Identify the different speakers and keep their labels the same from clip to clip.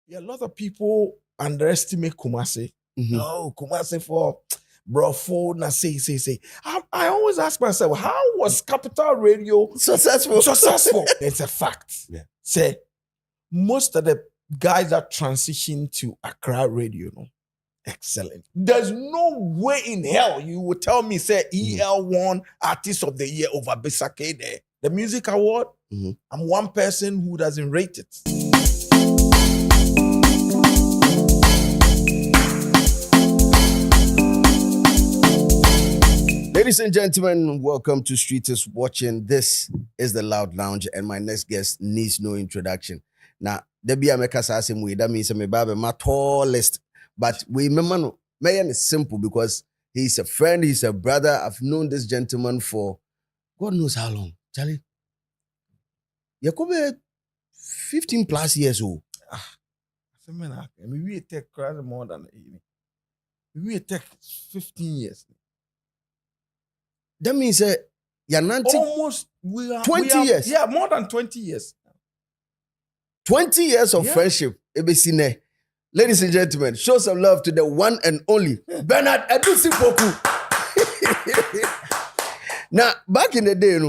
Speaker 1: Yeah, a lot of people underestimate Kumasi.
Speaker 2: Mhm.
Speaker 1: Oh, Kumasi for brofo na say. I always ask myself, how was Capital Radio
Speaker 2: Successful.
Speaker 1: It's a fact.
Speaker 2: Yeah.
Speaker 1: Say most of the guys that transition to Accra Radio, excellent. There's no way in hell you would tell me, say, EL won Artist of the Year over Bisake there. The music award, I'm one person who doesn't rate it.
Speaker 2: Ladies and gentlemen, welcome to Streeters Watching. This is the Loud Lounge, and my next guest needs no introduction. Now, there be a mekasa way. That means my tallest. But we remember, Mayan is simple because he's a friend, he's a brother. I've known this gentleman for God knows how long. Charlie, Yakobe, 15 plus years old.
Speaker 1: We take more than we take 15 years.
Speaker 2: That means you're not
Speaker 1: almost
Speaker 2: 20 years.
Speaker 1: Yeah, more than 20 years.
Speaker 2: 20 years of friendship. Ebesine. Ladies and gentlemen, show some love to the one and only Benard Adusei Poku. Now, back in the day,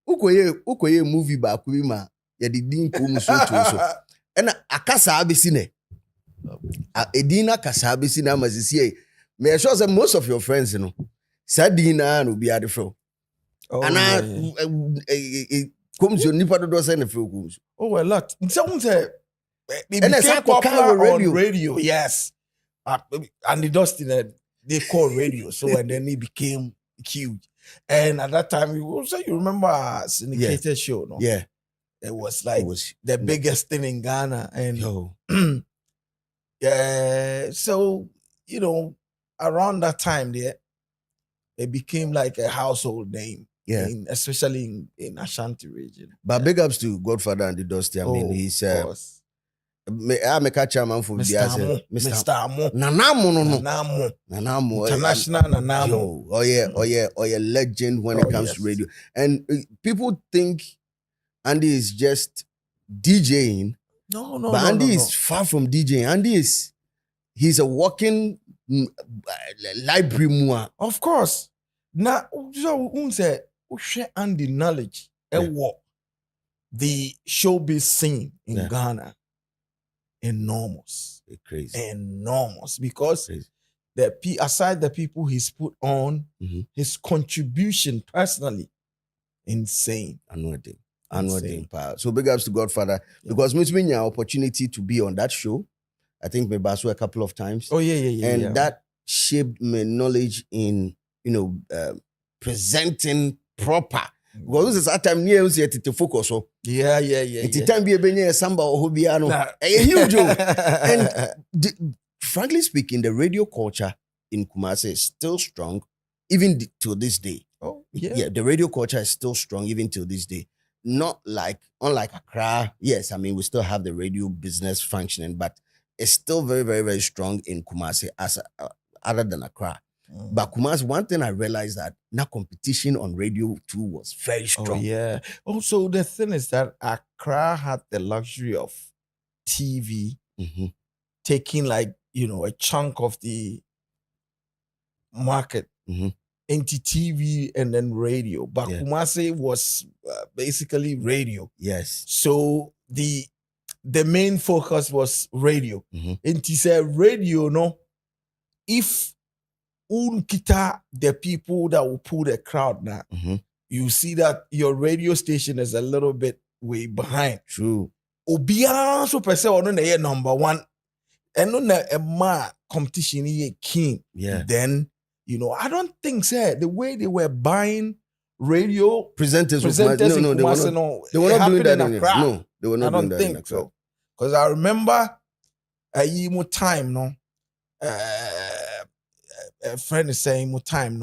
Speaker 2: ukoye movie ba kuima ya didin ko so. And akasa abesine. Edina kasa abesine amazisi. Me sure say most of your friends, Sadina no be at the flow. And comes your nipa do say na flow comes.
Speaker 1: Oh, a lot. Someone say they became popular on radio. Yes. And the Dustin they call radio. So and then it became huge. And at that time, you remember syndicated show, no?
Speaker 2: Yeah.
Speaker 1: It was like the biggest thing in Ghana. And so, around that time there, it became like a household name.
Speaker 2: Yeah.
Speaker 1: Especially in Ashanti region.
Speaker 2: But big ups to Godfather and the Dusty. I mean, he's I'm a catcher man for
Speaker 1: Mr. Amo.
Speaker 2: Nanamo.
Speaker 1: International Nanamo.
Speaker 2: Oh yeah, legend when it comes to radio. And people think Andy is just DJing.
Speaker 1: No.
Speaker 2: But Andy is far from DJing. He's a walking library more.
Speaker 1: Of course. Now, so say Andy knowledge what the showbiz scene in Ghana. Enormous.
Speaker 2: Crazy.
Speaker 1: Enormous. Because aside the people he's put on, his contribution personally, insane.
Speaker 2: Another power. So big ups to Godfather. Because me an opportunity to be on that show. I think maybe I saw a couple of times.
Speaker 1: Oh, yeah.
Speaker 2: And that shaped my knowledge in, presenting proper. Because this is that time near to focus. So
Speaker 1: yeah.
Speaker 2: It's time be a samba or hobiano. A huge. And frankly speaking, the radio culture in Kumasi is still strong, even till this day.
Speaker 1: Oh, yeah.
Speaker 2: Yeah, the radio culture is still strong even till this day. Unlike Accra. Yes, I mean we still have the radio business functioning, but it's still very, very, very strong in Kumasi other than Accra. But Kumasi, one thing I realized that now competition on radio too was very strong.
Speaker 1: Oh, yeah. Also, the thing is that Accra had the luxury of TV taking a chunk of the market into TV and then radio. But Kumasi was basically radio.
Speaker 2: Yes.
Speaker 1: So the main focus was radio. And he said radio, if unkita the people that will pull the crowd now, you see that your radio station is a little bit way behind.
Speaker 2: True.
Speaker 1: Obia so per se on the number one. And on the competition is keen.
Speaker 2: Yeah.
Speaker 1: Then, I don't think the way they were buying radio
Speaker 2: presenters
Speaker 1: no,
Speaker 2: they were not doing that in Accra. No, they were not doing that. I don't think
Speaker 1: so. Because I remember a time, a friend is saying more time,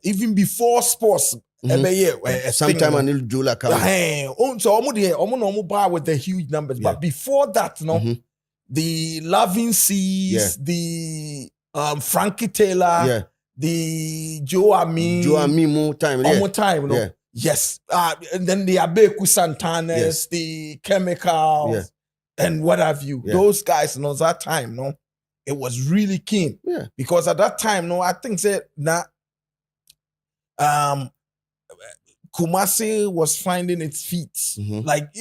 Speaker 1: even before sports,
Speaker 2: sometime Anil Jula come.
Speaker 1: So almost bar with the huge numbers, but before that, the Loving Seas, the Frankie Taylor, the Joe Ami
Speaker 2: more time,
Speaker 1: more time, Yes, and then the Abeku Santanas, the Chemicals. and what have you.
Speaker 2: Yeah.
Speaker 1: Those guys, that time, it was really keen.
Speaker 2: Yeah.
Speaker 1: Because at that time, I think that Kumasi was finding its feet.
Speaker 2: Mm-hmm.
Speaker 1: Like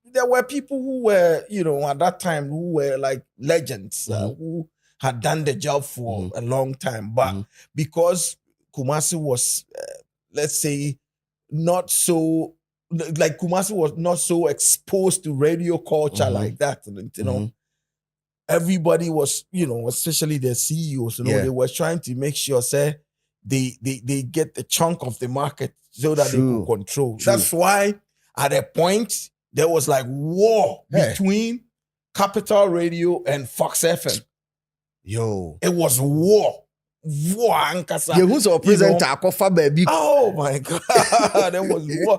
Speaker 1: there were people who were, at that time who were like legends who had done the job for a long time. But because Kumasi was, let's say, not so, like Kumasi was not so exposed to radio culture like that, everybody was, especially the CEOs, they were trying to make sure, say, they get the chunk of the market so that they could control. That's why at a point there was like war between Capital Radio and Fox FM.
Speaker 2: Yo,
Speaker 1: it was war. Ankasa.
Speaker 2: Yeah, who's our presenter? Baby.
Speaker 1: Oh my God, there was war.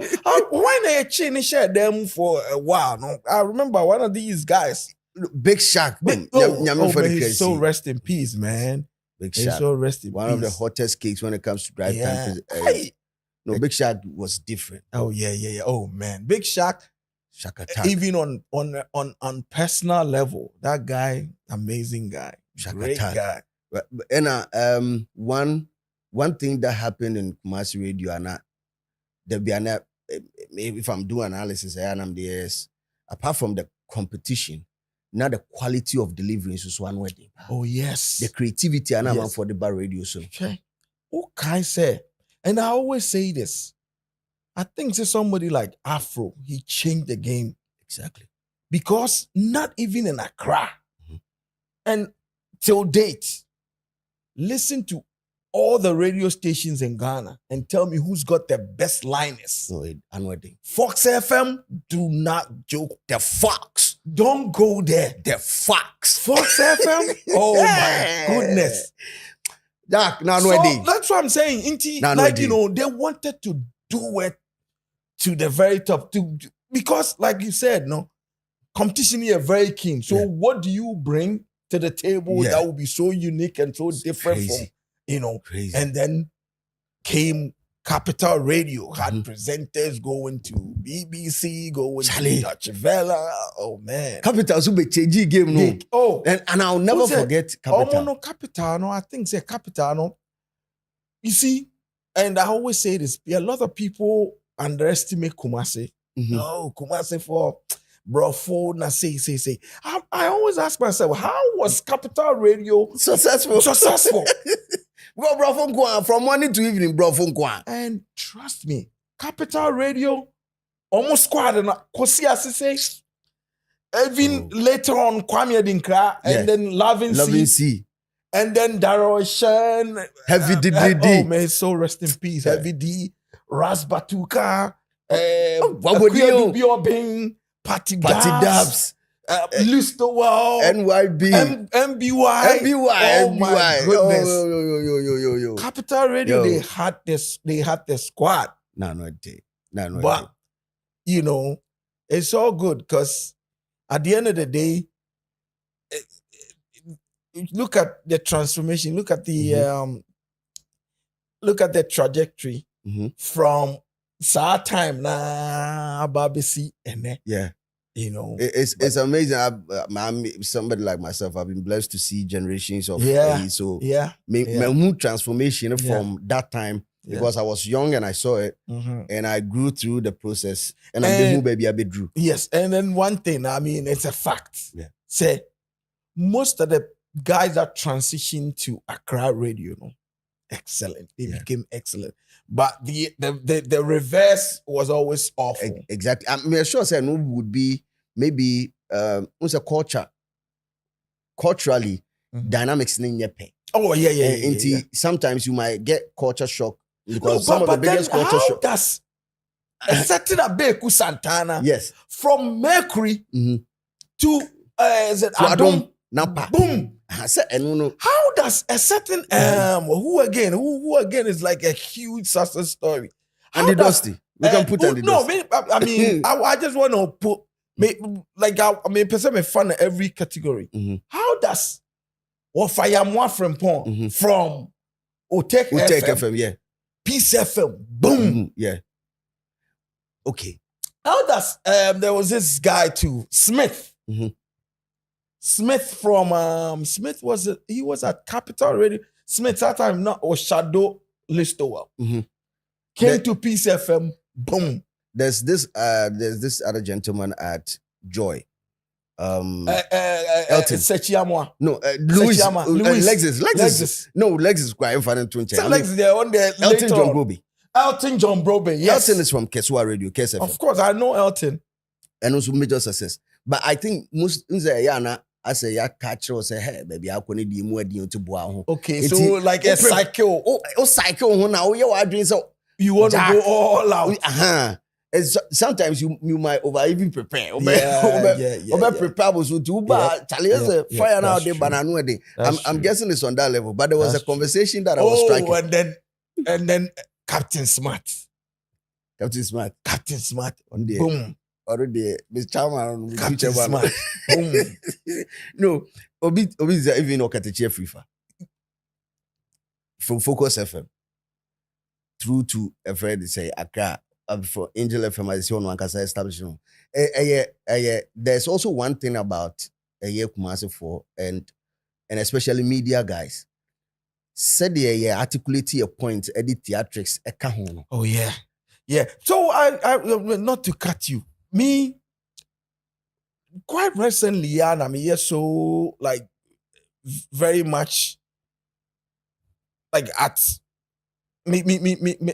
Speaker 1: When they changed them for a while, I remember one of these guys,
Speaker 2: Big Shaq.
Speaker 1: He's so rest in peace, man.
Speaker 2: Big Shaq.
Speaker 1: So rest in
Speaker 2: one
Speaker 1: peace.
Speaker 2: of the hottest cakes when it comes to drive time. No, Big Shaq was different.
Speaker 1: Oh yeah. Oh man, Big Shaq.
Speaker 2: Shaq attack.
Speaker 1: Even on personal level, that guy, amazing guy,
Speaker 2: Shaq
Speaker 1: great
Speaker 2: attack.
Speaker 1: guy.
Speaker 2: And one thing that happened in Kumasi Radio, and if I'm doing analysis, and I'm there, apart from the competition, now the quality of delivery is one wedding.
Speaker 1: Oh yes,
Speaker 2: the creativity and I'm for the bar radio. So
Speaker 1: okay, I say, and I always say this. I think to somebody like Afro, he changed the game
Speaker 2: exactly
Speaker 1: because not even in Accra, and till date, listen to all the radio stations in Ghana and tell me who's got the best liners.
Speaker 2: No,
Speaker 1: Fox FM, do not joke. The Fox. Don't go there. The Fox. Fox FM? Oh my goodness.
Speaker 2: That's
Speaker 1: what I'm saying. They wanted to do it to the very top. Because like you said, competition here very keen. So what do you bring to the table that will be so unique and so different from,
Speaker 2: Crazy.
Speaker 1: And then came Capital Radio, had presenters going to BBC, going to Deutsche Welle. Oh man.
Speaker 2: Capital super change game no.
Speaker 1: Oh.
Speaker 2: And I'll never forget Capital.
Speaker 1: Capital, I think say Capital, you see, and I always say this, a lot of people underestimate Kumasi. No, Kumasi for bro, na say. I always ask myself, how was Capital Radio
Speaker 2: successful? Well, bro, from morning to evening, bro.
Speaker 1: And trust me, Capital Radio almost squad and say even later on Kwame Adinkra and then Loving C. And then Darrow Shen,
Speaker 2: Heavy D.
Speaker 1: Oh man, so rest in peace. Heavy D, Ras Batuka, Bing, Patty Dabs, Lustowell,
Speaker 2: NYB,
Speaker 1: MBY.
Speaker 2: Oh
Speaker 1: my goodness.
Speaker 2: Yo.
Speaker 1: Capital Radio, they had the squad. But it's all good because at the end of the day, look at the transformation, look at the trajectory from Sa time na Babisi and
Speaker 2: it's amazing. I'm somebody like myself. I've been blessed to see generations of transformation from that time because I was young and I saw it and I grew through the process and I'm the who baby I be drew.
Speaker 1: Yes, and then one thing, it's a fact. Yeah. Say most of the guys that transitioned to Accra Radio, excellent. They became excellent. But the reverse was always awful.
Speaker 2: Exactly. I'm sure say no would be maybe what's a culturally dynamics in your pay.
Speaker 1: Oh yeah.
Speaker 2: Sometimes you might get culture shock because some of the biggest culture shock.
Speaker 1: Does a certain Abeku Santana from Mercury to Adom
Speaker 2: Napa.
Speaker 1: Boom. How does a certain who again is like a huge success story?
Speaker 2: Andy Dusty. We can put Andy Dusty.
Speaker 1: I just want to put person fun in every category. How does Wafayamwa Frempong from Otek FM, Peace FM, boom,
Speaker 2: okay.
Speaker 1: How does there was this guy too, Smith. Smith from Smith he was at Capital Radio. Smith that time not or Shadow Listowell. Came to Peace FM. Boom.
Speaker 2: There's this other gentleman at Joy.
Speaker 1: Elton Sechiamwa.
Speaker 2: No, Louis. Lexus. No, Lexus quite funny to
Speaker 1: change. Lexus they're on there.
Speaker 2: Elton John Broby.
Speaker 1: Elton John Broby. Yes.
Speaker 2: Elton is from Keswa Radio, KSFM.
Speaker 1: Of course, I know Elton.
Speaker 2: And also major success. But I think most Yana I say ya catch or say hey baby I couldn't be more to boa.
Speaker 1: Okay, so like a cycle.
Speaker 2: Cycle now you are doing so
Speaker 1: you want to go all out.
Speaker 2: Sometimes you might over even prepare. Prepare was to fire now the banana day. I'm guessing it's on that level, but there was a conversation that I was striking.
Speaker 1: And then Captain Smart
Speaker 2: on the
Speaker 1: boom.
Speaker 2: Already, Miss Chairman,
Speaker 1: Captain Smart. Boom.
Speaker 2: No, Obi is even not at the chair FIFA from Focus FM through to a friend say Accra. For Angel FM, I see on one casa establishment. There's also one thing about Kumasi for and especially media guys. Said they articulate your point, edit theatrics,
Speaker 1: Oh yeah. So I not to cut you. Me quite recently, and I'm here so like very much like at me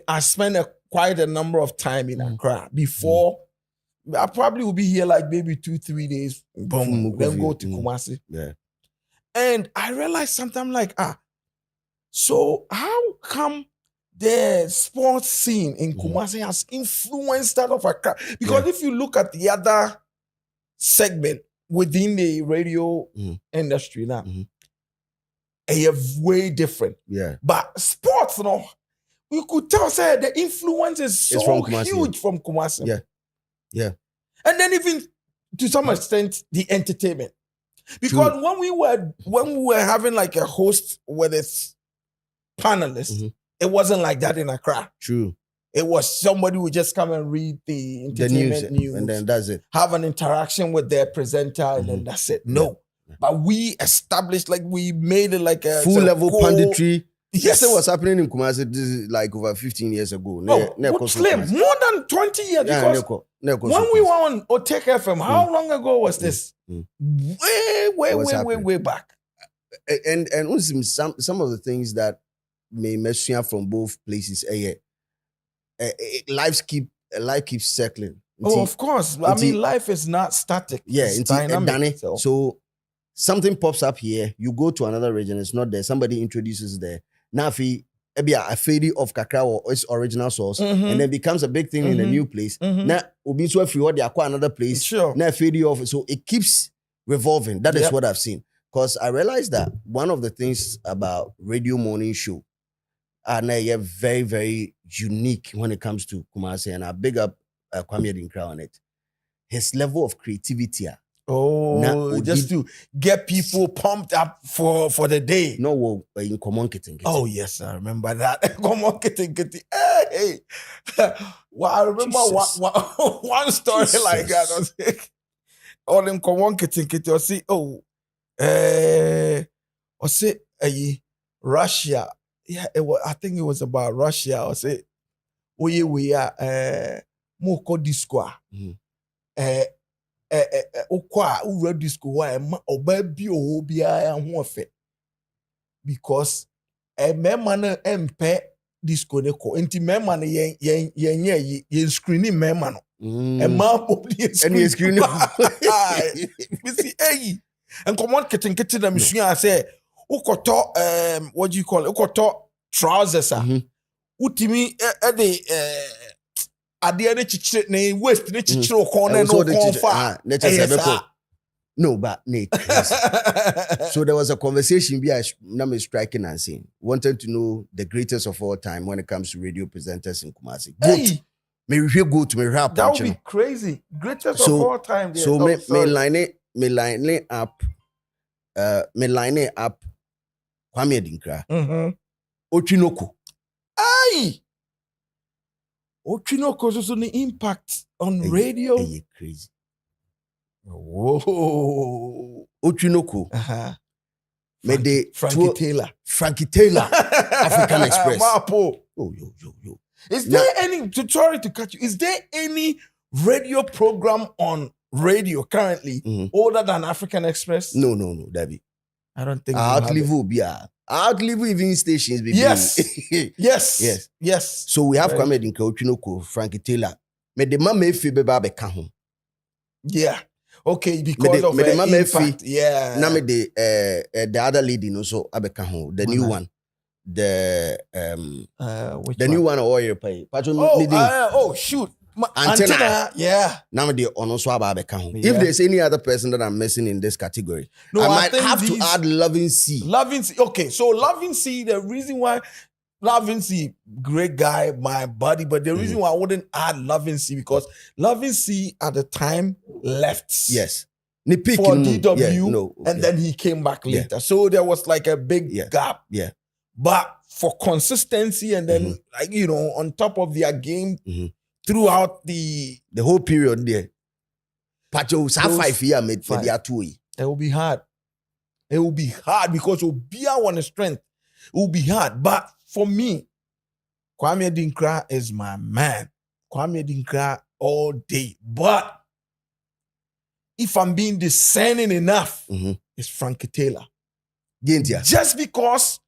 Speaker 1: I spend quite a number of time in Accra before. I probably will be here like maybe 2-3 days. Boom, then go to Kumasi.
Speaker 2: Yeah.
Speaker 1: And I realized something like, so how come the sports scene in Kumasi has influenced that of Accra? Because if you look at the other segment within the radio industry now, they are way different.
Speaker 2: Yeah.
Speaker 1: But sports, we could tell say the influence is so huge from Kumasi.
Speaker 2: Yeah.
Speaker 1: And then even to some extent the entertainment. Because when we were having like a host with its panelists, it wasn't like that in Accra.
Speaker 2: True.
Speaker 1: It was somebody who just come and read the entertainment news
Speaker 2: and then that's it.
Speaker 1: Have an interaction with their presenter and then that's it. No. Yeah. But we established we made it like a
Speaker 2: full level punditry.
Speaker 1: Yes,
Speaker 2: it was happening in Kumasi. This is like over 15 years ago.
Speaker 1: Slim, more than 20 years. Because when we were on Otake FM, how long ago was this? Way back.
Speaker 2: And some of the things that may mess you up from both places. Life keeps circling.
Speaker 1: Of course. I mean, life is not static.
Speaker 2: Yeah,
Speaker 1: it's dynamic.
Speaker 2: So something pops up here. You go to another region. It's not there. Somebody introduces there. Now, a fade of Kakra or its original source, and then becomes a big thing in a new place. Now, Obi so if you want, they acquire another place.
Speaker 1: Sure.
Speaker 2: Now, fade off. So it keeps revolving. That is what I've seen. Because I realized that one of the things about radio morning show are very, very unique when it comes to Kumasi, and I big up Kwame Adinkra on it. His level of creativity.
Speaker 1: Just to get people pumped up for the day.
Speaker 2: No, in common kitting.
Speaker 1: Oh yes, I remember that. Common kitting. Hey. Well, I remember one story like that. All in common kitting. I see. I say Russia. Yeah, I think it was about Russia. I say, we are Moko Disco. Okwa ura disco wa oba bi o bia ho ofe because mema na empe disco ne ko enti mema na yen screening mema no ma pop the
Speaker 2: screen
Speaker 1: we see and come on kitten na misua say ukoto what do you call it ukoto trousers utimi ade ne chichire ne waist ne chichire corner no confa
Speaker 2: no but Nate so there was a conversation I'm striking and saying wanted to know the greatest of all time when it comes to radio presenters in Kumasi. May we go to me rap
Speaker 1: that would be crazy. Greatest of all time there.
Speaker 2: So me line up Kwame Adinkra Ochinoko.
Speaker 1: Ochino causes an impact on radio.
Speaker 2: Crazy.
Speaker 1: Whoa.
Speaker 2: Otwinoko.
Speaker 1: Uh-huh.
Speaker 2: Me de
Speaker 1: Frankie Taylor.
Speaker 2: Frankie Taylor. African Express.
Speaker 1: Mapo.
Speaker 2: Yo.
Speaker 1: Is there sorry to cut you, is there any radio program on radio currently older than African Express?
Speaker 2: No, David.
Speaker 1: I don't think
Speaker 2: Outlive even stations.
Speaker 1: Yes.
Speaker 2: So we have Kwame Dinka, Otwinoko, Frankie Taylor. Me de mama efi beba beka ho.
Speaker 1: Yeah. Okay, because of the impact. Yeah.
Speaker 2: Now me the other lady no so abeka ho. The new one. The new one or your pay.
Speaker 1: Oh shoot. Antenna. Yeah.
Speaker 2: Now me the ono so abeka ho. If there's any other person that I'm missing in this category, I might have to add Loving C.
Speaker 1: Okay, so Loving C, the reason why Loving C, great guy, my buddy, but the reason why I wouldn't add Loving C because Loving C at the time left.
Speaker 2: Yes.
Speaker 1: For DW, then he came back later. Yeah. So there was like a big gap.
Speaker 2: Yeah.
Speaker 1: But for consistency and then on top of their game throughout the
Speaker 2: whole period there. Pacho 5 years made for their 2.
Speaker 1: It will be hard. It will be hard because it will be our strength. It will be hard. But for me, Kwame Dinkra is my man. Kwame Dinkra all day. But if I'm being discerning enough, it's Frankie Taylor. Just because,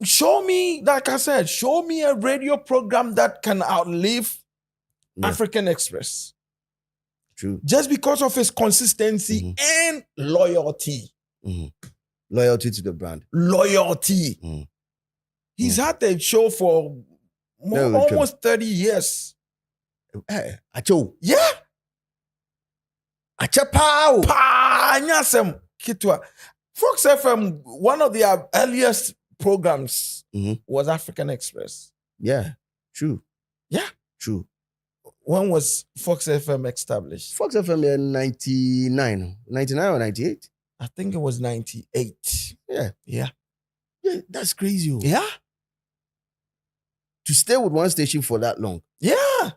Speaker 1: show me a radio program that can outlive African Express.
Speaker 2: True.
Speaker 1: Just because of his consistency and loyalty.
Speaker 2: Loyalty to the brand.
Speaker 1: Loyalty. He's had the show for almost 30 years.
Speaker 2: Acho.
Speaker 1: Yeah.
Speaker 2: Acha pow.
Speaker 1: Nyasem kitwa. Fox FM, one of their earliest programs was African Express.
Speaker 2: Yeah. True.
Speaker 1: Yeah.
Speaker 2: True.
Speaker 1: When was Fox FM established?
Speaker 2: Fox FM in 99 or 98?
Speaker 1: I think it was 98.
Speaker 2: Yeah.
Speaker 1: Yeah,
Speaker 2: that's crazy.
Speaker 1: Yeah.
Speaker 2: To stay with one station for that long.
Speaker 1: Yeah.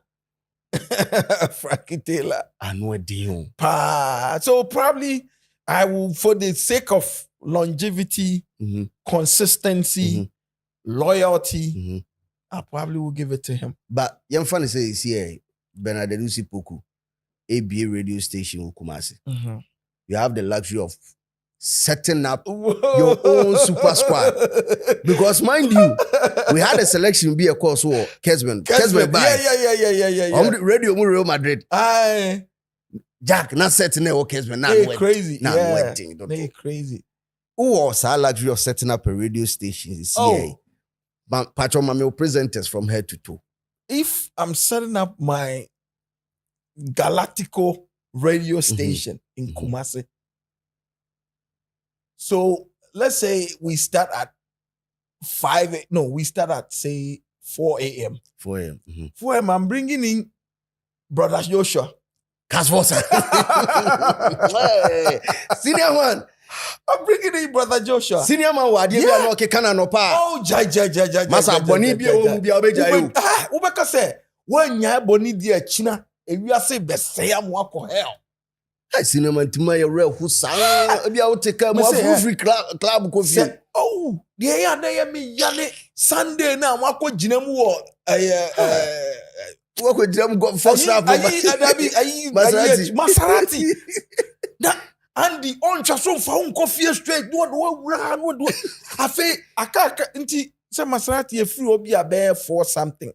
Speaker 1: Frankie Taylor.
Speaker 2: I know a deal.
Speaker 1: So probably I will, for the sake of longevity, consistency, loyalty, I probably will give it to him.
Speaker 2: But young funny say is here, Benard Adusei Poku, ABA radio station in Kumasi. You have the luxury of setting up your own super squad. Because mind you, we had a selection be a course for Kesman by.
Speaker 1: Yeah.
Speaker 2: Radio Real Madrid.
Speaker 1: Aye.
Speaker 2: Jack, not setting up Kesman.
Speaker 1: They're crazy.
Speaker 2: They're
Speaker 1: crazy.
Speaker 2: Who was our luxury of setting up a radio station? But Patron Mamio presenters from head to toe.
Speaker 1: If I'm setting up my Galactico radio station in Kumasi, so let's say we start at 4 a.m.
Speaker 2: 4 a.m.
Speaker 1: 4 a.m. I'm bringing in Brother Joshua.
Speaker 2: Kasvosa. Senior man.
Speaker 1: I'm bringing in Brother Joshua.
Speaker 2: Senior man, what do you know?
Speaker 1: Oh, jai.
Speaker 2: Masa boni bi o mu bi obeja yo.
Speaker 1: Ubeka say, when ya boni di China, e wi ase be say am akọ hell.
Speaker 2: Senior man tima your real who sang. Bi a take am free club ko fi.
Speaker 1: Oh, dey ya na ya me yale Sunday na am akọ gina mu wo
Speaker 2: wo ko gina mu go first rap.
Speaker 1: Maserati. Andy on chaso fa unko fie straight no afi akaka nti se Maserati e free obi abe for something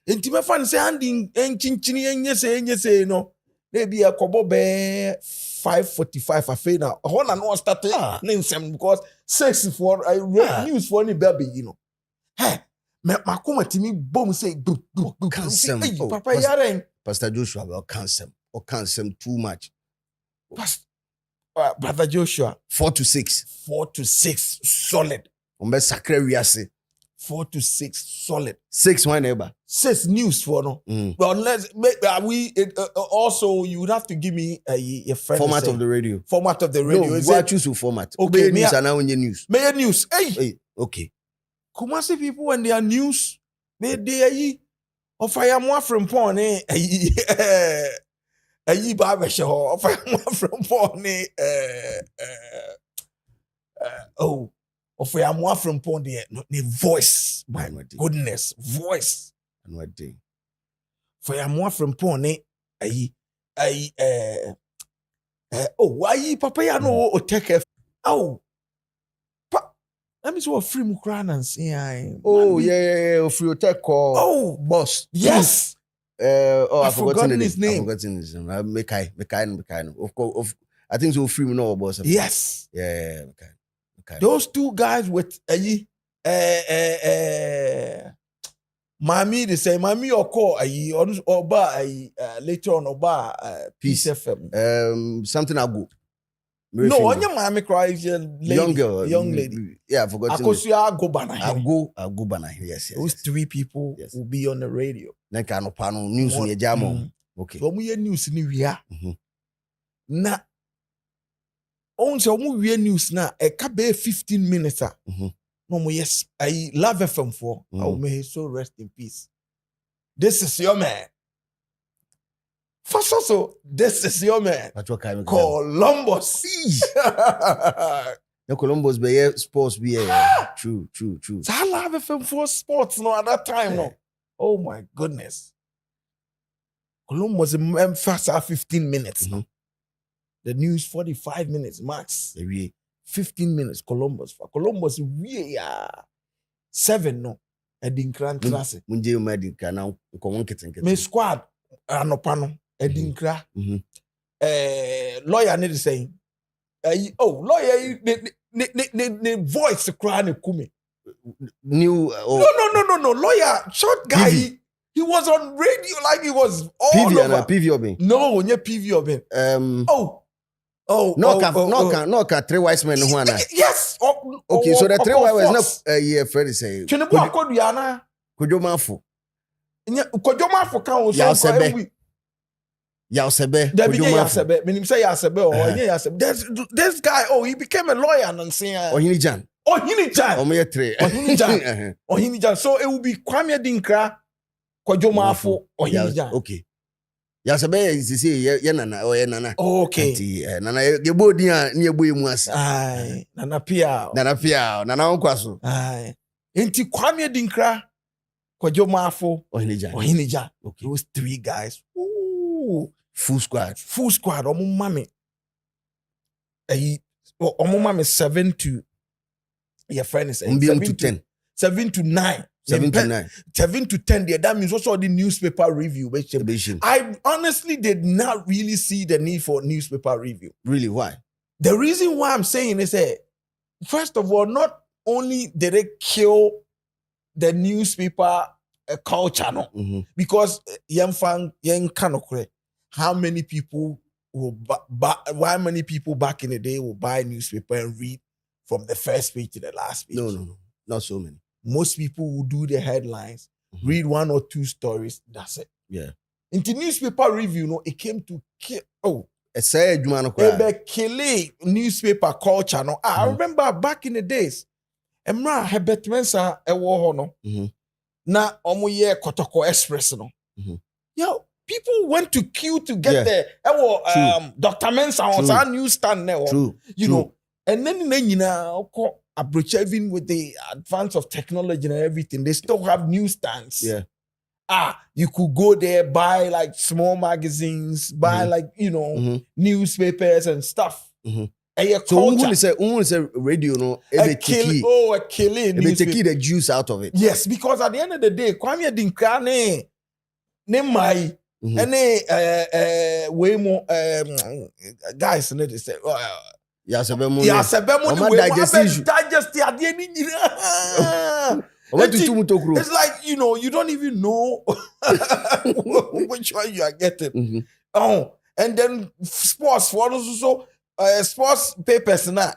Speaker 1: nti me fan say Andy enchinchini enye se no na bi e kobo be 5:45 afi na ho na no start nsem because 6 for news for ni baby me makoma timi bom say
Speaker 2: cancel
Speaker 1: papa yaren
Speaker 2: Pastor Joshua will cancel too much.
Speaker 1: Brother Joshua,
Speaker 2: 4 to 6.
Speaker 1: 4 to 6, solid.
Speaker 2: 4
Speaker 1: to 6, solid.
Speaker 2: 6 one neighbor.
Speaker 1: 6 news for no. But also you would have to give me a
Speaker 2: format of the radio.
Speaker 1: Format of the radio.
Speaker 2: No, what choose to format?
Speaker 1: Okay,
Speaker 2: news and now news.
Speaker 1: May news. Hey,
Speaker 2: okay.
Speaker 1: Kumasi people when they are news, they are of I am one from porn. Ayi ba show from Pony of ya more from Pony the voice. My goodness, voice.
Speaker 2: And what day?
Speaker 1: For ya more from Pony ayi why papa ya no o take let me see what free mukran and say
Speaker 2: free tech call boss.
Speaker 1: Yes.
Speaker 2: I've
Speaker 1: forgotten his name.
Speaker 2: I've forgotten his name. Mekai. Of course, I think so. Free no boss.
Speaker 1: Yes.
Speaker 2: Yeah. Okay.
Speaker 1: Those two guys with Mami, they say Mami or call Oba later on Oba Peace FM.
Speaker 2: Something I go.
Speaker 1: No, on your mommy cries young girl, young lady.
Speaker 2: Yeah, I forgot.
Speaker 1: I'll go banana.
Speaker 2: I'll go banana. Yes.
Speaker 1: Those three people will be on the radio.
Speaker 2: Like I know panel news in your jam. Okay.
Speaker 1: So we news in here. Na on so we news na e ka be 15 minutes. No mo yes, I love FM for. Oh, may he so rest in peace. This is your man. First also, this is your man. Columbus.
Speaker 2: The Columbus be sports be true.
Speaker 1: So I love FM for sports no at that time no. Oh my goodness. Columbus first 15 minutes. The news 45 minutes max. 15 minutes Columbus. Columbus we 7 no. Edinkran class.
Speaker 2: Munje umedika na ko kitten.
Speaker 1: Me squad anopano edinkra. Lawyer need saying lawyer the voice cry ne kume.
Speaker 2: New
Speaker 1: No. Lawyer, short guy. He was on radio like he was all over.
Speaker 2: PV Obin.
Speaker 1: No, onye PV Obin.
Speaker 2: No, three wise men who are
Speaker 1: yes.
Speaker 2: Okay, so the three wise was not Freddy say.
Speaker 1: Chinibu akodu yana.
Speaker 2: Kojomanfo.
Speaker 1: Kojomanfo kan o so
Speaker 2: Yasebe.
Speaker 1: Yasebe. Meaning say Yasebe or Yasebe. This guy, he became a lawyer and saying
Speaker 2: Ohinijan.
Speaker 1: Ohinijan. So it will be Kwame Dinkra, Kojomanfo, Ohinijan.
Speaker 2: Okay. Yasebe is say nana or nana.
Speaker 1: Okay.
Speaker 2: Nana yebo dia ni yebo emu ase.
Speaker 1: Aye. Nana pia.
Speaker 2: Nana onkwaso.
Speaker 1: Aye. Enti Kwame Dinkra, Kojomanfo, Ohinijan. Okay. Those three guys. Ooh.
Speaker 2: Full squad.
Speaker 1: Omo mami 7 to your friend is
Speaker 2: 7 to 10.
Speaker 1: 7 to 9.
Speaker 2: 7 to 9.
Speaker 1: 7 to 10 there. That means also the newspaper review. I honestly did not really see the need for newspaper review.
Speaker 2: Really, why?
Speaker 1: The reason why I'm saying is first of all, not only did they kill the newspaper culture, no, because how many people will why many people back in the day will buy a newspaper and read from the first page to the last page?
Speaker 2: No, not so many.
Speaker 1: Most people will do the headlines, read 1 or 2 stories, that's it.
Speaker 2: Yeah.
Speaker 1: Into newspaper review, it came to kill.
Speaker 2: Kill
Speaker 1: newspaper culture. No, I remember back in the days, Emra Herbert Mensa no. Na omuye Kotoko Express no. Yo, people went to queue to get there. Dr. Mensa on our newsstand now. You know, and then approach even with the advance of technology and everything, they still have newsstands.
Speaker 2: Yeah.
Speaker 1: You could go there, buy like small magazines, buy newspapers and stuff.
Speaker 2: So when say radio, no,
Speaker 1: a killing
Speaker 2: take the juice out of it.
Speaker 1: Yes, because at the end of the day, Kwame Dinkra ne mai way more guys they say
Speaker 2: Yasebemu
Speaker 1: digest it's like you don't even know which one you are getting. And then sports for also sports papers now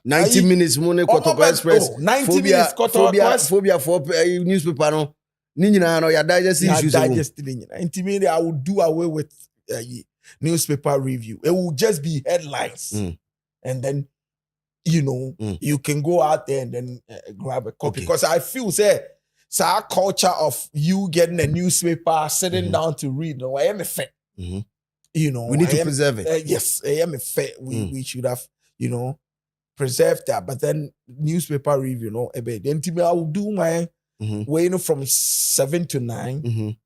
Speaker 2: 90 minutes money Kotoko Express
Speaker 1: 90 minutes Kotoko
Speaker 2: phobia for newspaper no no ya digest issues
Speaker 1: intimate. I would do away with newspaper review. It will just be headlines and then you can go out there and then grab a copy, because I feel our culture of you getting a newspaper, sitting down to read, I am a fan.
Speaker 2: we need to preserve it.
Speaker 1: Yes, we should have, preserved that. But then newspaper review, then I will do my way, from 7 to 9,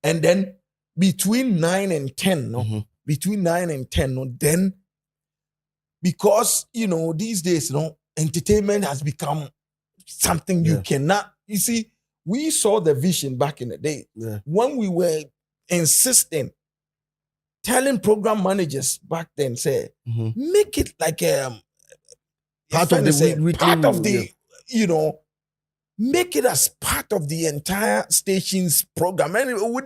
Speaker 1: and then between 9 and 10, between 9 and 10, then because these days, entertainment has become something you cannot. You see, we saw the vision back in the day when we were insisting, telling program managers back then, say, make it like
Speaker 2: part of the
Speaker 1: make it as part of the entire station's program, and we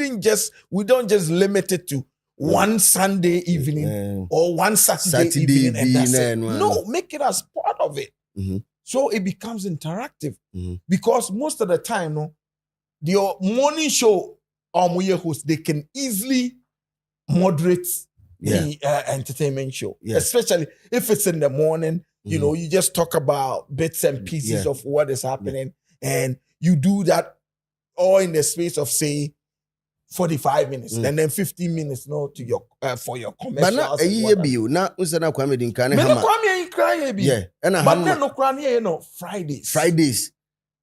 Speaker 1: don't just limit it to one Sunday evening or one Saturday evening, and that's it. No, make it as part of it. So it becomes interactive because most of the time, the morning show host, they can easily moderate the entertainment show, especially if it's in the morning. You just talk about bits and pieces of what is happening, and you do that all in the space of, say, 45 minutes, and then 15 minutes to your for your commercials.
Speaker 2: But
Speaker 1: then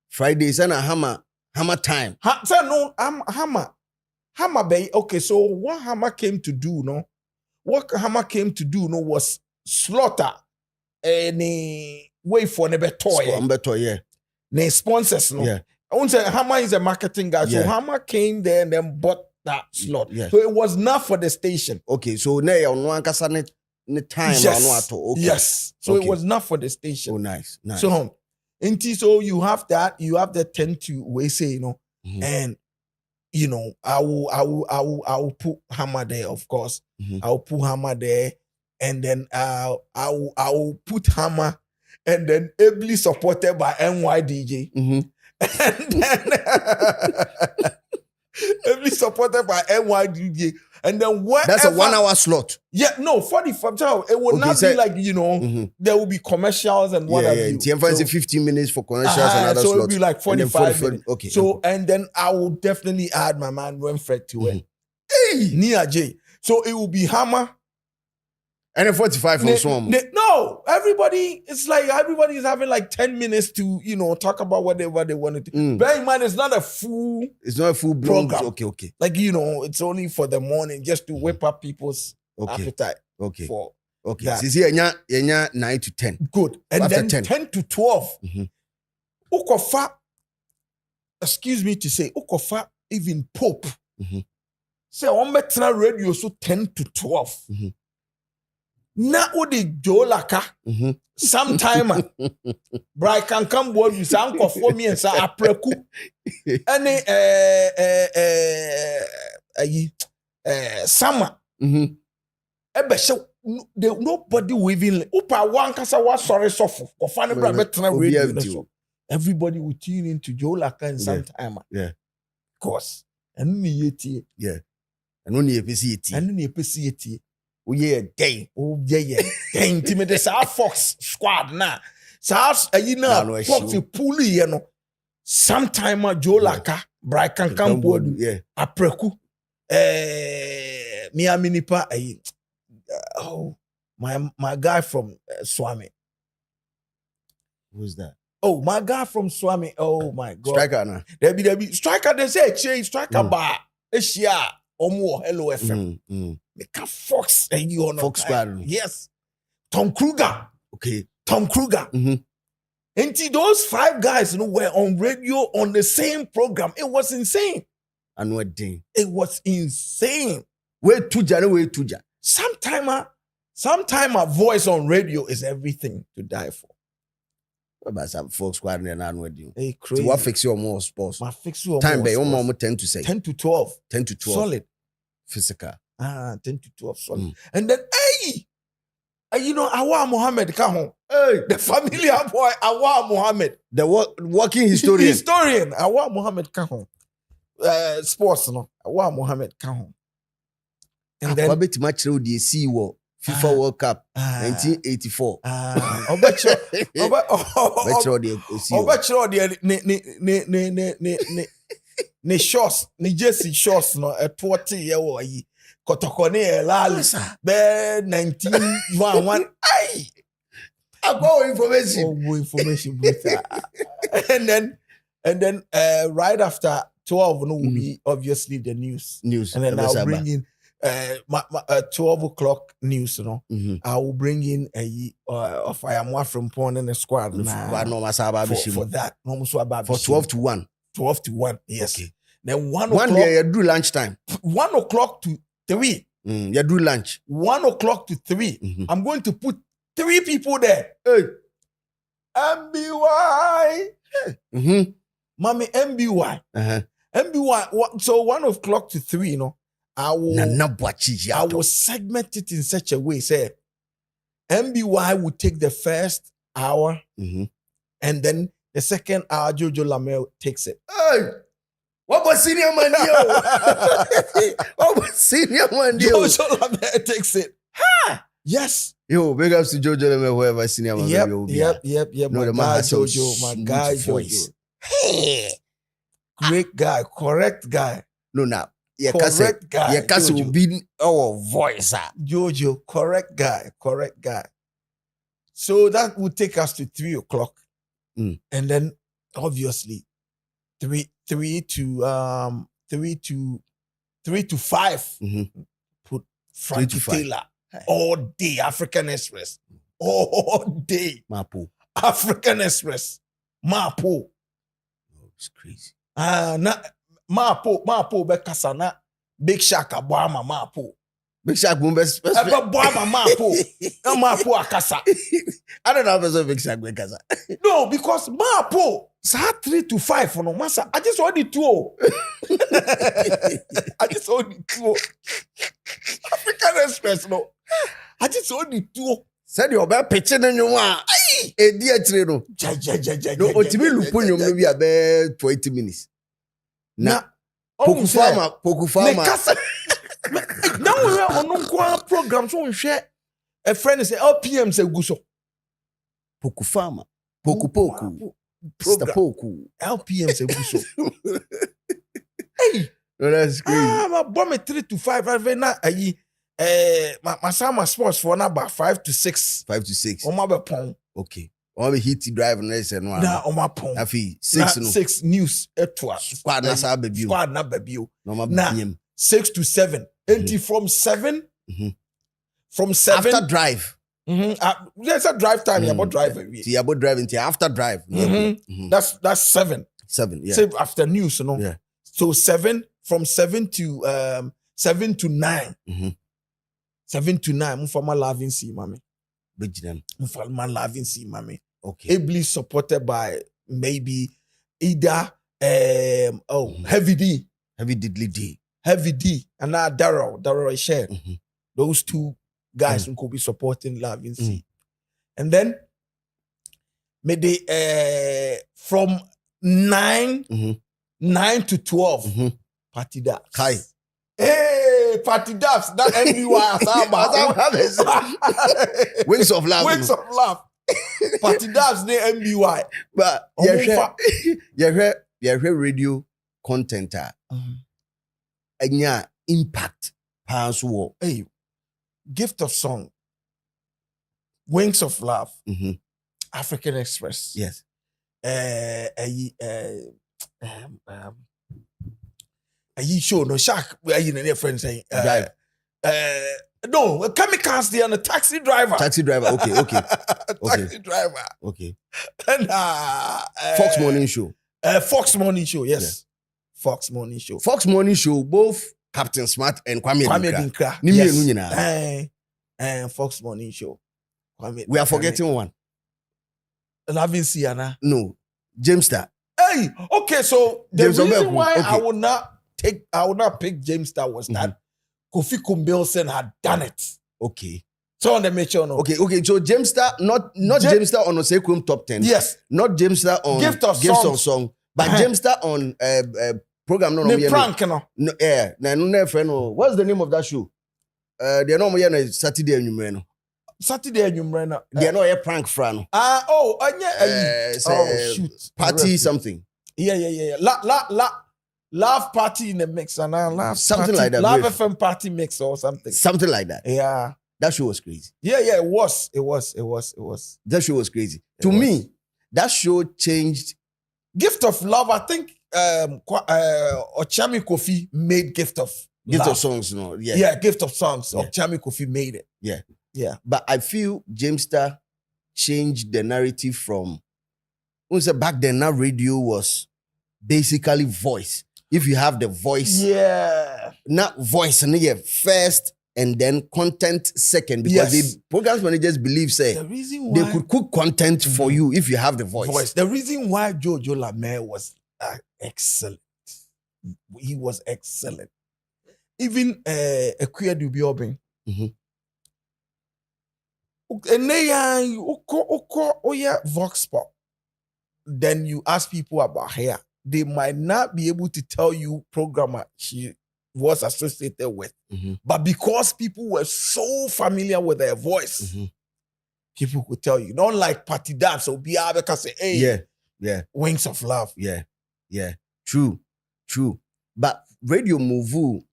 Speaker 1: Fridays
Speaker 2: and a hammer time.
Speaker 1: Hammer bay. Okay, so what Hammer came to do, was slaughter any way for the toy. Ne sponsors, I won't say Hammer is a marketing guy, so Hammer came there and then bought that slot. So it was not for the station.
Speaker 2: Okay, so now on one time.
Speaker 1: Yes. Yes. So it was not for the station.
Speaker 2: Oh, nice.
Speaker 1: So you have that. You have the 10 to we say, and I will put Hammer there, of course. I will put Hammer there, and then I will put Hammer, and then ably supported by NYDJ. And then ably supported by NYDJ. And then whatever.
Speaker 2: That's a 1 hour slot.
Speaker 1: Yeah, no, 45. It will not be like, there will be commercials and what have you.
Speaker 2: So 15 minutes for commercials and other
Speaker 1: so
Speaker 2: slots.
Speaker 1: It will be like 45 minutes.
Speaker 2: Okay.
Speaker 1: So, and then I will definitely add my man Winfred to it. Hey, Nia J. So it will be Hammer.
Speaker 2: And then 45 for some.
Speaker 1: No, it's like everybody is having like 10 minutes to, talk about whatever they wanted to. Bear in mind, it's not a full
Speaker 2: program. Okay.
Speaker 1: Like, it's only for the morning just to whip up people's appetite.
Speaker 2: Okay.
Speaker 1: That.
Speaker 2: So 9 to 10.
Speaker 1: Good. And then 10 to 12. Ukofa, excuse me to say, Ukofa, even Pope. Say, on better radio, so 10 to 12. Na odi jolaka sometime bra can come board with uncle for me and say apreku any summer ebe show nobody waving upa one kasa wa sorry suffer ko fa ne bra betra radio. Everybody will tune into jolaka and sometime
Speaker 2: of
Speaker 1: course and ni yeti
Speaker 2: and only
Speaker 1: epesi
Speaker 2: Oh yeah, gang.
Speaker 1: Oh yeah. Gang team de sa Fox squad na. Sa Fox puli sometime Joe Laka, Brian Cambodu, Apreku. Miami Nipa my guy from Swami.
Speaker 2: Who's that?
Speaker 1: Oh, my guy from Swami. Oh my God.
Speaker 2: Striker na.
Speaker 1: There be striker, they say change striker ba. Asia Omo Hello FM. Make a Fox and you on
Speaker 2: Fox squad.
Speaker 1: Yes. Tom Kruger.
Speaker 2: Okay.
Speaker 1: Tom Kruger. And those 5 guys were on radio on the same program. It was insane.
Speaker 2: And what thing?
Speaker 1: It was insane.
Speaker 2: Way tuja.
Speaker 1: Sometime a voice on radio is everything to die for.
Speaker 2: What about some Fox squad and I'm with you?
Speaker 1: Hey, crazy.
Speaker 2: So what fix you more sports?
Speaker 1: My fix you
Speaker 2: time by
Speaker 1: more
Speaker 2: 10 to say.
Speaker 1: 10 to 12.
Speaker 2: 10 to 12.
Speaker 1: Solid.
Speaker 2: Physical.
Speaker 1: 10 to 12 solid. And then, Awa Muhammad Kahon.
Speaker 2: Hey,
Speaker 1: the familiar boy, Awa Muhammad.
Speaker 2: The working historian.
Speaker 1: Awa Muhammad Kahon. Sports, Awa Muhammad Kahon.
Speaker 2: And then, what bet match road the see what FIFA World Cup 1984.
Speaker 1: Ne shorts, ne jersey shorts no 40 year old Kotokone Lali, Bear 1911. Aye.
Speaker 2: I go information.
Speaker 1: Oh, information, brutal. and then right after 12, will be obviously the news. And then I'll bring in 12 o'clock news, I will bring in of I am from Pond and the squad for that.
Speaker 2: For 12 to 1.
Speaker 1: 12 to 1, yes.
Speaker 2: Okay.
Speaker 1: Then 1
Speaker 2: o'clock.
Speaker 1: 1
Speaker 2: day you do lunchtime.
Speaker 1: 1 o'clock to 3.
Speaker 2: You do lunch.
Speaker 1: 1 o'clock to 3. I'm going to put 3 people there. Hey. MBY. Mommy, MBY. MBY. So 1 o'clock to 3, I will segment it in such a way, say, MBY will take the first hour, and then the second hour, Jojo Lamel takes it.
Speaker 2: Hey, what was senior man? What was senior man?
Speaker 1: Jojo Lamel takes it. Ha! Yes.
Speaker 2: Yo, big ups to Jojo Lamel, whoever senior man.
Speaker 1: Yep.
Speaker 2: No,
Speaker 1: my guy Jojo, my guy Jojo. Hey, great guy, correct guy.
Speaker 2: No, now.
Speaker 1: Correct guy.
Speaker 2: Yeah, Cassie will be our voice.
Speaker 1: Jojo, correct guy. So that would take us to 3 o'clock. And then obviously 3 to 5. Put Frankie Taylor all day. African Express all day.
Speaker 2: Mapo.
Speaker 1: African Express. Mapo.
Speaker 2: Oh, it's crazy.
Speaker 1: Mapo bekasana Big Shark abama Mapo.
Speaker 2: Big Shark bumbes.
Speaker 1: Abama Mapo. Mapo akasa.
Speaker 2: I don't know if it's a Big Shark bekasa.
Speaker 1: No, because Mapo sa 3 to 5 no masa. I just only 2. I just only 2. African Express no. I just only 2.
Speaker 2: Said you're about pitching in your one. A dear train. No, ultimately, Lupunium will be about 20 minutes. Now, Poku farmer.
Speaker 1: Now we are on program, so we share a friend is LPM say Guso.
Speaker 2: Poku farmer. Poku. Sister Poku.
Speaker 1: LPM say Guso. Hey,
Speaker 2: no, that's crazy.
Speaker 1: My bomb 3 to 5. Right now, my summer sports for about 5 to 6.
Speaker 2: 5 to 6.
Speaker 1: On my pong.
Speaker 2: Okay. On my heat drive and race and one.
Speaker 1: Nah, on my pong. 6 news.
Speaker 2: Squad na baby.
Speaker 1: Nah, 6 to 7. And from 7. From 7.
Speaker 2: After drive.
Speaker 1: There's a drive time. You're about driving.
Speaker 2: You're about driving after drive.
Speaker 1: That's 7.
Speaker 2: 7. Yeah.
Speaker 1: Say after news,
Speaker 2: Yeah.
Speaker 1: So 7 from 7 to 7 to 9. 7 to 9. Mufama loving see, mommy. Mufama loving see, mommy.
Speaker 2: Okay.
Speaker 1: Ably supported by maybe either Heavy D.
Speaker 2: Heavy D.
Speaker 1: And now Daryl share. Those 2 guys who could be supporting Loving C. And then maybe from 9 to 12 Party Daps.
Speaker 2: Kai.
Speaker 1: Hey, Party Daps, that MBY
Speaker 2: Wings of Love.
Speaker 1: Party Daps the MBY.
Speaker 2: But yeah, radio content and yeah, impact pass war.
Speaker 1: Hey, Gift of Song, Wings of Love, African Express.
Speaker 2: Yes.
Speaker 1: Show no Shark. Where you and your friends saying
Speaker 2: drive.
Speaker 1: No, a chemicals there and a taxi driver.
Speaker 2: Okay.
Speaker 1: Taxi driver.
Speaker 2: Okay.
Speaker 1: And
Speaker 2: Fox Morning Show.
Speaker 1: Fox Morning Show, yes. Yeah. Fox Morning Show, both Captain Smart and Kwame Dinkra. Yes. Fox Morning Show.
Speaker 2: We are forgetting one.
Speaker 1: Loving Sienna.
Speaker 2: No. Jamestar.
Speaker 1: Hey, okay, so the reason why I would not pick Jamestar was that Kofi Kumbilson had done it.
Speaker 2: Okay.
Speaker 1: So on the mention.
Speaker 2: Okay. So Jamestar, not Jamestar on Osekrum Top 10.
Speaker 1: Yes.
Speaker 2: Not Jamestar on
Speaker 1: Gift of Song.
Speaker 2: But Jamestar on program no
Speaker 1: prank,
Speaker 2: no. Yeah. No friend. What's the name of that show? They no more Saturday and
Speaker 1: Saturday and
Speaker 2: they no prank fran.
Speaker 1: Shoot.
Speaker 2: Party something.
Speaker 1: Yeah. La. Love Party in the mix, and Love
Speaker 2: Something
Speaker 1: party,
Speaker 2: like that,
Speaker 1: Love
Speaker 2: brave.
Speaker 1: FM Party mix or something.
Speaker 2: Something like that.
Speaker 1: Yeah.
Speaker 2: That show was crazy.
Speaker 1: Yeah, it was.
Speaker 2: That show was crazy.
Speaker 1: It
Speaker 2: To
Speaker 1: was.
Speaker 2: me, that show changed.
Speaker 1: Gift of Love, I think Ochami Kofi made Gift of
Speaker 2: Gift
Speaker 1: Love.
Speaker 2: of Songs, no. Yeah.
Speaker 1: Yeah, Gift of Songs.
Speaker 2: Yeah.
Speaker 1: Ochami Kofi made it.
Speaker 2: Yeah.
Speaker 1: Yeah.
Speaker 2: But I feel Jamestar changed the narrative from, back then, now radio was basically voice. If you have the voice,
Speaker 1: Yeah.
Speaker 2: not voice, and yeah, first, and then content second, because
Speaker 1: Yes.
Speaker 2: the programs managers believe, say,
Speaker 1: The reason why
Speaker 2: they could cook content for you if you have the voice.
Speaker 1: The reason why Jojo Lamere was excellent. He was excellent. Even Ekuya Dubiobin.
Speaker 2: Mhm.
Speaker 1: Vox Pop. Then you ask people about her. They might not be able to tell you programmer she was associated with.
Speaker 2: Mhm.
Speaker 1: But because people were so familiar with her voice,
Speaker 2: Mhm.
Speaker 1: people could tell you. Not like Patty Dab, so be able to say, hey,
Speaker 2: Yeah.
Speaker 1: Wings of Love.
Speaker 2: Yeah. True. But Radio Muvu,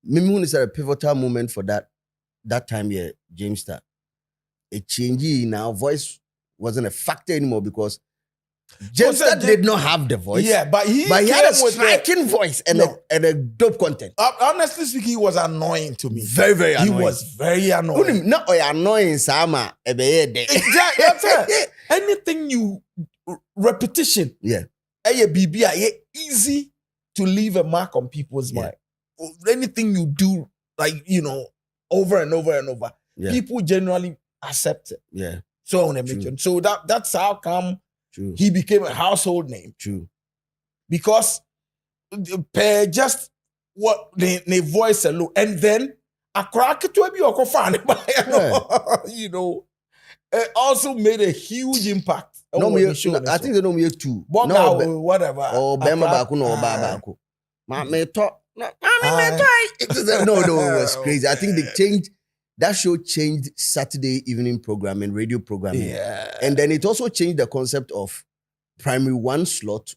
Speaker 2: Mimun is a pivotal moment for that time here, Jamestar. A change in our voice wasn't a factor anymore because Jamestar did not have the voice.
Speaker 1: Yeah, but he
Speaker 2: had a
Speaker 1: came with
Speaker 2: striking voice and a dope content.
Speaker 1: Honestly speaking, he was annoying to me.
Speaker 2: Very, very annoying.
Speaker 1: He was very annoying.
Speaker 2: Not annoying, Sama.
Speaker 1: Exactly. That's it. Anything you repetition.
Speaker 2: Yeah.
Speaker 1: Easy to leave a mark on people's mind. Anything you do, like, over and over and over, people generally accept it.
Speaker 2: Yeah.
Speaker 1: So on a mission. So that's how come
Speaker 2: True.
Speaker 1: he became a household name.
Speaker 2: True.
Speaker 1: Because just what they voice alone. And then a crack to be a fan. It also made a huge impact.
Speaker 2: I think they know me too.
Speaker 1: Whatever.
Speaker 2: Or Bema Baku no Baku. Me talk. No, it was crazy. I think that show changed Saturday evening programming, radio programming.
Speaker 1: Yeah.
Speaker 2: And then it also changed the concept of primary 1 slot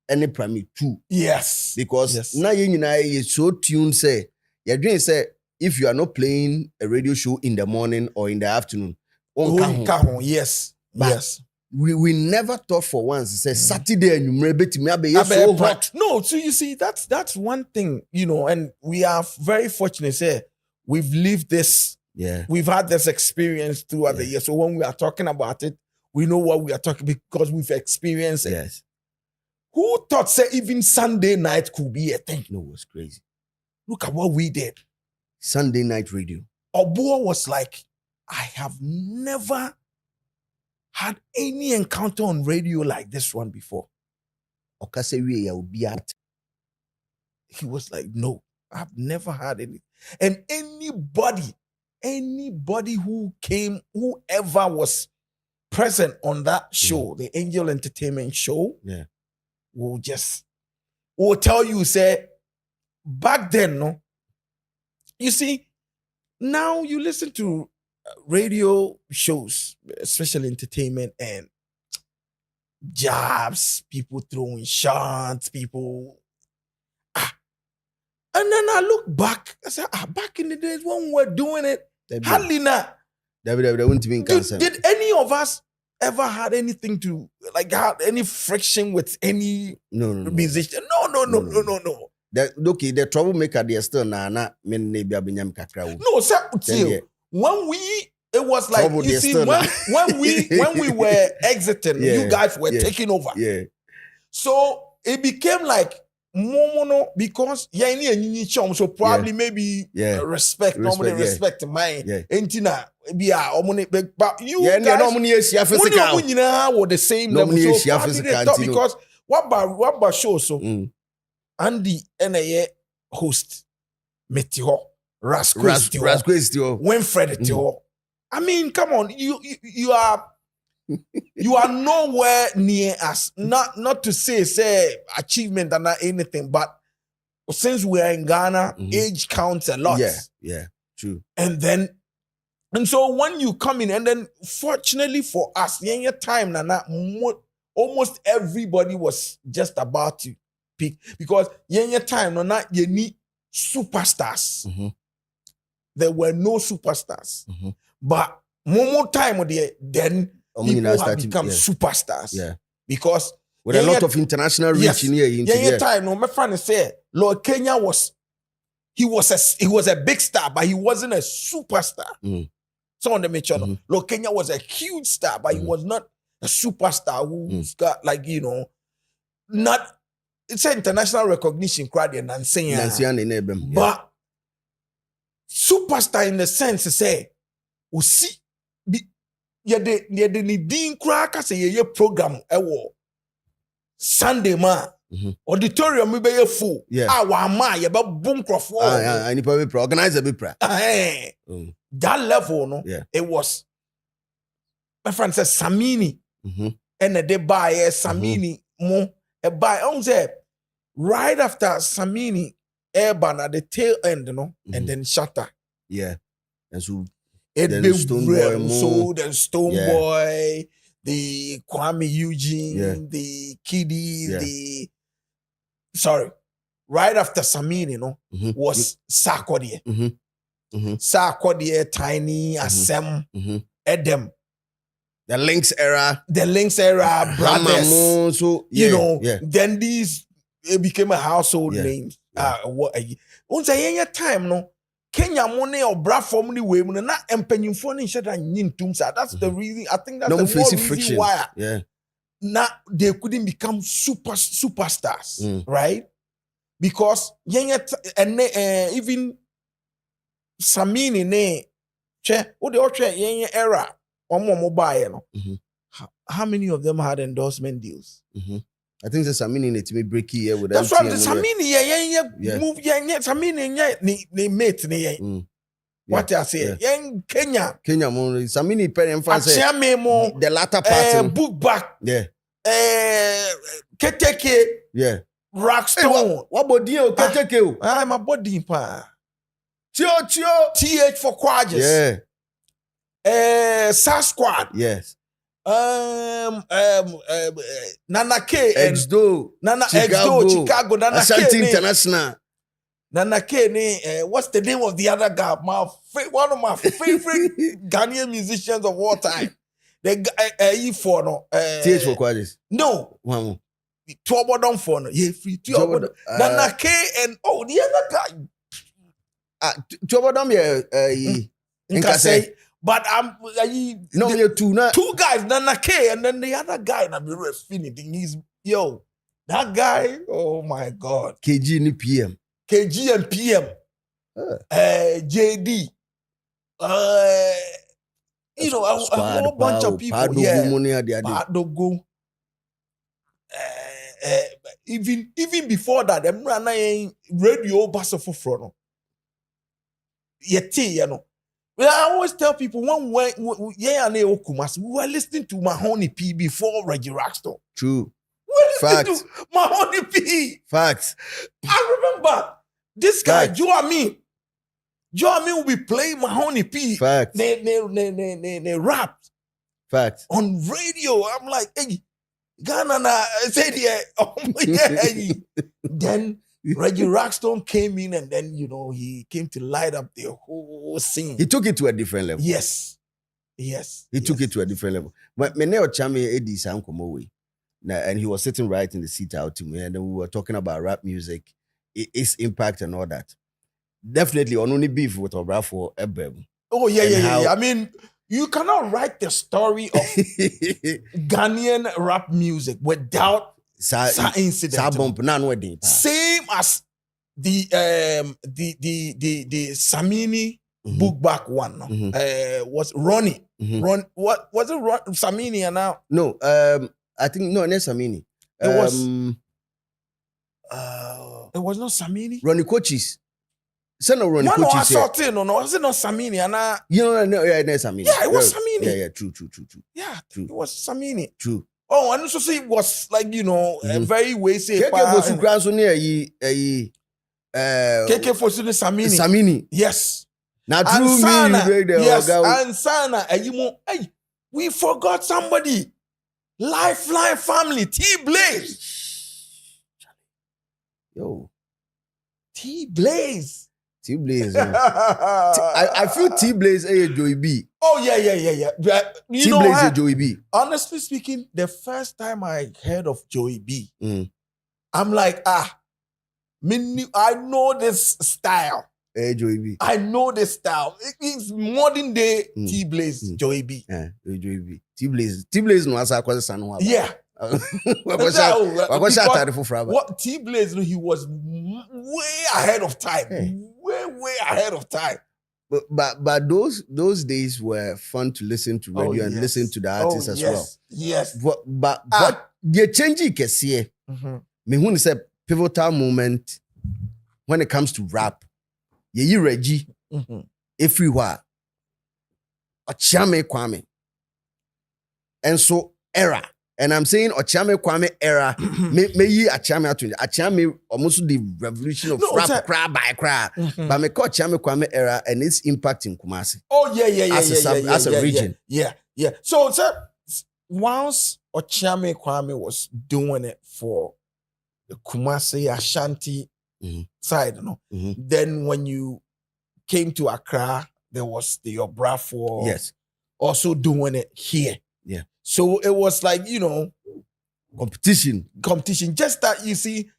Speaker 2: and a primary 2.
Speaker 1: Yes.
Speaker 2: Because now you so tuned, say, your dream say, if you are not playing a radio show in the morning or in the afternoon,
Speaker 1: yes.
Speaker 2: But
Speaker 1: yes.
Speaker 2: We never thought for once, say Saturday and you so hot.
Speaker 1: No, so you see, that's one thing, and we are very fortunate, say, we've lived this.
Speaker 2: Yeah.
Speaker 1: We've had this experience throughout the year. So when we are talking about it, we know what we are talking because we've experienced it.
Speaker 2: Yes.
Speaker 1: Who thought, say, even Sunday night could be a thing?
Speaker 2: No, it was crazy.
Speaker 1: Look at what we did.
Speaker 2: Sunday night radio.
Speaker 1: Obuo was like, I have never had any encounter on radio like this one before. He was like, no, I've never had any. And anybody who came, whoever was present on that show, the Angel Entertainment show, will tell you, say, back then, no, you see, now you listen to radio shows, especially entertainment and jabs, people throwing shots, people. And then I look back, I said, back in the days when we were doing it, hardly not. Did any of us ever had anything to, like, have any friction with any musician? No.
Speaker 2: The troublemaker, they're still no,
Speaker 1: sir, when it was like, you see, when we were exiting, you guys were taking over.
Speaker 2: Yeah.
Speaker 1: So it became like mono because so probably maybe respect normally respect mine. Entina but you guys were the same level. So probably they thought because what about show so Andy NA host Meteo Rasco Winfred I mean, come on, you are nowhere near us. Not to say achievement and not anything, but since we are in Ghana, age counts a lot.
Speaker 2: Yeah, true.
Speaker 1: And so when you come in, and then fortunately for us, in your time, almost everybody was just about to peak because yenye time no not you need superstars. There were no superstars, but more time there, then people have become superstars.
Speaker 2: Yeah,
Speaker 1: because
Speaker 2: with a lot of international reach in here.
Speaker 1: Yeah, time no. My friend say Lord Kenya was a big star, but he wasn't a superstar. So on the mention, Lord Kenya was a huge star, but he was not a superstar who's got like not. It's an international recognition, crowd and saying, but superstar in the sense to say, we see, the Nidin cracker say ye program Sunday ma auditorium we be full. Our ma ye ba boom crofo.
Speaker 2: And you probably organize a bit.
Speaker 1: That level, no, it was. My friend says Samini, and they buy Samini mo a buy on say right after Samini airban at the tail end, and then Shatter.
Speaker 2: Yeah, and so
Speaker 1: it be so then Stoneboy, the Kwame Eugene, the Kiddies, right after Samini, was Sarkodie. Sarkodie, Tiny, Asem, Edem.
Speaker 2: The Lynx era,
Speaker 1: brothers. Then these it became a household name. Once a time, no. Kenya money or bra family way, na empenyimfo ni sheda nyintum sa. That's the reason. I think that's the more reason why. Now they couldn't become superstars, right? Because even Samini ne che o de era mobile. How many of them had endorsement deals?
Speaker 2: I think the Samini need to be breaky here with
Speaker 1: that's right. The Samini move Samini ni mate ni what I say Kenya
Speaker 2: Samini parent say the latter part
Speaker 1: book back Keteke Rockstone
Speaker 2: what body Keteke
Speaker 1: I'm a body pa Tio TH for Quadges Sasquad Nana K
Speaker 2: Exdo
Speaker 1: Nana Chicago Nana
Speaker 2: Ashanti International
Speaker 1: Nana K what's the name of the other guy? One of my favorite Ghanaian musicians of all time. The guy for no
Speaker 2: TH for Quadris.
Speaker 1: No. Tuobodon for no. Yeah, free Tuobodon. Nana K and the other guy.
Speaker 2: Tuobodon
Speaker 1: Nkase. But two guys, Nana K, and then the other guy, na be refiniting. He's that guy. Oh my God,
Speaker 2: KG and PM,
Speaker 1: JD, a whole bunch of people. Padogo. Even before that, them ran radio bass for front. I always tell people when Kumasi, we were listening to Mahoney P before Reggie Rockstone.
Speaker 2: True.
Speaker 1: Facts. Mahoney P.
Speaker 2: Facts.
Speaker 1: I remember this guy, Joe Amin will be playing Mahoney P.
Speaker 2: Facts.
Speaker 1: They rapped.
Speaker 2: Facts.
Speaker 1: On radio. I'm like, hey, Ghana, said Then Reggie Rockstone came in and then, he came to light up the whole scene.
Speaker 2: He took it to a different level.
Speaker 1: Yes.
Speaker 2: He took it to a different level. But Meneo Chame Eddie Sankomowe, and he was sitting right in the seat out to me, and then we were talking about rap music, its impact and all that. Definitely on only beef with Obra for Ebem.
Speaker 1: Oh, yeah. I mean, you cannot write the story of Ghanaian rap music without incident. Same as the Samini book back one. Was Ronnie. What was it? Samini and now?
Speaker 2: No, I think not Samini.
Speaker 1: It was not Samini.
Speaker 2: Ronnie Coaches. Son of Ronnie Coaches.
Speaker 1: No, was it not Samini? And
Speaker 2: Samini.
Speaker 1: Yeah, it was Samini.
Speaker 2: Yeah, true.
Speaker 1: Yeah, true. It was Samini.
Speaker 2: True.
Speaker 1: Oh, and also say it was like, a very wasted.
Speaker 2: KK
Speaker 1: Fosu Samini.
Speaker 2: Samini.
Speaker 1: Yes.
Speaker 2: Now true me.
Speaker 1: Yes, and Sana. Hey, we forgot somebody. Lifeline family, T Blaze.
Speaker 2: Yo.
Speaker 1: T-Blaze.
Speaker 2: T-Blaze. I feel T-Blaze is Joey B.
Speaker 1: Oh, yeah. You know,
Speaker 2: T-Blaze is Joey B.
Speaker 1: Honestly speaking, the first time I heard of Joey B, I'm like, I know this style.
Speaker 2: Joey B.
Speaker 1: I know this style. It's modern day T-Blaze, Joey B.
Speaker 2: Joey B. T-Blaze no asa kwase sanu aba.
Speaker 1: Yeah. What T-Blaze, he was way ahead of time. Hey. Way ahead of time.
Speaker 2: But those days were fun to listen to radio and listen to the artists as well.
Speaker 1: Yes.
Speaker 2: But the change kesiye. Me who is a pivotal moment when it comes to rap. Ye Reggie, everywhere. Ochame Kwame. And so era. And I'm saying Ochame Kwame era. May ye Achame atun. Achame almost the revolution of rap cry by cry. But me call Ochame Kwame era and its impact in Kumasi.
Speaker 1: Oh yeah.
Speaker 2: As a region.
Speaker 1: Yeah. So once Ochame Kwame was doing it for the Kumasi Ashanti side, then when you came to Accra, there was the Obrafour also doing it here.
Speaker 2: Yeah.
Speaker 1: So it was like,
Speaker 2: competition.
Speaker 1: Just that, you see,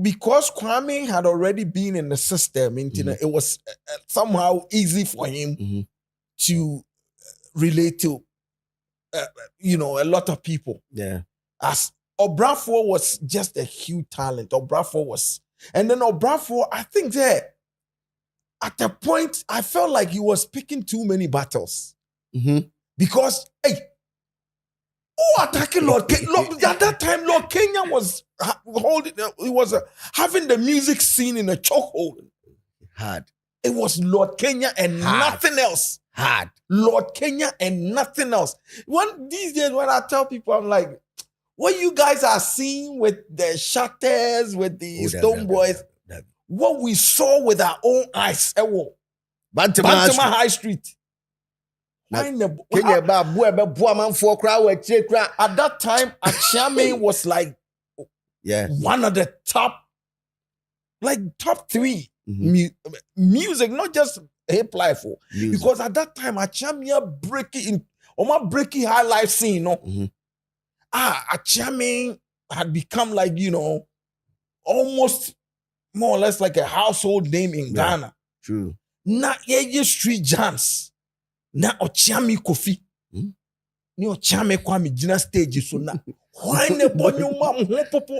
Speaker 1: because Kwame had already been in the system, it was somehow easy for him to relate to, a lot of people.
Speaker 2: Yeah.
Speaker 1: As Obrafour was just a huge talent. And then Obrafour, I think that at a point, I felt like he was picking too many battles. Because, attacking Lord Kenya. At that time, Lord Kenya was having the music scene in a chokehold.
Speaker 2: Hard.
Speaker 1: It was Lord Kenya and nothing else.
Speaker 2: Hard.
Speaker 1: Lord Kenya and nothing else. These days, when I tell people, I'm like, what you guys are seeing with the Shatters, with the Stone Boys, what we saw with our own eyes, Bantama High Street. At that time, Achame was like one of the top 3 music, not just hip life. Because at that time, Achame breaking high life scene. Achame had become like, almost more or less like a household name in Ghana.
Speaker 2: True.
Speaker 1: Na street jams. Na Ochame Kofi. Ni Ochame Kwame Gina stage so na. Why ne bonyuma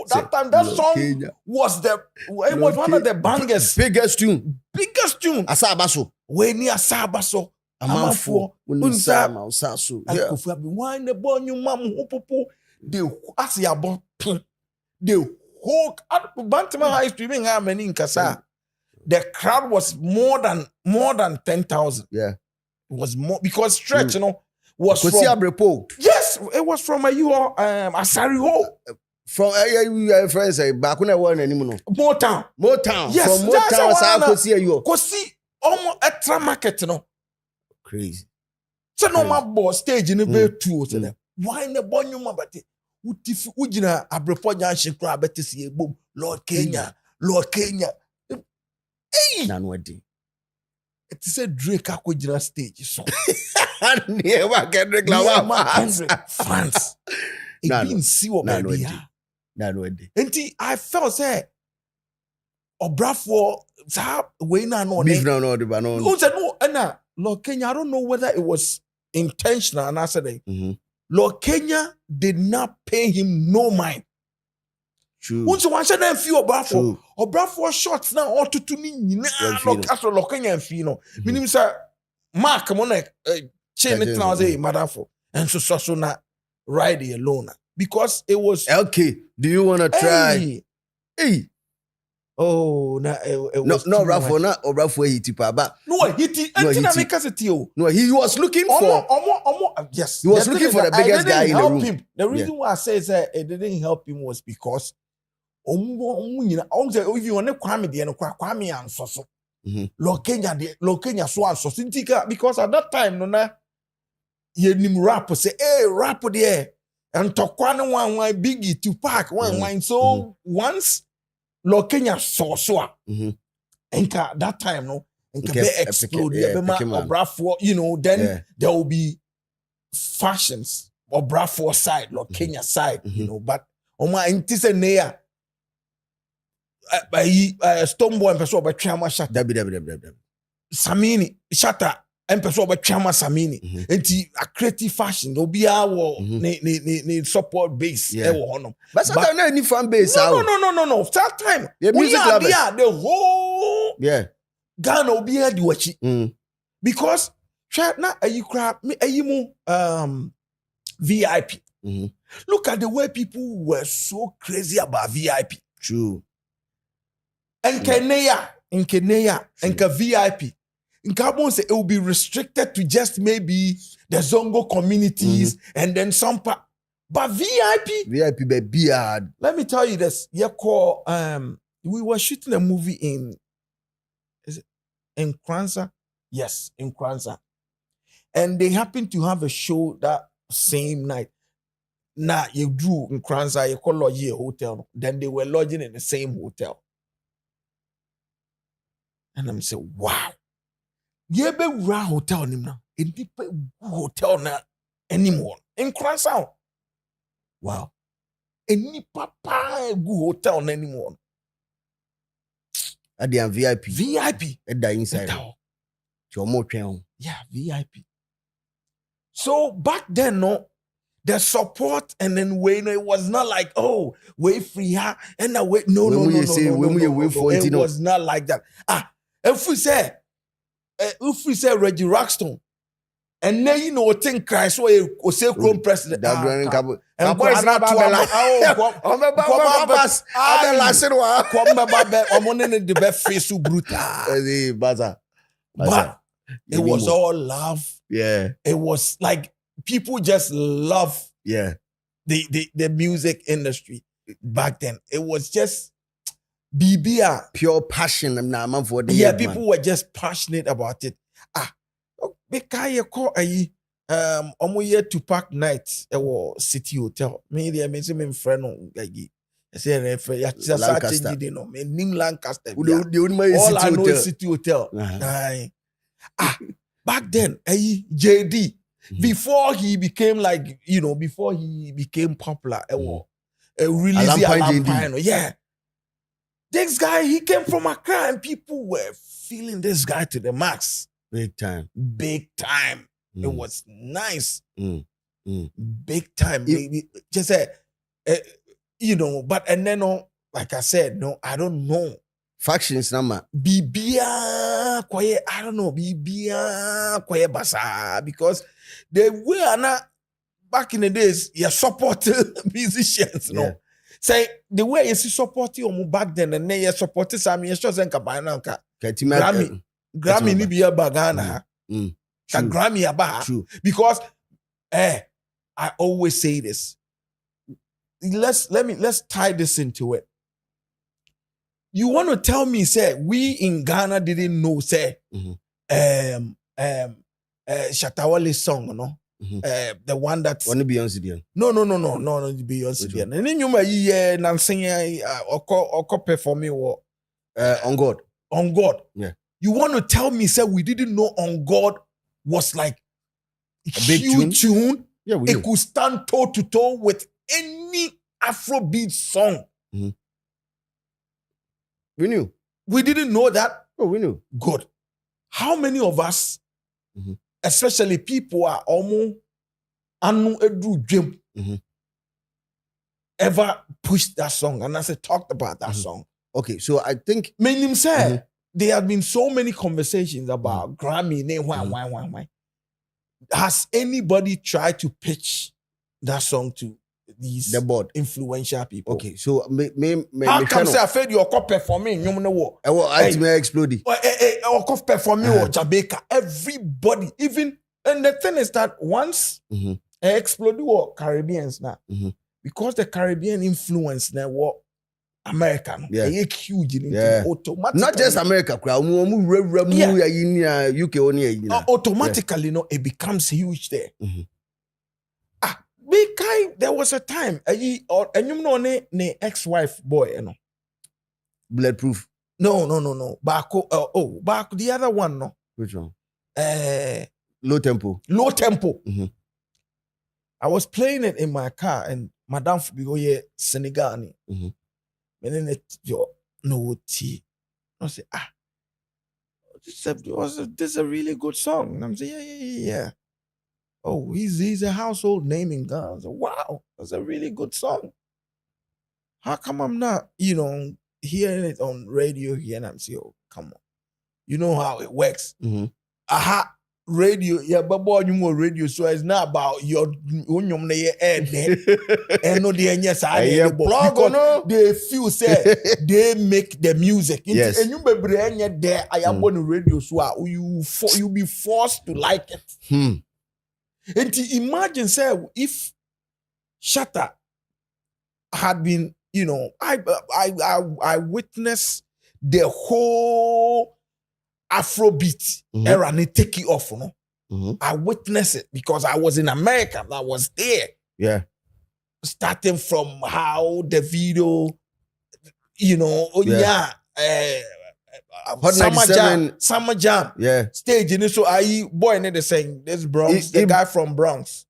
Speaker 1: that time that song was one of the bangers.
Speaker 2: Biggest tune. Asabaso.
Speaker 1: We ni Asabaso.
Speaker 2: Amanfo. Unsama usaso.
Speaker 1: Kofi abi why ne bonyuma the as ya bon pin. The whole Bantama High Street being how many in Kasa. The crowd was more than 10,000.
Speaker 2: Yeah.
Speaker 1: It was more because Stretch, was from yes, it was from Asari Ho.
Speaker 2: From friends say Bakuna one anymore.
Speaker 1: Motown. Yes,
Speaker 2: from Motown
Speaker 1: Kosi almost extra market,
Speaker 2: Crazy.
Speaker 1: So no my boss stage in the bay too. Why in the bonyuma but utifi ujina abrepo junction crowd better see boom Lord Kenya. Hey.
Speaker 2: Nanwadi.
Speaker 1: It is a Drake Akojina stage song.
Speaker 2: Never Kendrick
Speaker 1: France. It didn't see what baby.
Speaker 2: Nanwadi.
Speaker 1: And I felt say Obrafour we na no no Lord Kenya, I don't know whether it was intentional and I said Lord Kenya did not pay him no mind.
Speaker 2: True.
Speaker 1: Once one said them few Obrafour shots now all to me Lord Kenya and fee meaning say Mark come on chain it now say madam for and so not ride it alone because it was
Speaker 2: okay. Do you want to try? Hey.
Speaker 1: Oh, it was
Speaker 2: no, Obrafour, not Obrafour hit but
Speaker 1: no, he
Speaker 2: was looking for
Speaker 1: yes.
Speaker 2: He was looking for the biggest guy in the room.
Speaker 1: Him. The reason why I say that it didn't help him was because if you want to Kwame the Kwame and so Lord Kenya so and so because at that time no ye nim rap say rap there and Tokwane one Biggie Tupac one so once Lord Kenya saw so.
Speaker 2: Mhm.
Speaker 1: Enka that time no. Enka
Speaker 2: Okay,
Speaker 1: be explode.
Speaker 2: yeah,
Speaker 1: Be ma
Speaker 2: pick him up.
Speaker 1: Obrafo, you know, then
Speaker 2: Yeah.
Speaker 1: there will be fashions Obrafo side, Lord Kenya side, you know, but Oma intise neya Stonebwoy and person betwama shata.
Speaker 2: Dabi.
Speaker 1: Samini shata and person betwama Samini. Enti a creative fashion obi awo ne support base
Speaker 2: Yeah.
Speaker 1: e wo honom.
Speaker 2: But sometimes no any fan base.
Speaker 1: No. That time
Speaker 2: Yeah, music
Speaker 1: we are
Speaker 2: lovers.
Speaker 1: there, the whole
Speaker 2: Yeah.
Speaker 1: Ghana obi di wachi. Because na ayi kra me ayi mu VIP. Look at the way people were so crazy about VIP.
Speaker 2: True.
Speaker 1: And Kenya, and VIP. In Gabon, say it will be restricted to just maybe the Zongo communities and then some part. But VIP
Speaker 2: be beard.
Speaker 1: Let me tell you this. We were shooting a movie in Kranza? Yes, in Kranza. And they happened to have a show that same night. Now you drew in Kranza, you call a hotel. Then they were lodging in the same hotel. And I'm saying, wow. You be ra hotel now. It be hotel now anymore. In Kranza. Wow. Any papa good hotel anymore.
Speaker 2: At the VIP.
Speaker 1: VIP.
Speaker 2: At the inside.
Speaker 1: Yeah, VIP. So back then, no, the support and then when it was not like, oh, wait free her and now wait. No. It was not like that. If we say Reggie Rockstone, and then you know think Christ or say Chrome president. And boys not to the best face so brutal. But it was all love.
Speaker 2: Yeah.
Speaker 1: It was like people just love the music industry back then. It was just BBR.
Speaker 2: Pure passion.
Speaker 1: People were just passionate about it. Because you call year to Park night City Hotel. Maybe I mean friend like I say
Speaker 2: Lancaster.
Speaker 1: Lancaster.
Speaker 2: All
Speaker 1: I know is City Hotel. Back then, JD, before he became like, before he became popular, release Alampino. Yeah. This guy, he came from Accra and people were feeling this guy to the max.
Speaker 2: Big time.
Speaker 1: It was nice. Big time. Just say, but and then, like I said, no, I don't know.
Speaker 2: Factions number.
Speaker 1: Bibia quiet, I don't know, Bibia quiet basa because they were not back in the days, you support musicians, no. Say the way you see support you back then and then you support some you just think about Grammy ni biya bagana. Grammy aba. Because I always say this. Let's tie this into it. You want to tell me, say, we in Ghana didn't know, say, Shatawale's song, no? The one that's
Speaker 2: Wanna Beyonce deal?
Speaker 1: No, Beyonce deal. And then you may Nansing or performing or
Speaker 2: On God.
Speaker 1: On God.
Speaker 2: Yeah.
Speaker 1: You want to tell me, say, we didn't know On God was like
Speaker 2: a big
Speaker 1: tune?
Speaker 2: Yeah,
Speaker 1: it could stand toe to toe with any Afrobeat song.
Speaker 2: We knew.
Speaker 1: We didn't know that.
Speaker 2: Oh, we knew.
Speaker 1: Good. How many of us, especially people are almost ever pushed that song and as I talked about that song?
Speaker 2: Okay, so I think
Speaker 1: meaning said there have been so many conversations about Grammy. Why? Has anybody tried to pitch that song to these influential people?
Speaker 2: Okay, so
Speaker 1: how come say I fed your cup performing? You know what?
Speaker 2: I exploded.
Speaker 1: Or cup performing or Jamaica. Everybody, even and the thing is that once I exploded or Caribbeans now, because the Caribbean influence now what American, huge automatically.
Speaker 2: Not just America, UK only.
Speaker 1: Automatically, it becomes huge there. Because there was a time, and you know, ne ex-wife boy,
Speaker 2: Bulletproof.
Speaker 1: No. Back, back the other one, no.
Speaker 2: Which one?
Speaker 1: Low
Speaker 2: tempo.
Speaker 1: Mm-hmm. I was playing it in my car, and Madame Fubigoye Senegal.
Speaker 2: Mm-hmm.
Speaker 1: And then no tea. I say, this is a really good song. And I'm saying, yeah. Oh, he's a household name in Ghana. I said, wow, that's a really good song. How come I'm not, hearing it on radio here? And I'm saying, oh, come on. You know how it works.
Speaker 2: Mm-hmm.
Speaker 1: Aha, radio, yeah, but boy, you more radio, so it's not about your union and no yes, they feel say they make the music.
Speaker 2: Yes.
Speaker 1: And you be there, I am on radio, so you be forced to like it. And to imagine, say, if Shatta had been, I witnessed the whole Afrobeat era and take it off, no?
Speaker 2: Mm-hmm.
Speaker 1: I witnessed it because I was in America. I was there.
Speaker 2: Yeah.
Speaker 1: Starting from how the video, Summer Jam.
Speaker 2: Yeah.
Speaker 1: Stage, so boy, they saying this Bronx, the guy from Bronx.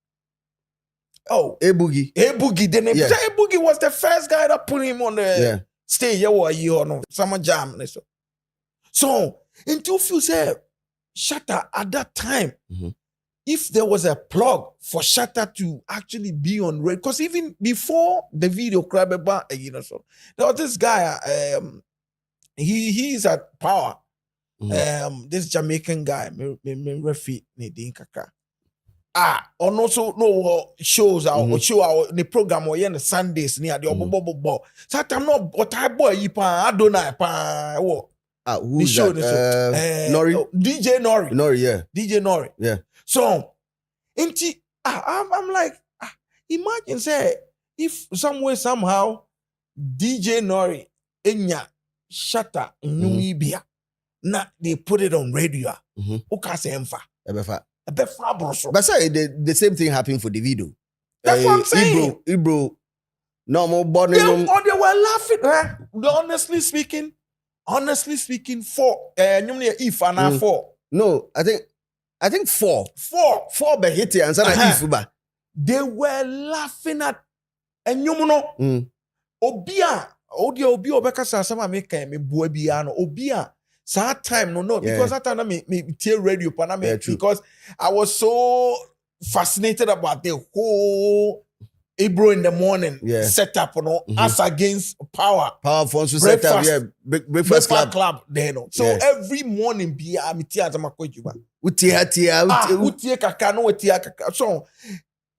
Speaker 1: Oh,
Speaker 2: A Boogie.
Speaker 1: Then A Boogie was the first guy that put him on the stage. Summer Jam. So, until you say Shatta at that time, if there was a plug for Shatta to actually be on radio, because even before the video, so there was this guy, he's at Power. This Jamaican guy, Refi Kaka. And also no shows show the program or the Sundays near the Obobo. So I'm not what I boy Adonai
Speaker 2: who's show that? Nori?
Speaker 1: DJ Nori.
Speaker 2: Nori, yeah.
Speaker 1: DJ Nori.
Speaker 2: Yeah.
Speaker 1: So, I'm like, imagine say if some way somehow DJ Nori Enya Shatta Numibia, now they put it on radio. Ukase emfa.
Speaker 2: But say the same thing happened for the video.
Speaker 1: That's what I'm saying.
Speaker 2: Ibro, normal body.
Speaker 1: They were laughing. Honestly speaking, four. If and 4.
Speaker 2: No, I think 4. 4 be hit and if.
Speaker 1: They were laughing at Obia. Obi obeka sama me kan me bua bia no Obia. That time no because that time me tear radio because I was so fascinated about the whole Ibro in the morning setup, as against Power
Speaker 2: for set up, breakfast club
Speaker 1: there, no. So every morning be a mitia zamakojuba. Utie kaka no utie kaka. So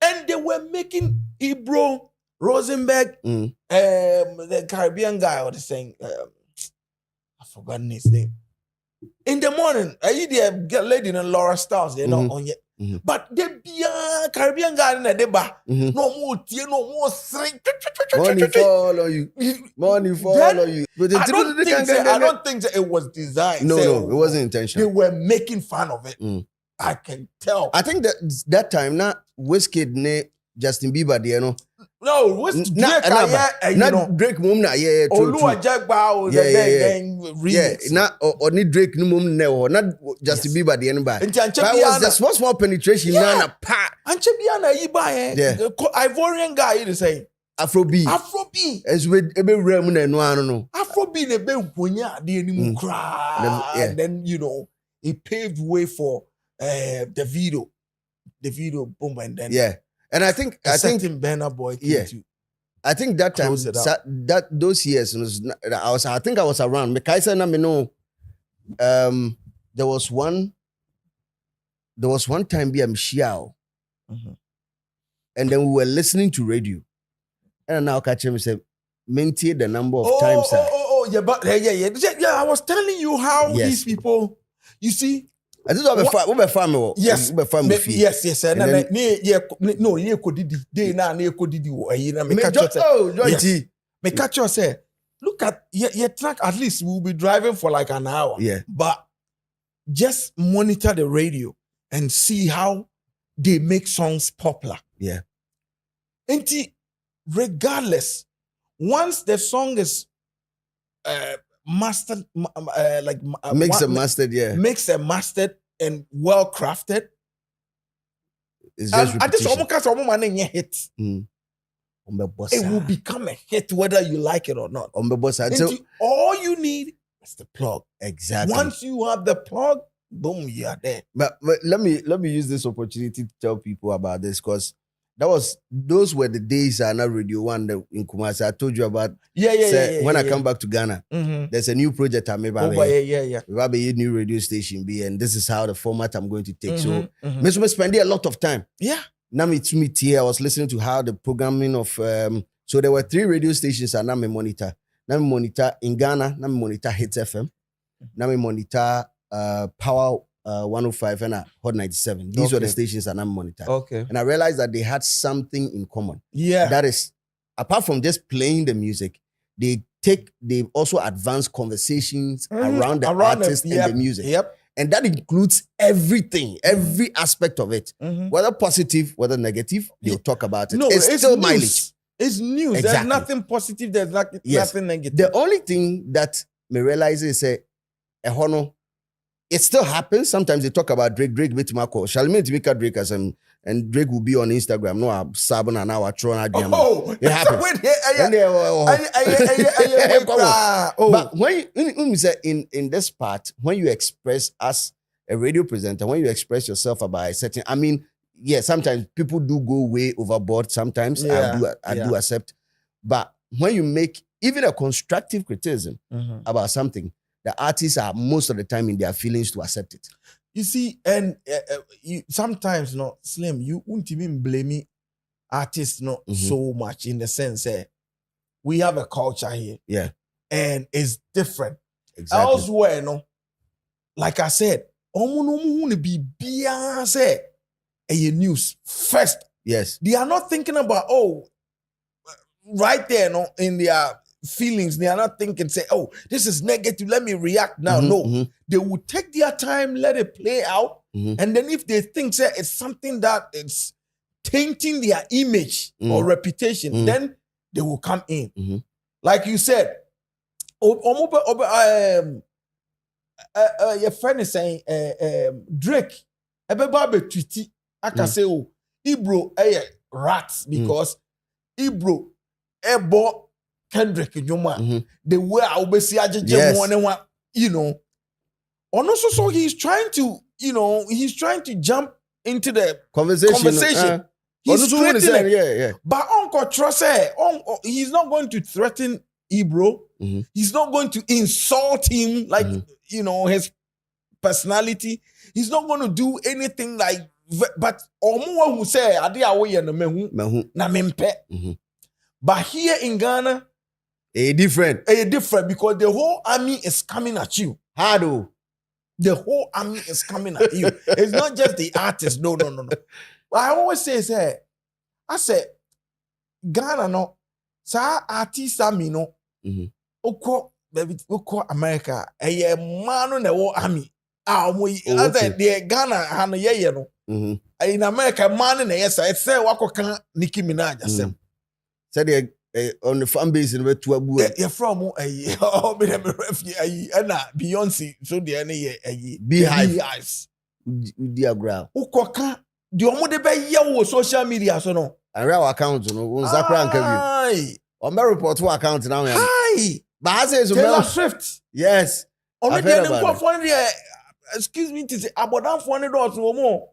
Speaker 1: and they were making Ibro Rosenberg, the Caribbean guy, or the saying, I forgot his name. In the morning, the lady in Laura Stars, they're not on yet. But the Caribbean guy in the deba, no more tear, no more sing.
Speaker 2: Money follow you. But
Speaker 1: I don't think that it was designed.
Speaker 2: No, it wasn't intentional.
Speaker 1: They were making fun of it. I can tell.
Speaker 2: I think that time, not Wizkid ne Justin Bieber,
Speaker 1: No, what's
Speaker 2: not Drake mum na
Speaker 1: Oluwajagba remix.
Speaker 2: Not or need Drake mum not Justin Bieber the anybody. That was the small penetration na pa.
Speaker 1: Anche biana iba Ivorian guy you say Afrobeat.
Speaker 2: As with ebe rem na no.
Speaker 1: Afrobeat ebe nkonya de animu kra. And then it paved way for the video boom and then
Speaker 2: and I think
Speaker 1: Benard boy to
Speaker 2: I think that time that those years I was around. Mekaisa na me know there was one time be Xiao. And then we were listening to radio. And now catch him say maintain the number of times.
Speaker 1: But I was telling you how these people, you see.
Speaker 2: I just have a family.
Speaker 1: Yes. Yes. And then no, they na didi. Me catch you say, look at your track. At least we'll be driving for like an hour.
Speaker 2: Yeah.
Speaker 1: But just monitor the radio and see how they make songs popular.
Speaker 2: Yeah.
Speaker 1: And regardless, once the song is mastered,
Speaker 2: Mix and mastered, yeah.
Speaker 1: Mix and mastered and well crafted.
Speaker 2: It's just repetition.
Speaker 1: Hit. It will become a hit whether you like it or not. All you need is the plug.
Speaker 2: Exactly.
Speaker 1: Once you have the plug, boom, you are there.
Speaker 2: But let me use this opportunity to tell people about this, because those were the days I now Radio 1 in Kumasi. I told you about. When I come back to Ghana, there's a new project I made. We have a new radio station, and this is how the format I'm going to take. So, I spend a lot of time.
Speaker 1: Yeah.
Speaker 2: Now I was listening to how the programming of so there were 3 radio stations and now me monitor. Now me monitor in Ghana, now me monitor Hits FM, now me monitor Power 105 and Hot 97. These were the stations and I'm monitor.
Speaker 1: Okay.
Speaker 2: And I realized that they had something in common.
Speaker 1: Yeah.
Speaker 2: That is, apart from just playing the music, they also advance conversations around the artist and the music.
Speaker 1: Yep.
Speaker 2: And that includes everything, every aspect of it. Whether positive, whether negative, they'll talk about it.
Speaker 1: No, it's
Speaker 2: still
Speaker 1: news.
Speaker 2: Mileage.
Speaker 1: It's news.
Speaker 2: Exactly.
Speaker 1: There's nothing positive, there's nothing negative.
Speaker 2: The only thing that me realize is it still happens. Sometimes they talk about Drake with Marco. Shalmin Timika Drake and Drake will be on Instagram. No, I'm Sabon and our Tron. It happens. But when you say in this part, when you express as a radio presenter, when you express yourself about a certain, I mean, yeah, sometimes people do go way overboard. Sometimes I do accept. But when you make even a constructive criticism about something, the artists are most of the time in their feelings to accept it.
Speaker 1: You see, and you sometimes not Slim. You won't even blame artists not so much in the sense we have a culture here, and it's different.
Speaker 2: Exactly.
Speaker 1: Elsewhere, like I said, say a news first.
Speaker 2: Yes,
Speaker 1: they are not thinking about right there, in their feelings. They are not thinking, say, this is negative, let me react now. They will take their time, let it play out, and then if they think, say, it's something that it's tainting their image or reputation, then they will come in. Like you said, your friend is saying, Drake, tweety, I can say, Ibro, rats, because Ibro, Kendrick, the way I will see so he's trying to jump into the conversation. He's threatening.
Speaker 2: Yeah.
Speaker 1: But Uncle Trust, he's not going to threaten Ibro. He's not going to insult him like his personality. He's not going to do anything like. But Omuwa who say ade awoye na mehu na mempe. But here in Ghana,
Speaker 2: different
Speaker 1: because the whole army is coming at you.
Speaker 2: Hard.
Speaker 1: The whole army is coming at you. It's not just the artist. No. But I always say, Ghana no, sa artist army no, oko America, man na wo army. The Ghana hano ye no. In America, man na yes, I say wako kan Nicki Minaj asem.
Speaker 2: Said on the fan base in the two
Speaker 1: you're from Beyonce, so the any beehives.
Speaker 2: Diagram.
Speaker 1: Ukoka, the omo be ye social media so no.
Speaker 2: And real account no, Zakra and Kevin. On my report to account now.
Speaker 1: Hi.
Speaker 2: But I say
Speaker 1: Taylor Swift.
Speaker 2: Yes.
Speaker 1: Only the excuse me to say about $400 no more.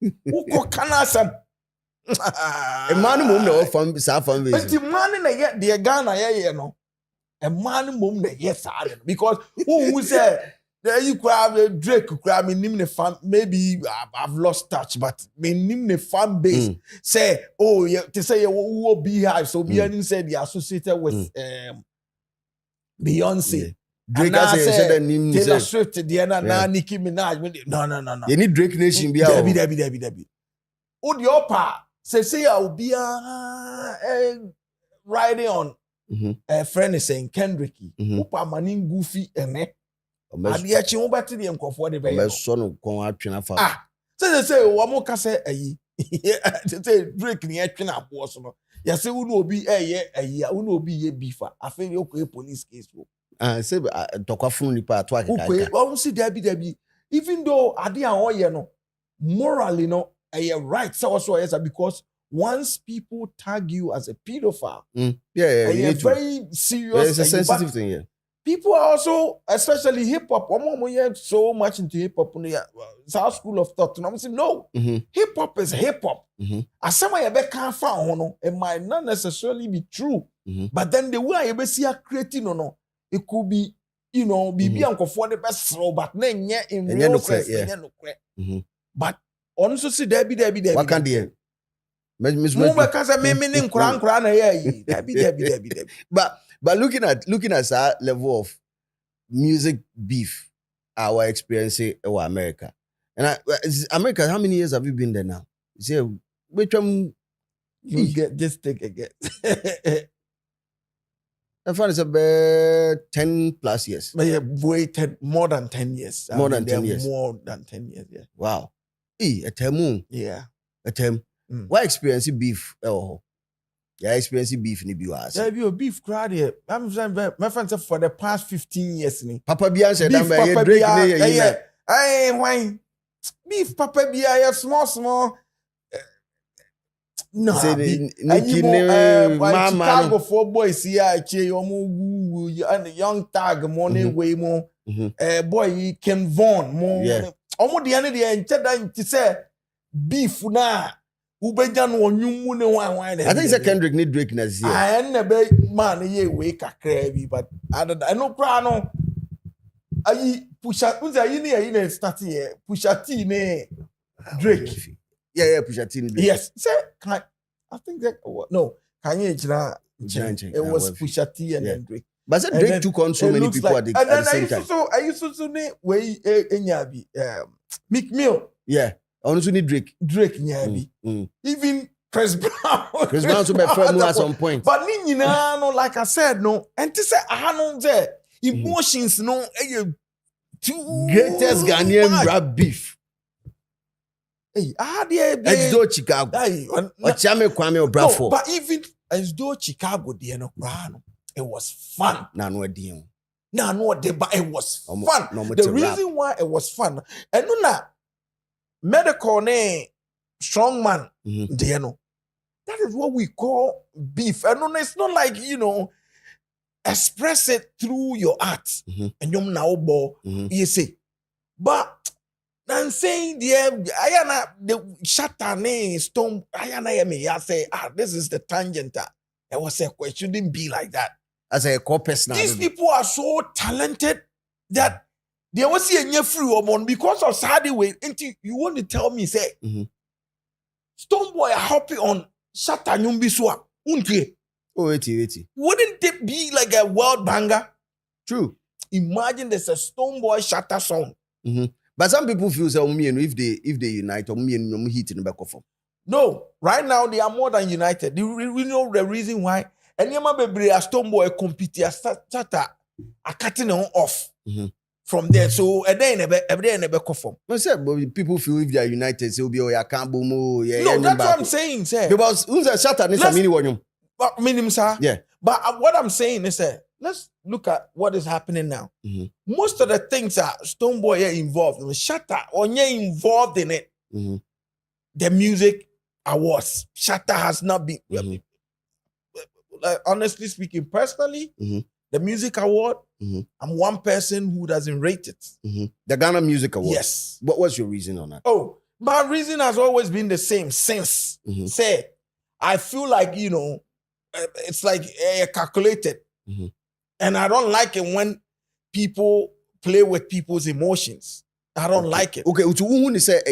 Speaker 1: Ukoka na sam.
Speaker 2: A man mum no from South Fan base.
Speaker 1: But man na ye the Ghana ye no. A man mum na yes because who say there you grab Drake grab me name the fan maybe I've lost touch but me name the fan base say to say who beehive so Beyonce said they associated with Beyonce.
Speaker 2: Drake said the name
Speaker 1: Taylor Swift the na Nicki Minaj no.
Speaker 2: You need Drake Nation be
Speaker 1: Debbie. Odi opa say I will be riding on a friend is saying Kendrick. Upa manin goofy ene. Adiachi wo bati de nkofo de be.
Speaker 2: So no kon atwena fa.
Speaker 1: Say wo mo ka say ayi. Say Drake ni atwena abo so no. Ya say wo no obi eye ayi, wo no obi ye bifa. Afi ye ko police case wo.
Speaker 2: Say tokwa nipa ato
Speaker 1: Okay,
Speaker 2: akeka.
Speaker 1: well, see, Debbie. Even though I didn't no, morally, no, you're right. So also, yes, because once people tag you as a pedophile,
Speaker 2: Yeah,
Speaker 1: and
Speaker 2: you
Speaker 1: you're
Speaker 2: need to.
Speaker 1: very serious.
Speaker 2: It's a
Speaker 1: but
Speaker 2: sensitive thing, yeah.
Speaker 1: people are also, especially hip hop, so much into hip hop. It's our school of thought. And I'm saying, no, hip hop is hip hop. As someone you can't find, it might not necessarily be true. But then the way you see a creating, it could be, be for the best slow, but then in real sense, but honestly, see, Debbie.
Speaker 2: What can they? But looking at that level of music beef, our experience in America, and America, how many years have you been there now? Say which one?
Speaker 1: You get just take a guess.
Speaker 2: I find it's about 10 plus years.
Speaker 1: But yeah, more than 10 years.
Speaker 2: More than 10 years.
Speaker 1: More than 10 years, yeah.
Speaker 2: Wow. A term.
Speaker 1: Yeah.
Speaker 2: A term. Why experience beef? Oh, yeah, experience beef in the US.
Speaker 1: Yeah, you beef crowd here. I'm saying my friend said for the past 15 years.
Speaker 2: Papa Bia said that
Speaker 1: Papa
Speaker 2: Drake.
Speaker 1: Yeah. Hey, why? Beef Papa Bia, small. No, Chicago 4 boys here, and the young tag money way more. Boy, Ken Vaughn more. Almost the end of the end, to say beef na. I think
Speaker 2: it's Kendrick need Drake next year.
Speaker 1: I never man ye wake a crabby, but I know prano. I push out in starting here. Push a tea ne Drake.
Speaker 2: Yeah, push a tea.
Speaker 1: Yes, say I think that no, can you it was push a tea and then Drake.
Speaker 2: But said Drake took on so many people at the same time.
Speaker 1: I used to ne way Enyabi Mick Mill.
Speaker 2: Yeah. I also need Drake.
Speaker 1: Nyabi. Even Chris Brown.
Speaker 2: Chris Brown to be friend at some point.
Speaker 1: But no, like I said, no. And to say I know there emotions, no. Too
Speaker 2: greatest Ghanaian rap beef.
Speaker 1: Hey, there.
Speaker 2: Exdo Chicago. Ochame Kwame Obrafo.
Speaker 1: But even Exdo Chicago, it was fun.
Speaker 2: But
Speaker 1: it was fun. The reason why it was fun, and no. Medical name, strong man, that is what we call beef. And it's not like, express it through your art. And you're now, you say. But I'm saying, the shatter name, stone, I say, this is the tangent. I was saying, it shouldn't be like that.
Speaker 2: As a corpus now.
Speaker 1: These people are so talented that they was see a free woman because of Saturday way. You want to tell me, say, Stoneboy happy on Shatta Nyumbiswa.
Speaker 2: Oh, 80.
Speaker 1: Wouldn't it be like a world banger?
Speaker 2: True.
Speaker 1: Imagine there's a Stoneboy Shatta song.
Speaker 2: But some people feel say if they unite or hit in the back of them.
Speaker 1: No, right now they are more than united. We know the reason why. And Yama Bebre a Stoneboy compete a Shatta a cutting on off. From there, so every day never conform.
Speaker 2: But people feel if they are united, so be oh can't boom.
Speaker 1: No, that's what I'm saying, sir.
Speaker 2: Because who's a shatter is a mini one.
Speaker 1: Minimum, sir.
Speaker 2: Yeah.
Speaker 1: But what I'm saying is, let's look at what is happening now. Most of the things that Stoneboy are involved in, Shatta or involved in it. The music awards, Shatta has not been. Honestly speaking, personally. The music award, I'm one person who doesn't rate it.
Speaker 2: The Ghana Music Award?
Speaker 1: Yes.
Speaker 2: What was your reason on that?
Speaker 1: Oh, my reason has always been the same since. Say, I feel like, it's like calculated. And I don't like it when people play with people's emotions. I don't like it.
Speaker 2: Okay, you say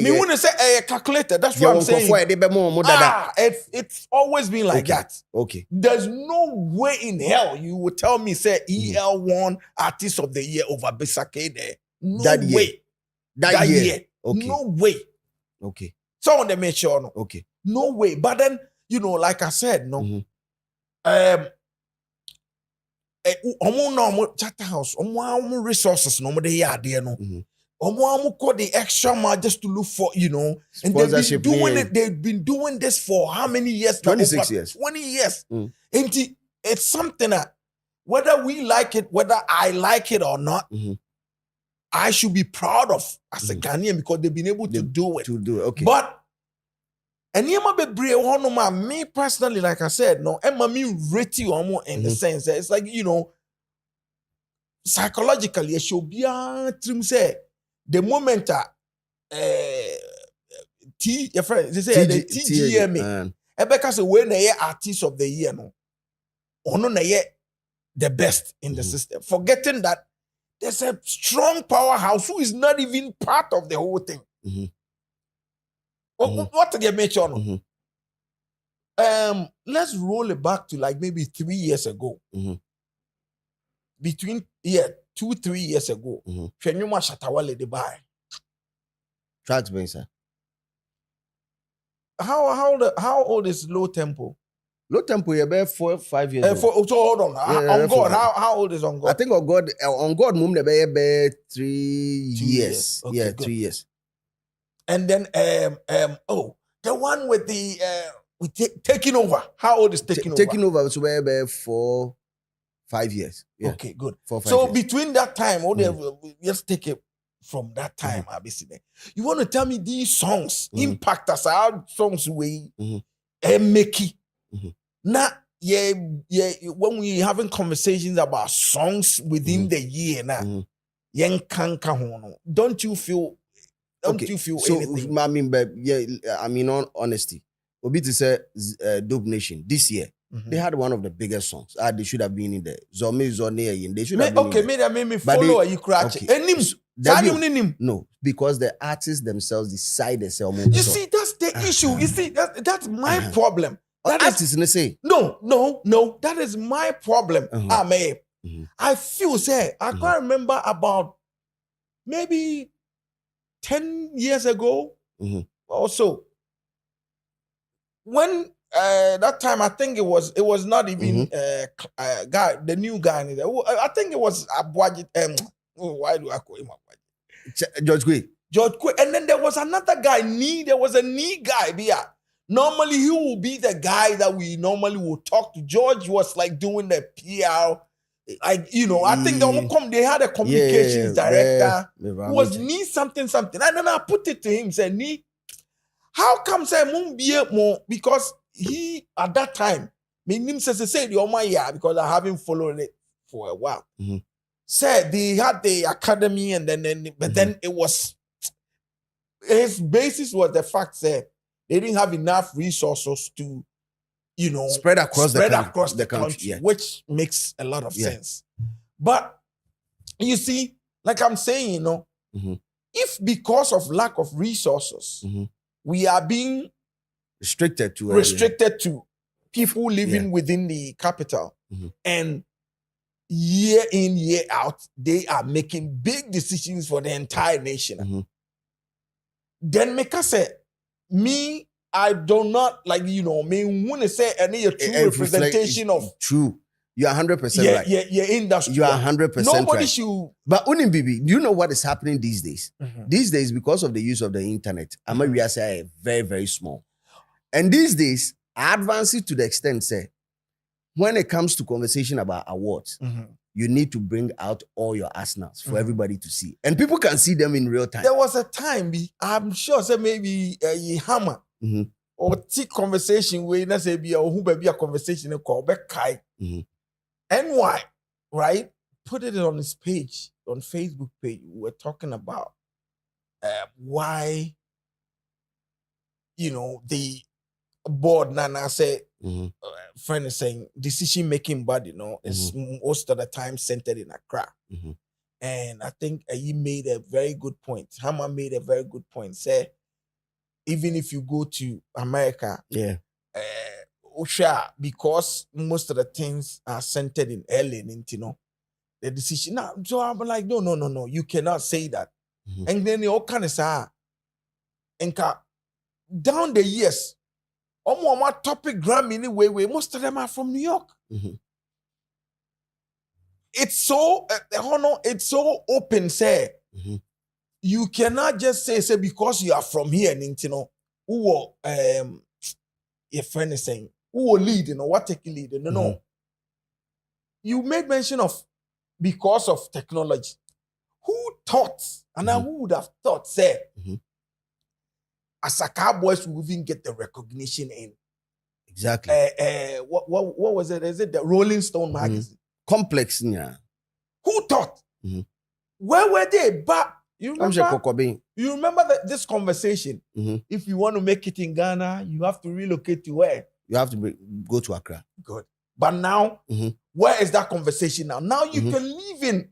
Speaker 1: calculated. That's what I'm saying. It's always been like that.
Speaker 2: Okay.
Speaker 1: There's no way in hell you would tell me, say, EL won Artist of the Year over Bisake there. No
Speaker 2: that
Speaker 1: way.
Speaker 2: Year. That year. Okay.
Speaker 1: No way.
Speaker 2: Okay.
Speaker 1: Someone they make sure, no.
Speaker 2: Okay.
Speaker 1: No way. But then, like I said, no. Chatter House, resources, no, they are there, no. Call the extra mile just to look for, and they've been doing it. They've been doing this for how many years?
Speaker 2: 26 years.
Speaker 1: 20 years. And it's something that whether we like it, whether I like it or not, I should be proud of as a Ghanaian because they've been able to do it.
Speaker 2: Okay.
Speaker 1: But and me personally, like I said, no, me rate you in the sense that it's like, psychologically, it should be say the moment your friend, they say the TGMA, Ebeka say when they artist of the year, no, or no, the best in the system, forgetting that there's a strong powerhouse who is not even part of the whole thing. What did they mention? Let's roll it back to like maybe 3 years ago. Between 2-3 years ago, Fenyuma Shatawale de buy.
Speaker 2: Tracks being sir.
Speaker 1: How old is Low Tempo?
Speaker 2: Low Tempo, you're about 4 or 5 years.
Speaker 1: So hold on. On God, how old is On God?
Speaker 2: I think On God, mum the about 3 years.
Speaker 1: Okay,
Speaker 2: yeah,
Speaker 1: good.
Speaker 2: 3 years.
Speaker 1: And then the one with the taking over. How old is taking over?
Speaker 2: Taking over was about 4-5 years. Yeah.
Speaker 1: Okay, good.
Speaker 2: 4-5
Speaker 1: so
Speaker 2: years.
Speaker 1: Between that time, let's take it from that time. You want to tell me these songs impact us? Our songs we make it. Now, when we having conversations about songs within the year now, don't you feel? Don't you feel
Speaker 2: so,
Speaker 1: anything?
Speaker 2: I mean, but on honesty, Obi to say Dope Nation this year. They had one of the biggest songs. They should have been in there. Zone, they should have been in there.
Speaker 1: Maybe follow or you crash.
Speaker 2: No, because the artists themselves decide they sell more.
Speaker 1: You see, that's the issue. You see, that's my problem. That
Speaker 2: artists in say
Speaker 1: no. That is my problem. I feel I can't remember about maybe 10 years ago or so. When that time, I think it was not even guy, the new guy. I think it was Abwaji. Why do I call him Abwaji? George Quay. And then there was another guy, There was a knee guy. Normally, he will be the guy that we normally will talk to. George was like doing the PR. Like, I think they had a communications director who was Nee something. And then I put it to him, said, Nee, how come say more? Because he at that time, me said because I haven't followed it for a while. Said they had the academy and then then it was his basis was the fact that they didn't have enough resources to
Speaker 2: spread across the country,
Speaker 1: which makes a lot of sense. But you see, like I'm saying, if because of lack of resources, we are being restricted to people living within the capital, and year in, year out, they are making big decisions for the entire nation. Then make us say, me, I do not me want to say any true representation of
Speaker 2: true. You are 100% right.
Speaker 1: Yeah, industry.
Speaker 2: You are 100%
Speaker 1: Nobody
Speaker 2: right.
Speaker 1: should.
Speaker 2: But Bibi, do you know what is happening these days? These days, because of the use of the internet, we are say very, very small. And these days, I advance it to the extent say, when it comes to conversation about awards, you need to bring out all your arsenals for everybody to see, and people can see them in real time.
Speaker 1: There was a time, I'm sure, say maybe a hammer or take conversation where let's say be a conversation called Bekai. NY, right? Put it on his page, on Facebook page. We're talking about why, the board, Nana said, friend is saying, decision-making body, is most of the time centered in Accra. And I think he made a very good point. Hammer made a very good point. Say, even if you go to America, because most of the things are centered in LA, the decision. Now, so I'm like, no, you cannot say that. And then they all kind of say, and down the years, almost topic Grammy anyway, most of them are from New York. It's so it's so open, say. You cannot just say because you are from here, who your friend is saying, who will lead, what take lead? No. you made mention of because of technology. Who thought, and who would have thought, say, as a Cowboys will even get the recognition in
Speaker 2: Exactly.
Speaker 1: what was it? Is it the Rolling Stone magazine?
Speaker 2: Complex, yeah.
Speaker 1: Who thought? Where were they? But you remember this conversation? If you want to make it in Ghana, you have to relocate to where?
Speaker 2: You have to go to Accra.
Speaker 1: Good. But now, where is that conversation now? Now you can live in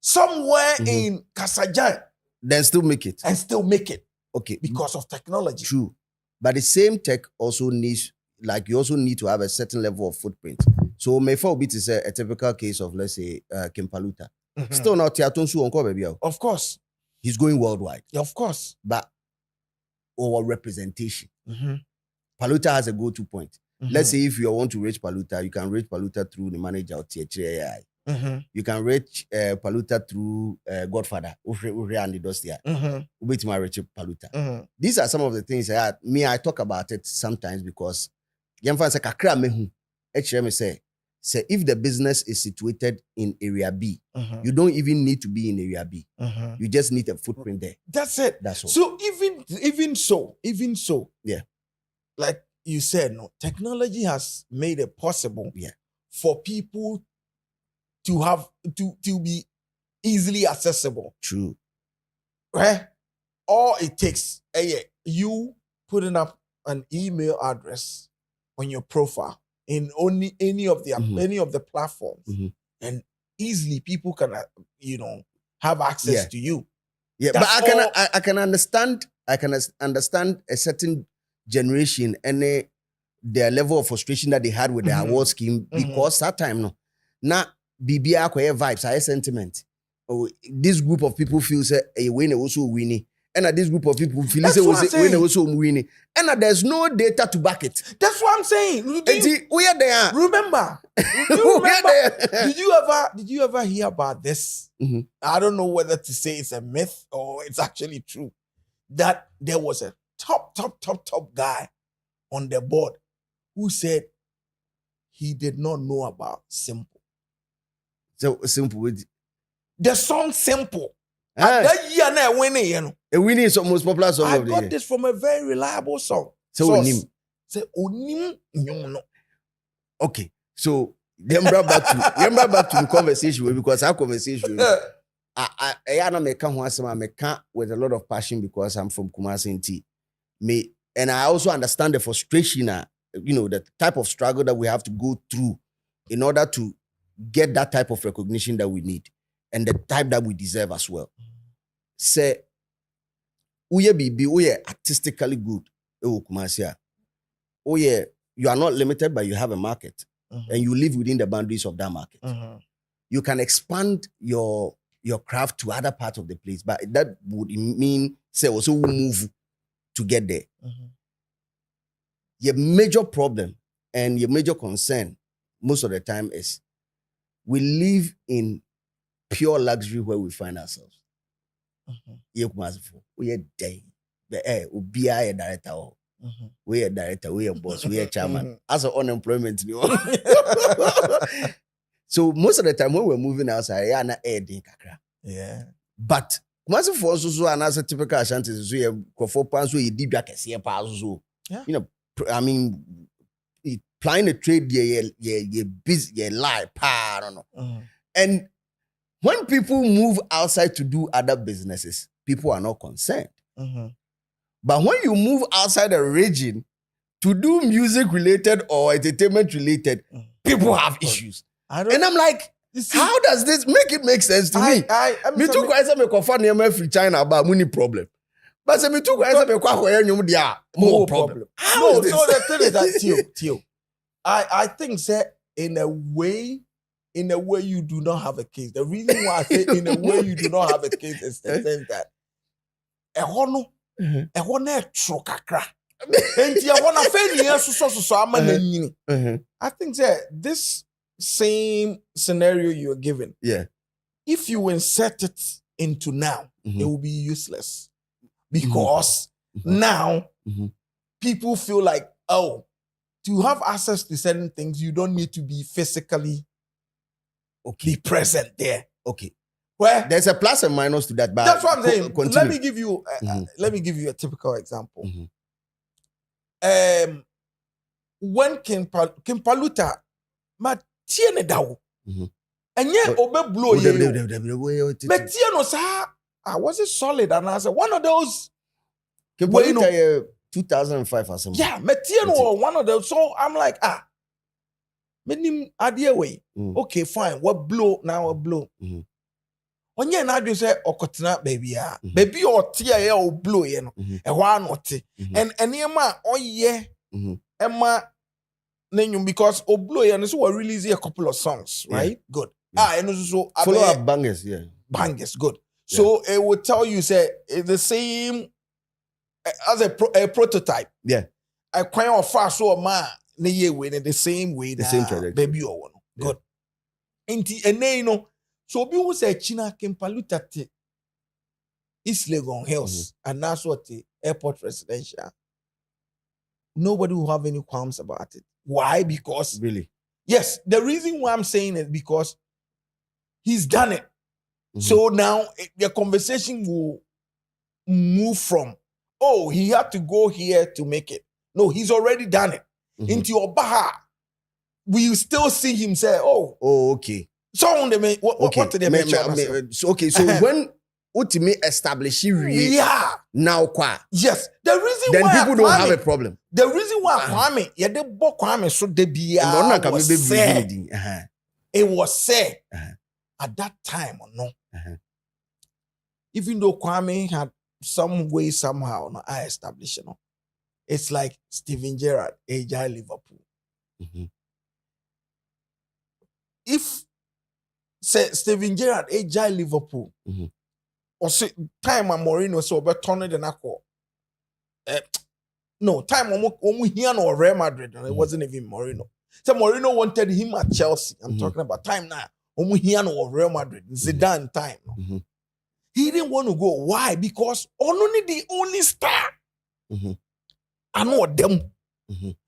Speaker 1: somewhere in Kasajan.
Speaker 2: Then still make it.
Speaker 1: And still make it.
Speaker 2: Okay.
Speaker 1: Because of technology.
Speaker 2: True. But the same tech also needs, like you also need to have a certain level of footprint. So Mayfa Obit is a typical case of, let's say, Kimpaluta. Still now, Tiatonsu Onko baby.
Speaker 1: Of course.
Speaker 2: He's going worldwide.
Speaker 1: Of course.
Speaker 2: But our representation. Paluta has a go-to point. Let's say if you want to reach Paluta, you can reach Paluta through the manager of THAI. You can reach Paluta through Godfather. These are some of the things that I talk about it sometimes because say if the business is situated in area B, you don't even need to be in area B. You just need a footprint there.
Speaker 1: That's it.
Speaker 2: That's all.
Speaker 1: So even so,
Speaker 2: yeah,
Speaker 1: like you said, no, technology has made it possible for people to have to be easily accessible.
Speaker 2: True.
Speaker 1: Right? All it takes, you putting up an email address on your profile in only any of the platforms, and easily people can have access to you.
Speaker 2: Yeah, that's but I can understand a certain generation and their level of frustration that they had with the award scheme because that time now BBA vibes, I sentiment. Oh, this group of people feel say a winner also winning. And this group of people feel say winner also winning. And there's no data to back it.
Speaker 1: That's what I'm saying.
Speaker 2: We are there.
Speaker 1: Remember? Did you ever hear about this? I don't know whether to say it's a myth or it's actually true. That there was a top guy on the board who said he did not know about Simple.
Speaker 2: So Simple with
Speaker 1: the song Simple. That year now winning,
Speaker 2: A winning is the most popular song
Speaker 1: I
Speaker 2: of the year.
Speaker 1: got this from a very reliable song.
Speaker 2: So Onim.
Speaker 1: Say Onim no.
Speaker 2: Okay. So remember back to the conversation because our conversation I with a lot of passion because I'm from Kumasi and I also understand the frustration, the type of struggle that we have to go through in order to get that type of recognition that we need and the type that we deserve as well. Say, we are artistically good. You are not limited, but you have a market and you live within the boundaries of that market. You can expand your craft to other parts of the place, but that would mean, say, also move to get there. Your major problem and your major concern most of the time is we live in pure luxury where we find ourselves. We are day. We are director. We are director. We are boss. We are chairman. As an unemployment. So most of the time when we're moving outside,
Speaker 1: yeah.
Speaker 2: But Kumasi for us also another typical Ashanti so you for pants so you did back so. I mean, applying a trade, busy, lie, I don't know. And when people move outside to do other businesses, people are not concerned. But when you move outside the region to do music related or entertainment related, people have issues. And I'm like, how does this make sense to me? Me too quite say me confirm near free China about money problem. But say me too quite say me kwa more problem.
Speaker 1: No, so the thing is that Theo, I think that in a way you do not have a case. The reason why I say in a way you do not have a case is the sense that a hono trokakra. I think that this same scenario you're given, if you insert it into now, it will be useless. Because now people feel like, to have access to certain things, you don't need to be physically be present there.
Speaker 2: Okay.
Speaker 1: Where
Speaker 2: there's a plus and minus to that, but
Speaker 1: that's what I'm saying.
Speaker 2: Continue.
Speaker 1: Let me give you a typical example. When Kimpaluta ma tie ne dawo. Enye obe blow ye. Me tie no sa was it solid? And I said one of those
Speaker 2: Kimpaluta 2005 or something.
Speaker 1: Yeah, me tie no one of those. So I'm like menim adie way. Okay, fine. What blow now? What blow? Onye na adu say okotena baby a. Baby o tie ye o blow ye no. E hwa no te. And enema oye Emma Nenyum because Oblo and so we're releasing a couple of songs, right? Good. And also
Speaker 2: follow up bangers,
Speaker 1: bangers, good. So it will tell you say the same as a prototype.
Speaker 2: Yeah.
Speaker 1: I quite of fast so ma ne ye way in the same way,
Speaker 2: the same trajectory.
Speaker 1: Baby or one. Good. Inti ene no so be who say China Kimpaluta te East Legon Hills and that's what the airport residential. Nobody will have any qualms about it. Why? Because
Speaker 2: really,
Speaker 1: yes, the reason why I'm saying it because he's done it. So now the conversation will move from he had to go here to make it. No, he's already done it. Into your baha, we still see him say,
Speaker 2: okay.
Speaker 1: So on the what did they make?
Speaker 2: So when ultimately establish now kwa.
Speaker 1: Yes, the reason
Speaker 2: then
Speaker 1: why
Speaker 2: people don't have a problem.
Speaker 1: The reason why Kwame, Kwame so it was said at that time or no. Even though Kwame had some way somehow I established it's like Steven Gerrard, AJ Liverpool. If say Steven Gerrard, AJ Liverpool. Or say time and Mourinho so be turn the nako. No, time when he no Real Madrid, it wasn't even Mourinho. So Mourinho wanted him at Chelsea. I'm talking about time now. When he no Real Madrid, Zidane time. He didn't want to go. Why? Because only the only star. I know them.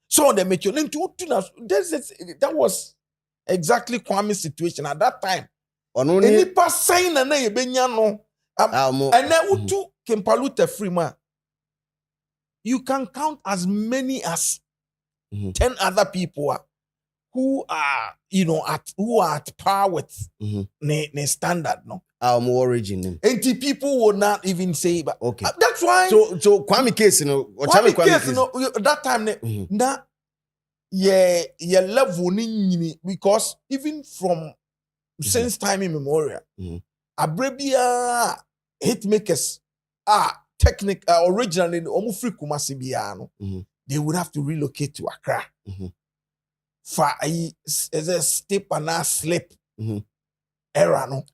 Speaker 1: So they make you that was exactly Kwame's situation at that time. Any pass sign and no. And then Utu Kimpaluta free man. You can count as many as 10 other people who are, who are at par with the standard, no.
Speaker 2: More origin.
Speaker 1: And people would not even say, but
Speaker 2: okay.
Speaker 1: That's why.
Speaker 2: So Kwame case, Kwame
Speaker 1: case, that time, level because even from since time immemorial, Abrebia hit makers originally free Kumasi biano. They would have to relocate to Accra. For a step and a slip era no.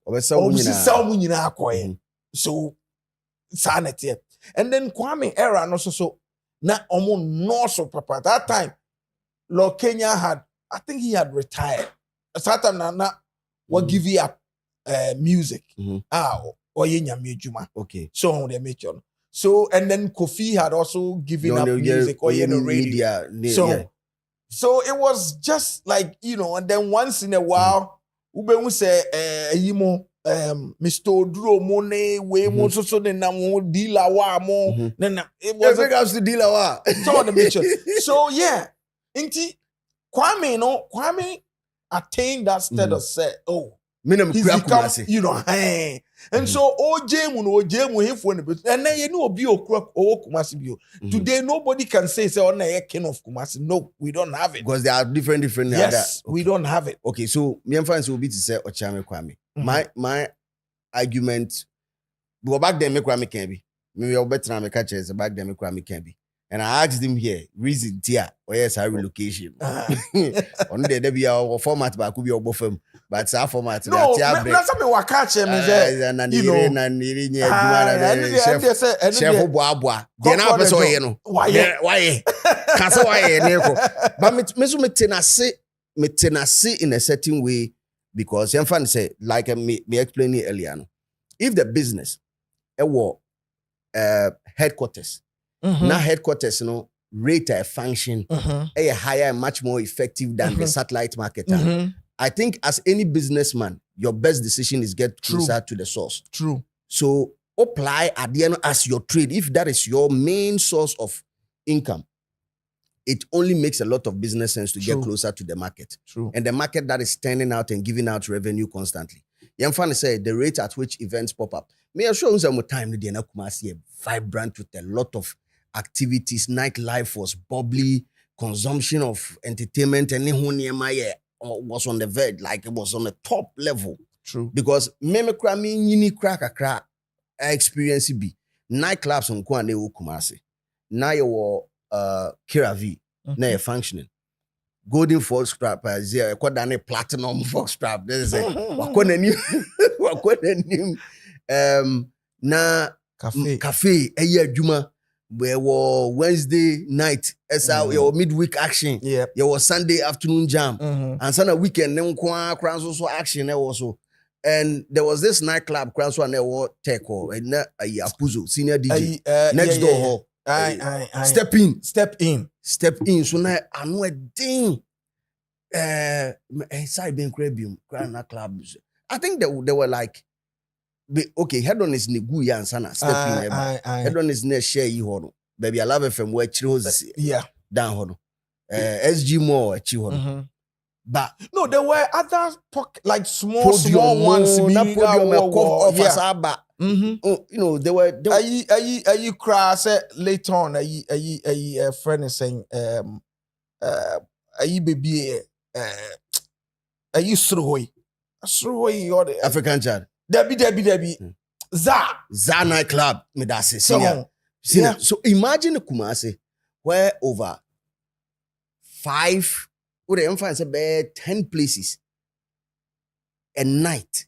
Speaker 1: So sanity. And then Kwame era no so na no so papa. That time Lord Kenya I think he had retired. At that time na what give you up music.
Speaker 2: Okay.
Speaker 1: So on the mention. So and then Kofi had also given up music or the radio. So it was just like, and then once in a while, Ube say Mr. Oduro Mone we mo so de na mo dealer wa mo. It was
Speaker 2: regards to dealer wa.
Speaker 1: So on the mention. So yeah. Inti Kwame attained that status said, he's become, and so OJ him for and then Kumasi bio. Today nobody can say king of Kumasi. No, we don't have it.
Speaker 2: Because there are different
Speaker 1: yes, we don't have it.
Speaker 2: Okay, so me and friends will be to say Ochame Kwame. My argument, but back then me Kwame can be. Me we better me catch is back then me Kwame can be. And I asked him here, reason tia, or yes, I relocation. On the debut or format, but could be both of them. But our format,
Speaker 1: no, that's something we catch him.
Speaker 2: Chef Bois. Then I was so why? Can't but me tenacity in a certain way because your fan say, like me explain it earlier. If the business, headquarters. Now headquarters, rate a function, higher and much more effective than the satellite market. I think as any businessman, your best decision is get closer to the source.
Speaker 1: True.
Speaker 2: So apply at the end as your trade. If that is your main source of income, it only makes a lot of business sense to get closer to the market.
Speaker 1: True.
Speaker 2: And the market that is turning out and giving out revenue constantly. Yamfan say the rate at which events pop up. May I show you some time the Kumasi vibrant with a lot of activities. Nightlife was bubbly, consumption of entertainment and was on the verge, like it was on the top level.
Speaker 1: True.
Speaker 2: Because meme krami yini crack experience be nightclubs on Kwande Kumasi. Now you Kiravi, now you're functioning. Golden Fox Scrap, there, platinum Fox Scrap. There's a na cafe, a year Juma, where was Wednesday night, your midweek action, your Sunday afternoon jam, and Sunday weekend, then crowns also action also. And there was this nightclub, crowns one there was Teko, and Apuzo, senior DJ, next door hall. Step in. So now I know a thing. Side being Crebium, Crana clubs. I think they were like, okay, head on is Niguya and Sana. Step in. Head on is near share you. Baby, I love it from where Chills. Down hono. SG more Chihono. But
Speaker 1: no, there were other like small ones.
Speaker 2: Oh, you know, they were
Speaker 1: you crass later on. A friend is saying, baby, Sruhoi or the
Speaker 2: African child.
Speaker 1: Debbie.
Speaker 2: Za nightclub, me that's it. So imagine Kumasi where over 5, would the influence about 10 places a night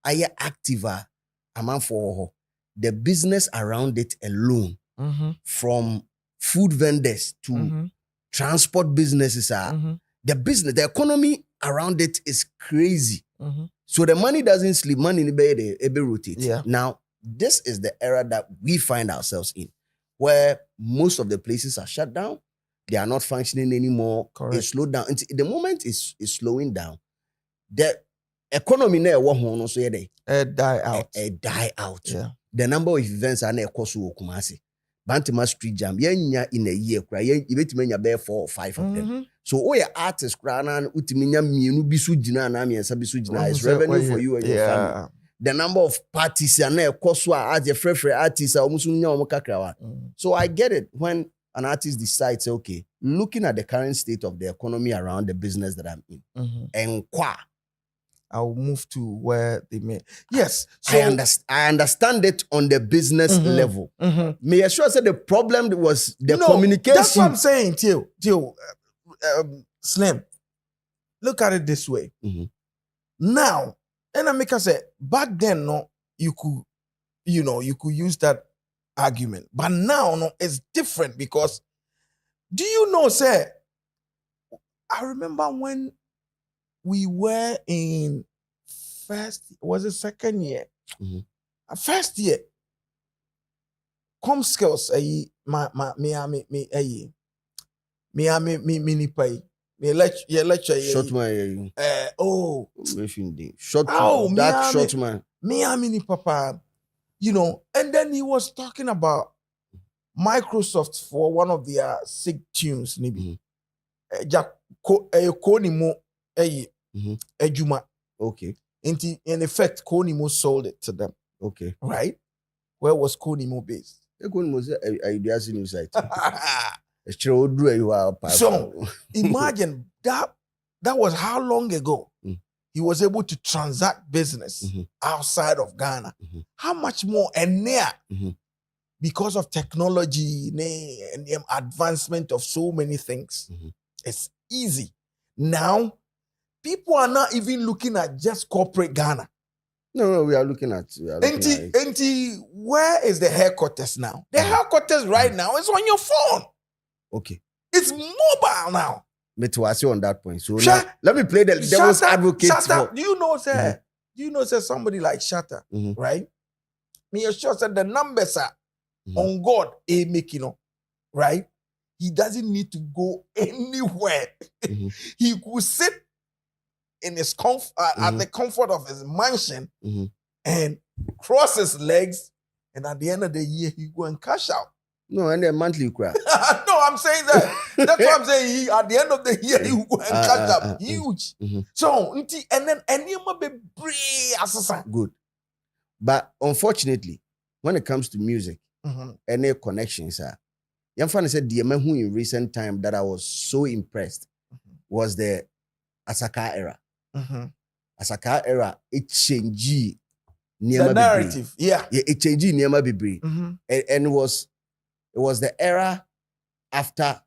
Speaker 2: are active. Amount for the business around it alone, from food vendors to transport businesses the economy around it is crazy. So the money doesn't sleep, money in the bed, it rotates. Now, this is the era that we find ourselves in, where most of the places are shut down. They are not functioning anymore. Correct. It's slowed down. The moment is slowing down. The economy now also
Speaker 1: die out.
Speaker 2: Die out. Yeah. The number of events are now Kumasi. Bantima Street Jam. In a year, you bet me 4 or 5 of them. So all your artists crying utiminya mienu bisu jina na mi bisu jina is revenue for you and your family. The number of parties are now as your free artists are almost So I get it when an artist decides, okay, looking at the current state of the economy around the business that I'm in, and
Speaker 1: I'll move to where they may. Yes.
Speaker 2: So I understand it on the business level. May I sure say the problem was the communication.
Speaker 1: That's what I'm saying, Tio. Slim. Look at it this way. Now, and I make us say, back then, no, you could use that argument. But now, no, it's different because, do you know, sir, I remember when we were in second year? First year. Com skills, me lecture.
Speaker 2: Short man, short man.
Speaker 1: Me papa, and then he was talking about Microsoft for one of their sick tunes, maybe. Ejuma.
Speaker 2: Okay.
Speaker 1: In effect, Konimo sold it to them.
Speaker 2: Okay.
Speaker 1: Right? Where was Konimo based?
Speaker 2: Konimo is a new site.
Speaker 1: So imagine that was how long ago he was able to transact business outside of Ghana. How much more and near because of technology and advancement of so many things. It's easy. Now, people are not even looking at just corporate Ghana.
Speaker 2: No, we are looking at it.
Speaker 1: Where is the headquarters now? The headquarters right now is on your phone.
Speaker 2: Okay.
Speaker 1: It's mobile now.
Speaker 2: Me to ask you on that point. So now, let me play the devil's advocate.
Speaker 1: Do you know, sir? Do you know, sir, somebody like Shatter, right? Me sure said the numbers are on God, making, right? He doesn't need to go anywhere. He could sit in his at the comfort of his mansion
Speaker 2: Mhm.
Speaker 1: and cross his legs, and at the end of the year he go and cash out.
Speaker 2: No, and then monthly cry.
Speaker 1: No, I'm saying that. That's what I'm saying. He, at the end of the year, he will go and cash up huge.
Speaker 2: Mhm.
Speaker 1: So, and then any be brave assassin.
Speaker 2: Good. But unfortunately, when it comes to music, any connections are. Young fan said the man who in recent time that I was so impressed was the Asaka era. Asaka era, it changed
Speaker 1: The narrative. Yeah.
Speaker 2: It changed Niama Bibri. And it was the era after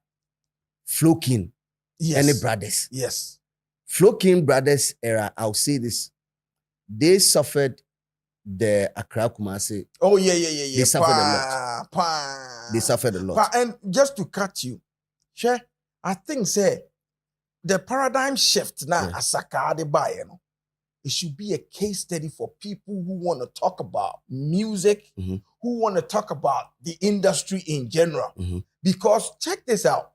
Speaker 2: Flokin and the brothers.
Speaker 1: Yes.
Speaker 2: Flokin brothers era, I'll say this. They suffered the Accra Kumasi.
Speaker 1: Oh, yeah.
Speaker 2: They suffered a lot. They suffered a lot.
Speaker 1: And just to cut you, sure, I think, say, the paradigm shift now, Asaka de buy, you know, it should be a case study for people who want to talk about music, who want to talk about the industry in general. Because check this out.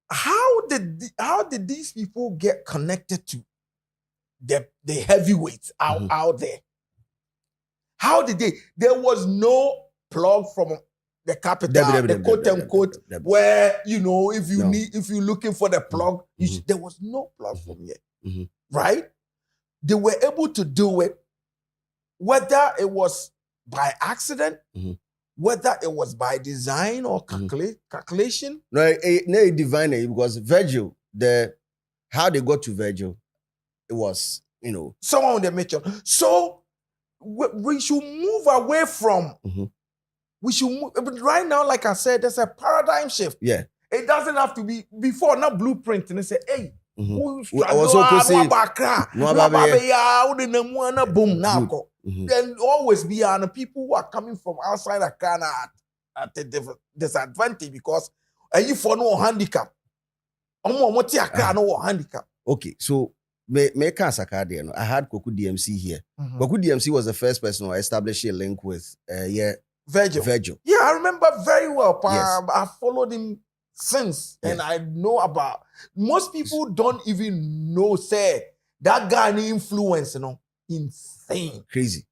Speaker 1: How did these people get connected to the heavyweights out there? How did they? There was no plug from the capital, the quote unquote, where you know if you're looking for the plug, there was no plug from here, right? They were able to do it, whether it was by accident, whether it was by design or calculation.
Speaker 2: No, divine because Virgil, how they got to Virgil, it was, you know.
Speaker 1: Someone on the mission. So we should move away from, we should move, right now, like I said, there's a paradigm shift.
Speaker 2: Yeah.
Speaker 1: It doesn't have to be before, not bluept, and they say, hey,
Speaker 2: boom
Speaker 1: now. Then always be the people who are coming from outside Accra at a disadvantage because you for no handicap. Handicap.
Speaker 2: Okay, so I had Poku DMC here. Poku DMC was the first person who established a link with Virgil.
Speaker 1: Yeah, I remember very well.
Speaker 2: Yes.
Speaker 1: I followed him since, and I know about. Most people don't even know. Say that guy influence, you know, insane,
Speaker 2: crazy.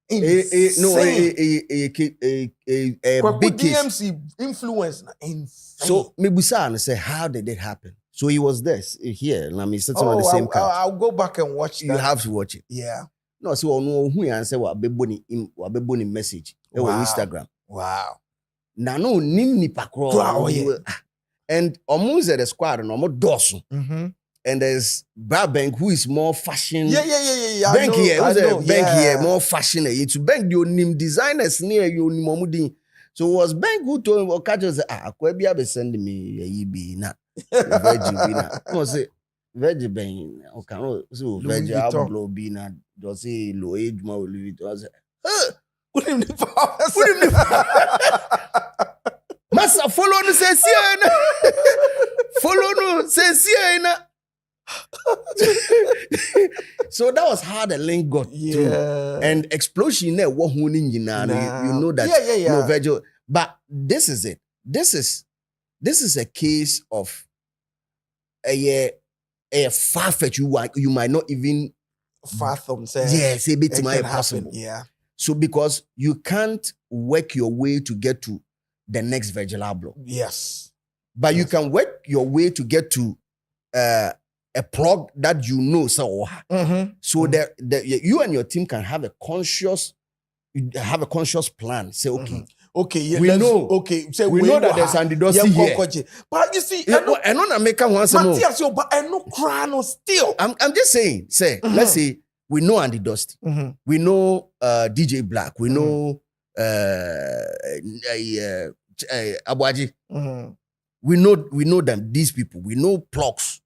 Speaker 1: Insane.
Speaker 2: A
Speaker 1: big DMC influence, insane.
Speaker 2: So Mebusa say, how did it happen? So he was this here, and I'm sitting on the same couch.
Speaker 1: I'll go back and watch that.
Speaker 2: You have to watch it.
Speaker 1: Yeah.
Speaker 2: No, so no who answer what beboni message on Instagram.
Speaker 1: Wow.
Speaker 2: Na no nim ni pakro. And almost at the squad and almost dorsal. And there's Bank who is more fashion.
Speaker 1: Yeah.
Speaker 2: Bank here, more fashion. To Bank your name designers near you momudi. So it was Bank who told him, "Oh, catch us Kwebia be send me a be na Veggie. No say Veggie Ben. Okay, so Veggie Ablo be na. Just say low age ma Louis. I say,
Speaker 1: Put him
Speaker 2: Massa follow no say siena. Follow no say siena. So that was how the link got through. And explosion there, what you know that no Virgil. But this is it. This is a case of a far-fetched you might not even
Speaker 1: fathom.
Speaker 2: Yes, a bit impossible.
Speaker 1: Yeah.
Speaker 2: So because you can't work your way to get to the next Virgil Abloh.
Speaker 1: Yes.
Speaker 2: But you can work your way to get to a plug that you know. So that you and your team can have a conscious plan. Say, okay,
Speaker 1: we know. Okay, say
Speaker 2: we know that there's Adusei here.
Speaker 1: But you see,
Speaker 2: I know America wants more.
Speaker 1: But I know Krano still.
Speaker 2: I'm just saying. Say, let's say we know Adusei. We know DJ Black. We know Abuaji. We know them. These people. We know plugs.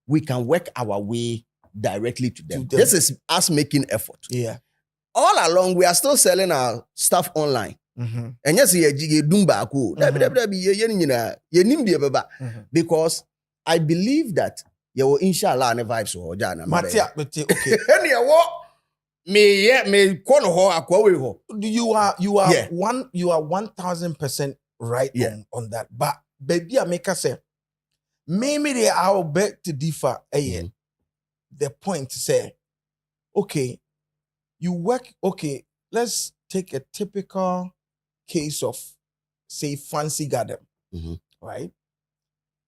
Speaker 2: We can work our way directly to them. This is us making effort.
Speaker 1: Yeah.
Speaker 2: All along, we are still selling our stuff online. And yes, because I believe that you will inshallah and vibes or jana.
Speaker 1: Okay. You are 1000% right on that. But baby, I make us say Maybe I will beg to differ. The point to say, okay, you work, okay, let's take a typical case of, say, Fancy Garden, right?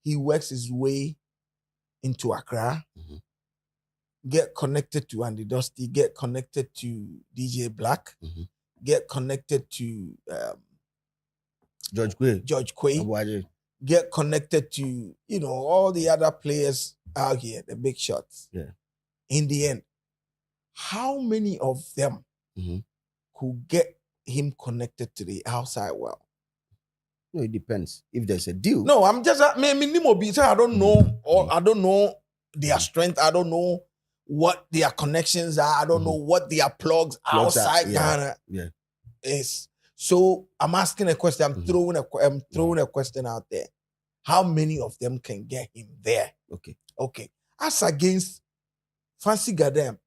Speaker 1: He works his way into Accra, get connected to Andy Dusty, get connected to DJ Black, get connected to
Speaker 2: George Quay.
Speaker 1: Get connected to, all the other players out here, the big shots.
Speaker 2: Yeah.
Speaker 1: In the end, how many of them could get him connected to the outside world?
Speaker 2: No, it depends. If there's a deal.
Speaker 1: No, I'm just, I don't know, or I don't know their strength. I don't know what their connections are. I don't know what their plugs outside Ghana is. So I'm asking a question. I'm throwing a question out there. How many of them can get him there? Okay. As against Fancy Gadem,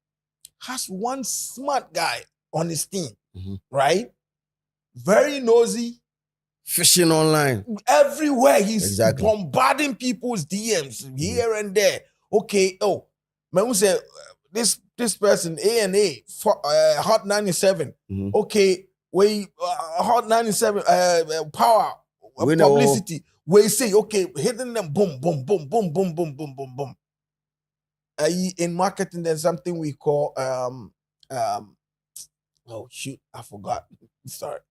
Speaker 1: has one smart guy on his team, right? Very nosy.
Speaker 2: Fishing online.
Speaker 1: Everywhere. He's bombarding people's DMs here and there. Okay. Oh, man, who said this person, A&A, Hot 97. Okay. We Hot 97 power publicity. We say, okay, hitting them, boom, boom, boom, boom, boom, boom, boom, boom, boom. In marketing, there's something we call oh shoot, I forgot. Sorry.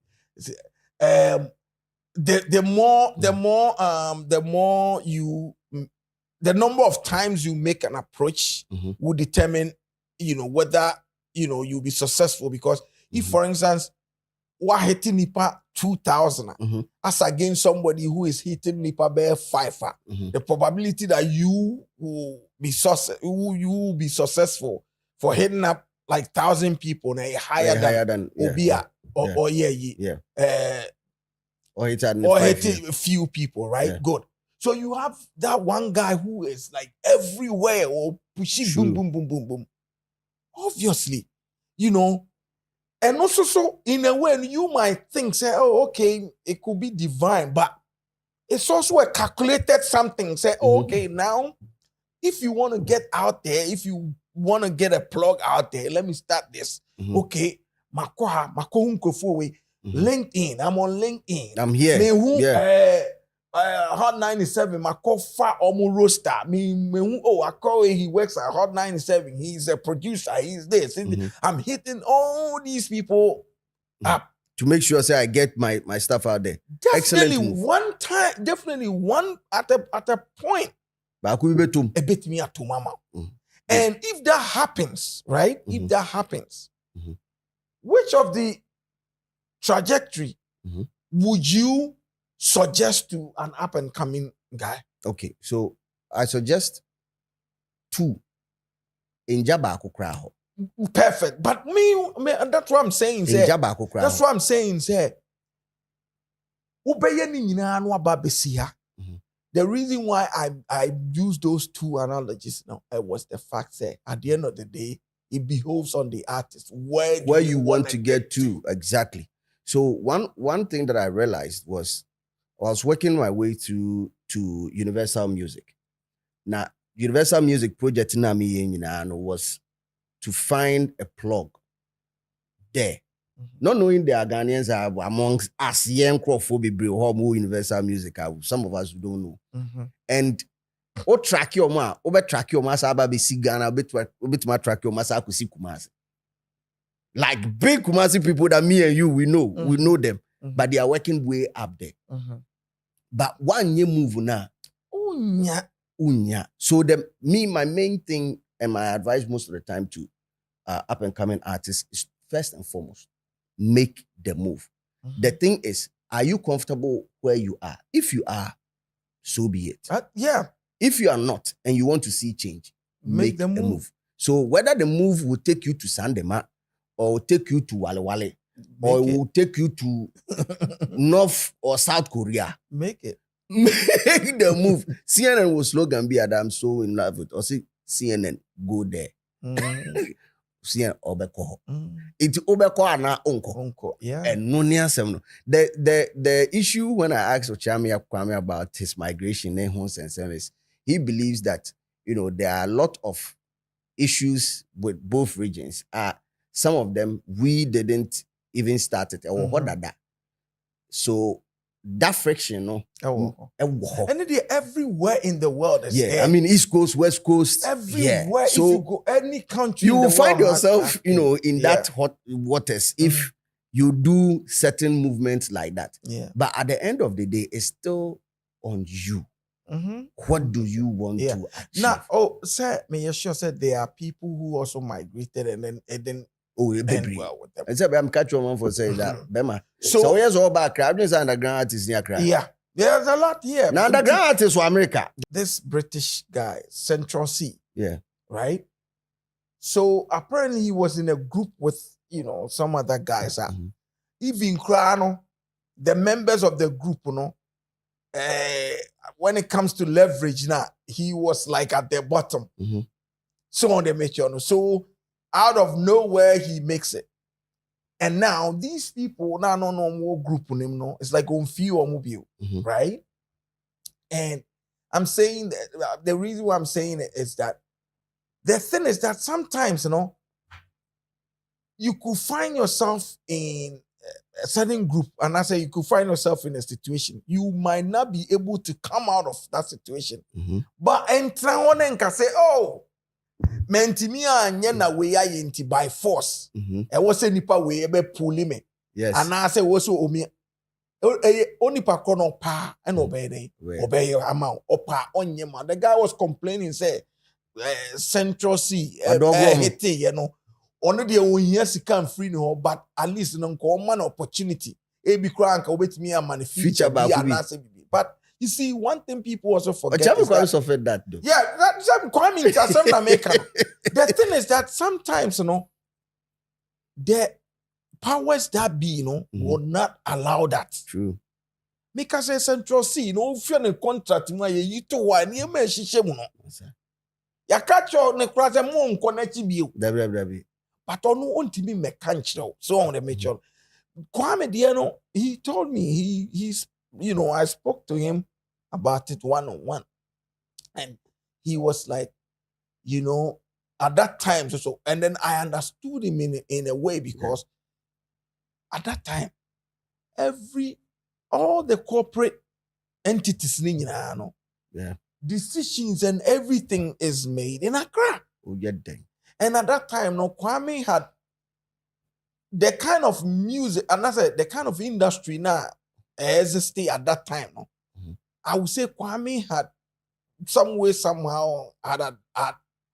Speaker 1: The number of times you make an approach will determine, whether you'll be successful. Because if, for instance, we're hitting Nipa 2,000 as against somebody who is hitting Nipa bare 5, the probability that you will be successful for hitting up like 1,000 people higher than Obia or hitting a few people, right? Yeah. Good. So you have that one guy who is like everywhere or pushing boom, boom, boom, boom, boom. Obviously, and also, so in a way, you might think, say, oh, okay, it could be divine, but it's also a calculated something. Say, oh, okay, now, if you want to get out there, if you want to get a plug out there, let me start this. Okay, LinkedIn, I'm on LinkedIn.
Speaker 2: I'm here.
Speaker 1: Hot 97, my far almost roaster. I call it, he works at Hot 97. He's a producer, he's this. I'm hitting all these people up.
Speaker 2: To make sure, say, I get my stuff out there.
Speaker 1: Definitely one time, at a point. A bit me at mama. And if that happens, right? If that happens, which of the trajectory would you suggest to an up-and-coming guy?
Speaker 2: Okay, so I suggest 2. In Jabako Kraho.
Speaker 1: Perfect. But me, that's what I'm saying.
Speaker 2: In Jabako Kraho.
Speaker 1: That's what I'm saying. The reason why I use those 2 analogies now was the fact that at the end of the day, it behoves on the artist. Where
Speaker 2: you want to get to. Exactly. So one thing that I realized was, I was working my way through to Universal Music. Now, Universal Music project was to find a plug there. Not knowing there are Ghanaians are amongst us, young Universal Music. Some of us don't know. And track your ma, track your masa aba besi Ghana, bit my track your masa akusi Kumasi. Like big Kumasi people that me and you we know them, but they are working way up there. But one year move now, unya. So my main thing and my advice most of the time to up and coming artists is, first and foremost, make the move. The thing is, are you comfortable where you are? If you are, so be it. If you are not and you want to see change, make the move. So whether the move will take you to Sandema or will take you to Wale Wale, or it will take you to North or South Korea,
Speaker 1: make it.
Speaker 2: Make the move. CNN will slogan be that I'm so in love with. Or see CNN, go there. CNN obeko. It's obeko ana unko.
Speaker 1: Yeah.
Speaker 2: And no near some. The issue when I asked Ochami Kwame about his migration, is he believes that, there are a lot of issues with both regions. Some of them we didn't even start it. So that friction,
Speaker 1: and they everywhere in the world.
Speaker 2: I mean, East Coast, West Coast,
Speaker 1: everywhere.
Speaker 2: So
Speaker 1: if you go any country,
Speaker 2: you
Speaker 1: in the
Speaker 2: will find
Speaker 1: world
Speaker 2: yourself, in that hot waters if you do certain movements like that. But at the end of the day, it's still on you. What do you want to achieve?
Speaker 1: Now, sir, may you sure said there are people who also migrated and then end well with them.
Speaker 2: And so I'm catching one for saying that, Bema. So here's all back. I'm just underground artists near crowd.
Speaker 1: Yeah, there's a lot here.
Speaker 2: Now underground artists for America.
Speaker 1: This British guy, Central C.
Speaker 2: Yeah.
Speaker 1: Right. So apparently he was in a group with some other guys. Even Krano, the members of the group, when it comes to leverage now, he was like at the bottom. So on the mission. So out of nowhere, he makes it. And now these people, no more group on him, it's like on few or mobile, right? And I'm saying that the reason why I'm saying it is that the thing is that sometimes, you could find yourself in a certain group, and I say you could find yourself in a situation. You might not be able to come out of that situation. But enter on and can say, oh, mentimia nyena we yinti by force. E was nipa we be pulling me.
Speaker 2: Yes.
Speaker 1: And I say also omi onipa kono pa and obey amount opa onyema. The guy was complaining, say Central C only the onye sika free no, but at least no man opportunity. Be crank obet me a man feature but you see, one thing people also forget is
Speaker 2: that though.
Speaker 1: Yeah, that's Kwame the thing is that sometimes, the powers that be, will not allow that.
Speaker 2: True.
Speaker 1: Because a Central C, if you're in a contract, you to one, you may shame. Ya catch your necraza moon connect you. But on want to be mechanical. So on the Mitchell. Kwame Diano, he told me he's I spoke to him about it one-on-one. And he was like, at that time, so and then I understood him in a way because at that time, all the corporate entities, decisions and everything is made in Accra. And at that time, Kwame had the kind of music, and I said the kind of industry now existed at that time. I would say Kwame had some way, somehow had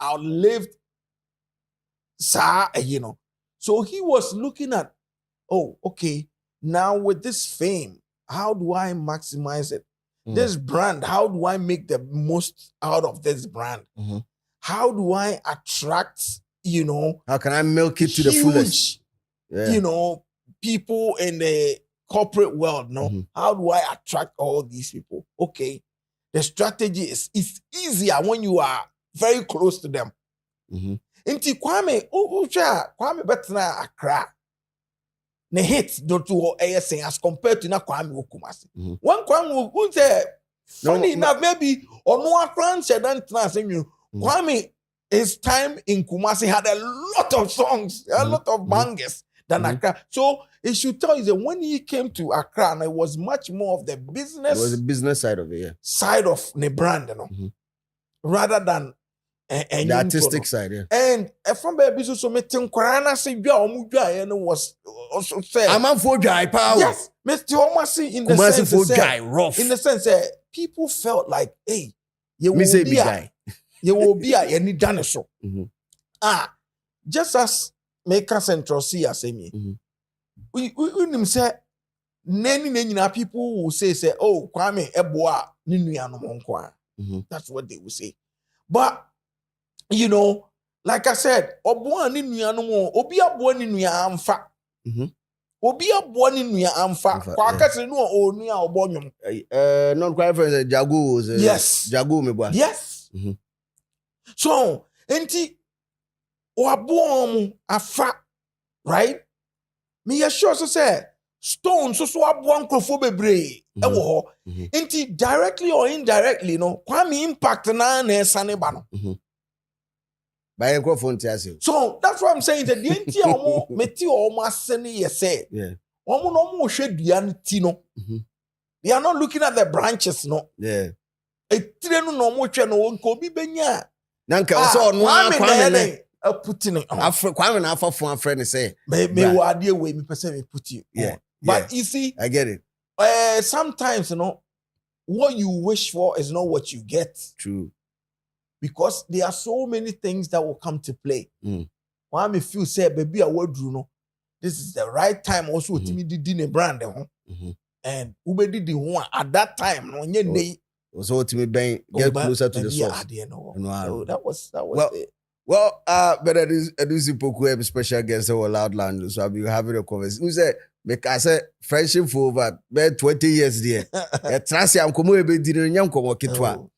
Speaker 1: outlived So he was looking at, okay, now with this fame, how do I maximize it? This brand, how do I make the most out of this brand? How do I attract,
Speaker 2: how can I milk it to the fullest?
Speaker 1: People in the corporate world, how do I attract all these people? Okay, the strategy is easier when you are very close to them. Inti Kwame betna Accra. Ne hit don't to ASN as compared to na Kwame Kumasi. One Kwame who say funny enough maybe or no Accra said Kwame his time in Kumasi had a lot of songs, a lot of bangers than Accra. So it should tell you that when he came to Accra, and it was much more of the business.
Speaker 2: It was the business side of it, yeah.
Speaker 1: Side of the brand, rather than
Speaker 2: the artistic side, yeah.
Speaker 1: And from baby so meeting Kwarana say was also said.
Speaker 2: I'm on for dry power.
Speaker 1: Yes, Mr. Omasi in the sense for dry rough. In the sense that people felt like, hey, you will be a you will be any dinosaur. Just as Maker Central C as me. We say nany people will say, oh, Kwame Eboa Ninuya no monkwa. That's what they will say. But like I said, Oboa Ninuya no mo, Obi Aboa Ninuya amfa. Obi Aboa Ninuya amfa. Kwa kase no o nuya obonyum.
Speaker 2: Non quite friends Jagu.
Speaker 1: Yes.
Speaker 2: Jagu me boy.
Speaker 1: Yes. So, enti Oboa afa, right? Me sure so say Stone so aboa nkrofo bebre e wo ho. Inti directly or indirectly no kwame impact na esane ba no.
Speaker 2: By a microphone tiase.
Speaker 1: So that's what I'm saying that the enti omo meti omo asene ye say.
Speaker 2: Yeah.
Speaker 1: Omo no mo hwe dua nti no. They are not looking at the branches no.
Speaker 2: Yeah.
Speaker 1: Etire no no mo hwe no nko obi benya.
Speaker 2: Nanka so no kwame ne
Speaker 1: putting it on.
Speaker 2: Kwame na afafo afre ne say.
Speaker 1: Me wo ade we me pese me put you.
Speaker 2: Yeah.
Speaker 1: But you see,
Speaker 2: I get it.
Speaker 1: Sometimes, you know, what you wish for is not what you get.
Speaker 2: True.
Speaker 1: Because there are so many things that will come to play. When I feel say, baby, I will do no. This is the right time also to me did a brand. And Ube did the one at that time. No,
Speaker 2: so to me, get closer to the source.
Speaker 1: So that was it.
Speaker 2: Well, but Adusei Poku, special guest over Loud Lounge, so I'll be having a conversation. Who said, because I said, friendship for over 20 years there. Trust I'm coming to dinner and young come kitwa.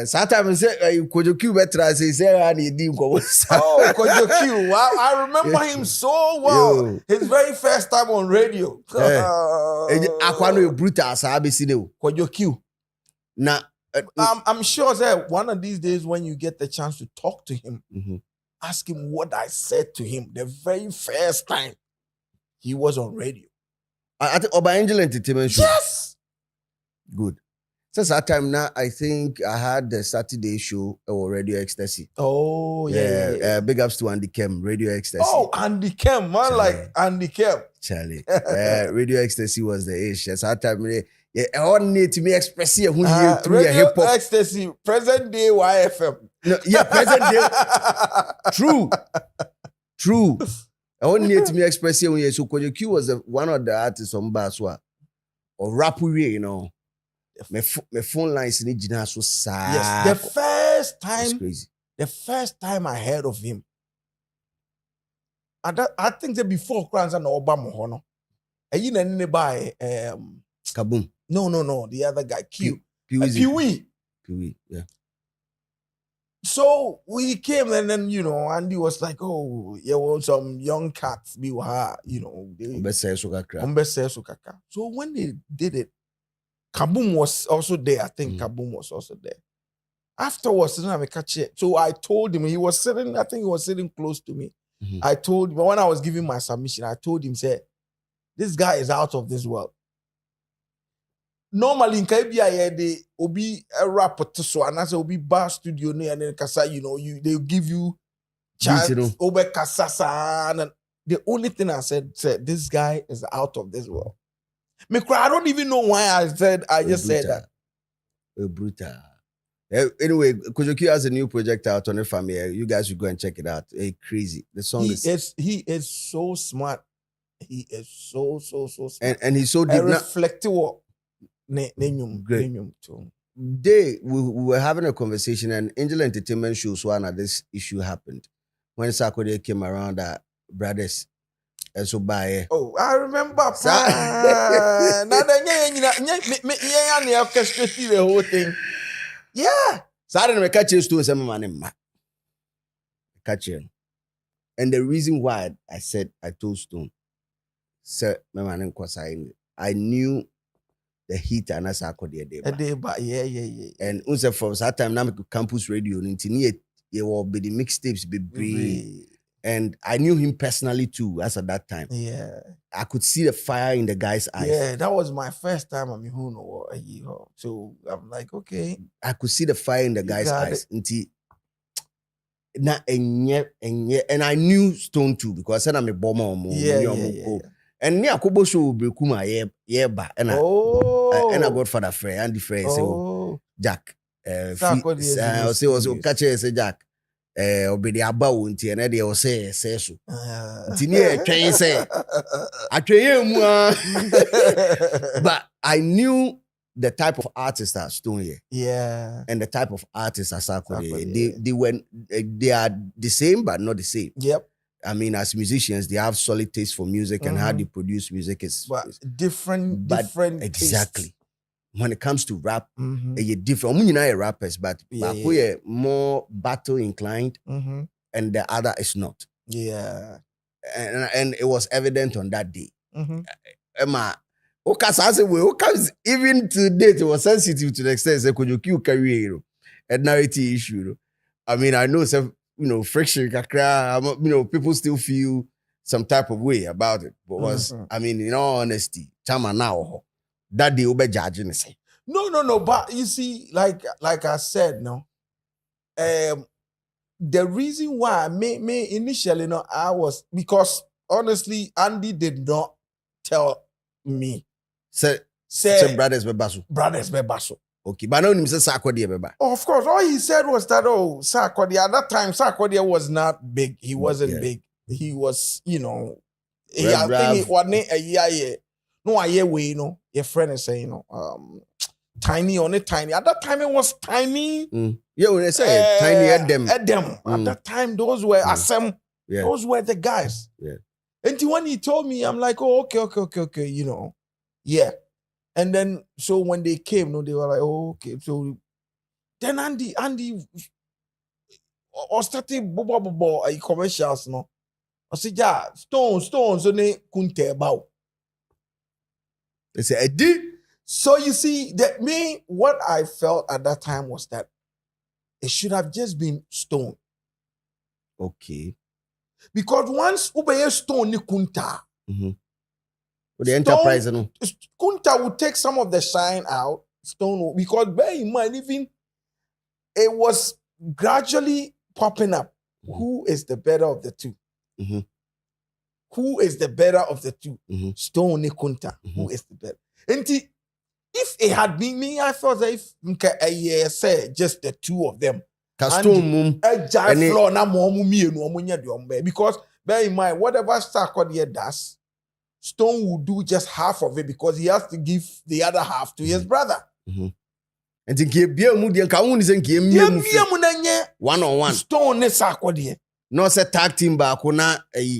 Speaker 2: Sometimes say, could you keep better? I say, I need him. Oh,
Speaker 1: could you keep? Wow, I remember him so well.
Speaker 2: Yo.
Speaker 1: His very first time on radio.
Speaker 2: Aquano brutal, so I'll be seeing
Speaker 1: could you keep?
Speaker 2: Now,
Speaker 1: I'm sure that one of these days when you get the chance to talk to him, ask him what I said to him the very first time he was on radio.
Speaker 2: I think Oba Angel Entertainment Show.
Speaker 1: Yes.
Speaker 2: Good. Since that time now, I think I had the Saturday show or Radio Ecstasy.
Speaker 1: Oh, yeah.
Speaker 2: Big ups to Andy Kem, Radio Ecstasy.
Speaker 1: Oh, Andy Kem, man, Charlie. Like Andy Kem.
Speaker 2: Charlie. Radio Ecstasy was the age. Since that time, I want need to me express here who you through your hip hop.
Speaker 1: Ecstasy, present day YFM.
Speaker 2: No, yeah, present day. True. I want need to me express here when you so Kojo Q was one of the artists on Baswa or Rapuri, you know. My phone lines in Jina so sad.
Speaker 1: Yes, the first time.
Speaker 2: It's crazy.
Speaker 1: The first time I heard of him, I think that before Kranza and Obama Hono, and you know by
Speaker 2: Kaboom.
Speaker 1: No, the other guy Q.
Speaker 2: Pee-wee, yeah.
Speaker 1: So we came and then Andy was like, oh, yeah, well, some young cats be So when they did it, Kaboom was also there. I think Kaboom was also there. Afterwards, so I told him, he was sitting close to me. I told him, when I was giving my submission, I told him, say, this guy is out of this world. Normally, in Caribbean, they obi a rapper to so and I say obi bar studio and then kasa, they give you chance over kasasa. And the only thing I said, this guy is out of this world. I don't even know why I just said that.
Speaker 2: Brutal. Anyway, Kojoki has a new project out on the family. You guys should go and check it out. Crazy. The song
Speaker 1: he is so smart. He is so smart.
Speaker 2: And he's so deep.
Speaker 1: Reflective.
Speaker 2: Great. We were having a conversation and Angel Entertainment shows one of this issue happened. When Sakode came around brothers. And so by
Speaker 1: I remember now then orchestrated the whole thing. Yeah.
Speaker 2: So I didn't catch you to some man catch you. And the reason why I told Stone, sir, my man I knew the heat and as I could
Speaker 1: yeah.
Speaker 2: And also from that time now campus radio you will be the mixtapes be and I knew him personally too as at that time.
Speaker 1: Yeah.
Speaker 2: I could see the fire in the guy's eyes.
Speaker 1: Yeah, that was my first time so I'm like, okay.
Speaker 2: I could see the fire in the guy's eyes. And I knew Stone too because I said I'm a bomber. And near Kobo show Brekuma and I Godfather Frey and the Frey say Jack. Also catch say Jack. Obedi abawo nti ene de o say so nti ne atwen say atwen mu but I knew the type of artist that Stone here.
Speaker 1: Yeah.
Speaker 2: And the type of artists that Sakode they are the same but not the same.
Speaker 1: Yep.
Speaker 2: I mean, as musicians, they have solid taste for music and how they produce music is
Speaker 1: different.
Speaker 2: Exactly.
Speaker 1: Taste.
Speaker 2: When it comes to rap, you're different. You know, rappers, but we're more battle inclined, and the other is not.
Speaker 1: Yeah.
Speaker 2: And it was evident on that day. Emma. Okasase we Okas even to date was sensitive to the extent that could you carry a narrative issue. I mean, I know some friction, kakra, people still feel some type of way about it. But I mean, in all honesty, chama now that they be judging say.
Speaker 1: No. But you see, like I said, no. The reason why me initially, I was because honestly, Andy did not tell me.
Speaker 2: Say brothers bebaso.
Speaker 1: Brothers bebaso.
Speaker 2: Okay, but now him say Sarkodie beba.
Speaker 1: Of course, all he said was that Sarkodie at that time Sarkodie was not big. He wasn't big. He was, I think it was a year. No, a year way, your friend is saying, tiny on it, tiny. At that time, it was tiny.
Speaker 2: Yeah, when they say tiny at them.
Speaker 1: At that time, those were Assem. Yeah. Those were the guys.
Speaker 2: Yeah.
Speaker 1: And when he told me, I'm like, oh, okay, yeah. And then, so when they came, they were like, oh, okay. So then Andy or started commercials, I said, yeah, stones, so they couldn't tell about.
Speaker 2: They said, I did.
Speaker 1: So you see, what I felt at that time was that it should have just been stone.
Speaker 2: Okay.
Speaker 1: Because once Ubeye stone ni kunta,
Speaker 2: the enterprise,
Speaker 1: kunta would take some of the shine out. Stone, because bear in mind, even it was gradually popping up. Who is the better of the two? Who is the better of the two? Stone ni kunta. Who is the better? And if it had been me, I thought that if say just the two of them. Because bear in mind, whatever Sarkodie does, Stone will do just half of it because he has to give the other half to his brother.
Speaker 2: And one-on-one.
Speaker 1: Stone is Sarkodie.
Speaker 2: No, say tag team back.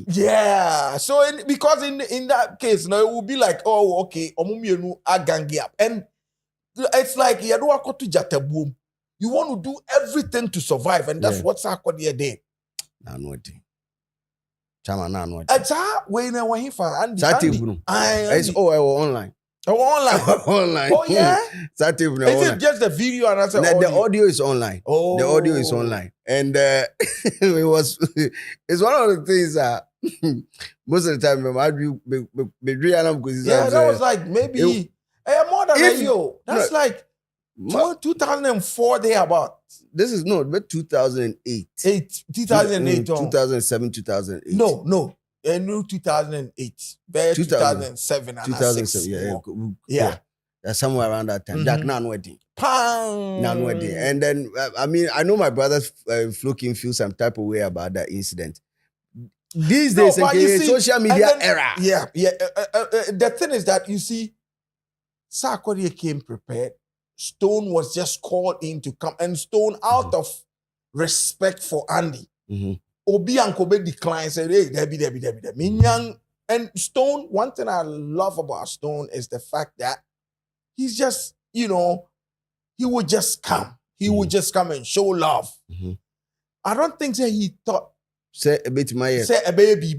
Speaker 1: Yeah. So because in that case, it will be like, oh, okay, omumienu agangi up. And it's like you want to do everything to survive, and that's what Sarkodie did. It's
Speaker 2: online.
Speaker 1: Online. Oh, yeah.
Speaker 2: Is
Speaker 1: it just the video and
Speaker 2: the audio is online. Oh. The audio is online. And it's one of the things that most of the time,
Speaker 1: that was like maybe more than a year. That's like 2004 they about.
Speaker 2: This is but 2008.
Speaker 1: 2008.
Speaker 2: 2007, 2008.
Speaker 1: No. I knew 2008. 2007 and
Speaker 2: 2007, yeah. That's somewhere around that time. Jack wedding. Wedding. And then, I mean, I know my brother Flokin feels some type of way about that incident. These days, social media era.
Speaker 1: Yeah. The thing is that, you see, Sarkodie came prepared. Stone was just called in to come. And Stone, out of respect for Andy, Obi and Kobe declined, said, hey, Debbie. Minyang. And Stone, one thing I love about Stone is the fact that he's just, he would just come. He would just come and show love. I don't think that he thought,
Speaker 2: say a bit my
Speaker 1: say a baby,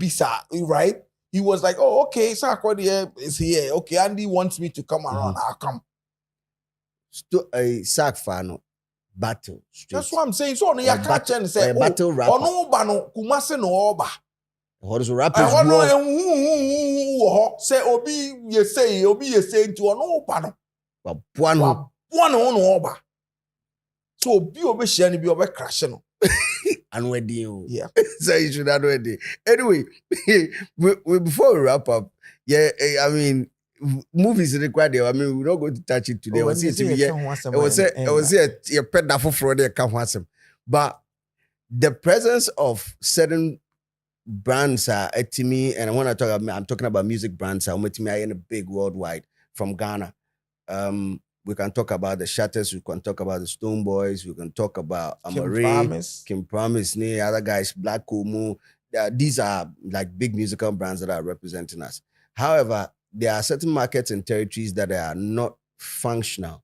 Speaker 1: right? He was like, oh, okay, Sarkodie is here. Okay, Andy wants me to come around. I'll come.
Speaker 2: A sack fan battle. Straight.
Speaker 1: That's what I'm saying. So, you catch and say,
Speaker 2: battle rapper.
Speaker 1: No, Kumasi no oba.
Speaker 2: What is rappers?
Speaker 1: Say Obi, you say to no bano.
Speaker 2: One
Speaker 1: no oba. So Obi shani be obe crashing.
Speaker 2: And wedding.
Speaker 1: Yeah.
Speaker 2: So you should have wedding. Anyway, before we wrap up, I mean, movies required there. I mean, we're not going to touch it today. I was a pet that for there can't. But the presence of certain brands are to me, and when I'm talking about music brands are to me in a big worldwide from Ghana. We can talk about the Shatters, we can talk about the Stone Boys, we can talk about Amare, Kim Promise, other guys, Black Kumu. These are like big musical brands that are representing us. However, there are certain markets and territories that are not functional.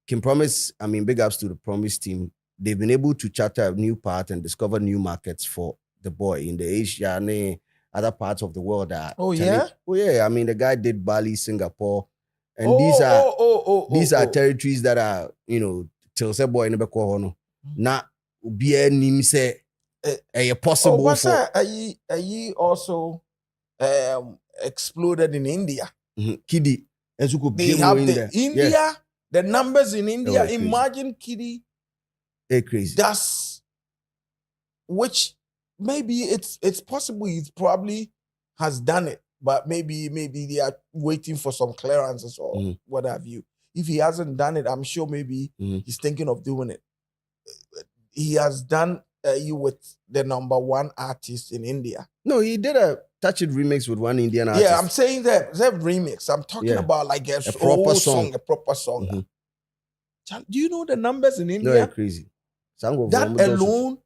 Speaker 2: Kim Promise, I mean, big ups to the Promise team. They've been able to charter a new path and discover new markets for the boy in the Asia, other parts of the world that
Speaker 1: Oh, yeah?
Speaker 2: Oh yeah, I mean the guy did Bali, Singapore, and these are territories that are, you know, till say boy in the na be nim say possible
Speaker 1: but
Speaker 2: for
Speaker 1: ye also exploded in India.
Speaker 2: Kiddy.
Speaker 1: They have the India, yes. The numbers in India.
Speaker 2: Oh,
Speaker 1: imagine Kiddy.
Speaker 2: Crazy.
Speaker 1: That's which maybe it's possible he probably has done it, but maybe they are waiting for some clearances or what have you. If he hasn't done it, I'm sure maybe he's thinking of doing it. He has done you with the #1 artist in India.
Speaker 2: No, he did a Touch It remix with one Indian artist.
Speaker 1: Yeah, I'm saying that remix. I'm talking about like a proper song. A proper song. Do you know the numbers in India?
Speaker 2: No, crazy.
Speaker 1: That alone.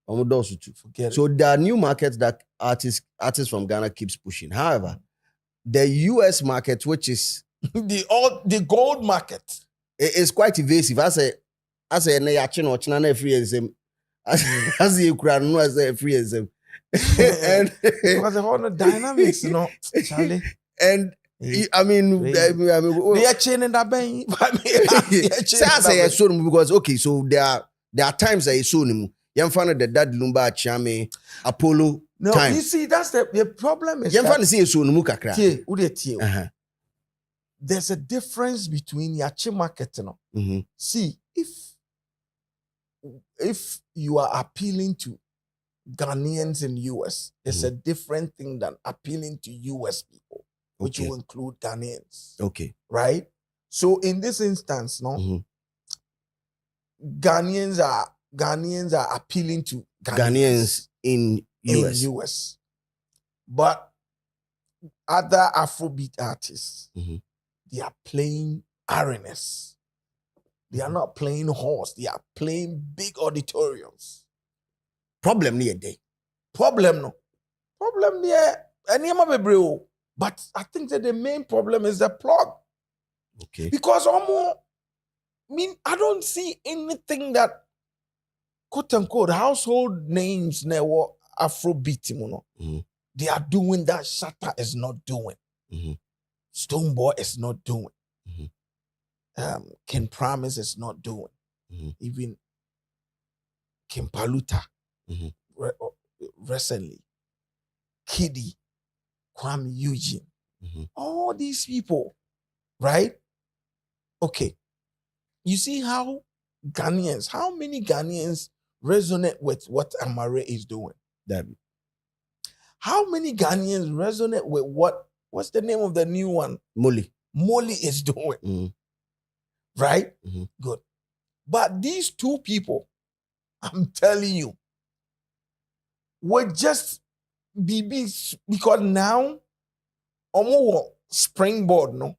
Speaker 2: Forget so there are new markets that artists from Ghana keeps pushing. However, the US market, which is
Speaker 1: the gold market,
Speaker 2: is quite evasive. I say na free exam. As you can know as a free exam. And
Speaker 1: because the whole dynamics, you know, Charlie.
Speaker 2: And I mean,
Speaker 1: they are chaining that bang.
Speaker 2: I say because okay, so there are times I saw him. You find the dad lumba chame Apollo.
Speaker 1: No, time. You see, that's the problem is.
Speaker 2: You find see so numu kakra.
Speaker 1: There's a difference between yachi market, you know. See, if you are appealing to Ghanaians in US, it's a different thing than appealing to US people, which will include Ghanaians.
Speaker 2: Okay.
Speaker 1: Right? So in this instance, no, Ghanaians are appealing to
Speaker 2: Ghanaians in
Speaker 1: US. But other Afrobeat artists, they are playing arenas. They are not playing horse. They are playing big auditoriums.
Speaker 2: Problem near day.
Speaker 1: Problem near any. But I think that the main problem is the plug.
Speaker 2: Okay.
Speaker 1: Because I don't see anything that quote unquote household names never Afrobeat, you know. They are doing that Shatta is not doing. Stonebwoy is not doing. Ken Promise is not doing. Even Kim Paluta recently. Kiddy, Kwame Eugene. All these people, right? Okay. You see how many Ghanaians resonate with what Amare is doing? How many Ghanaians resonate with what's the name of the new one?
Speaker 2: Molly
Speaker 1: is doing. Right? Good. But these two people, I'm telling you, were just BBs because now, almost springboard, no?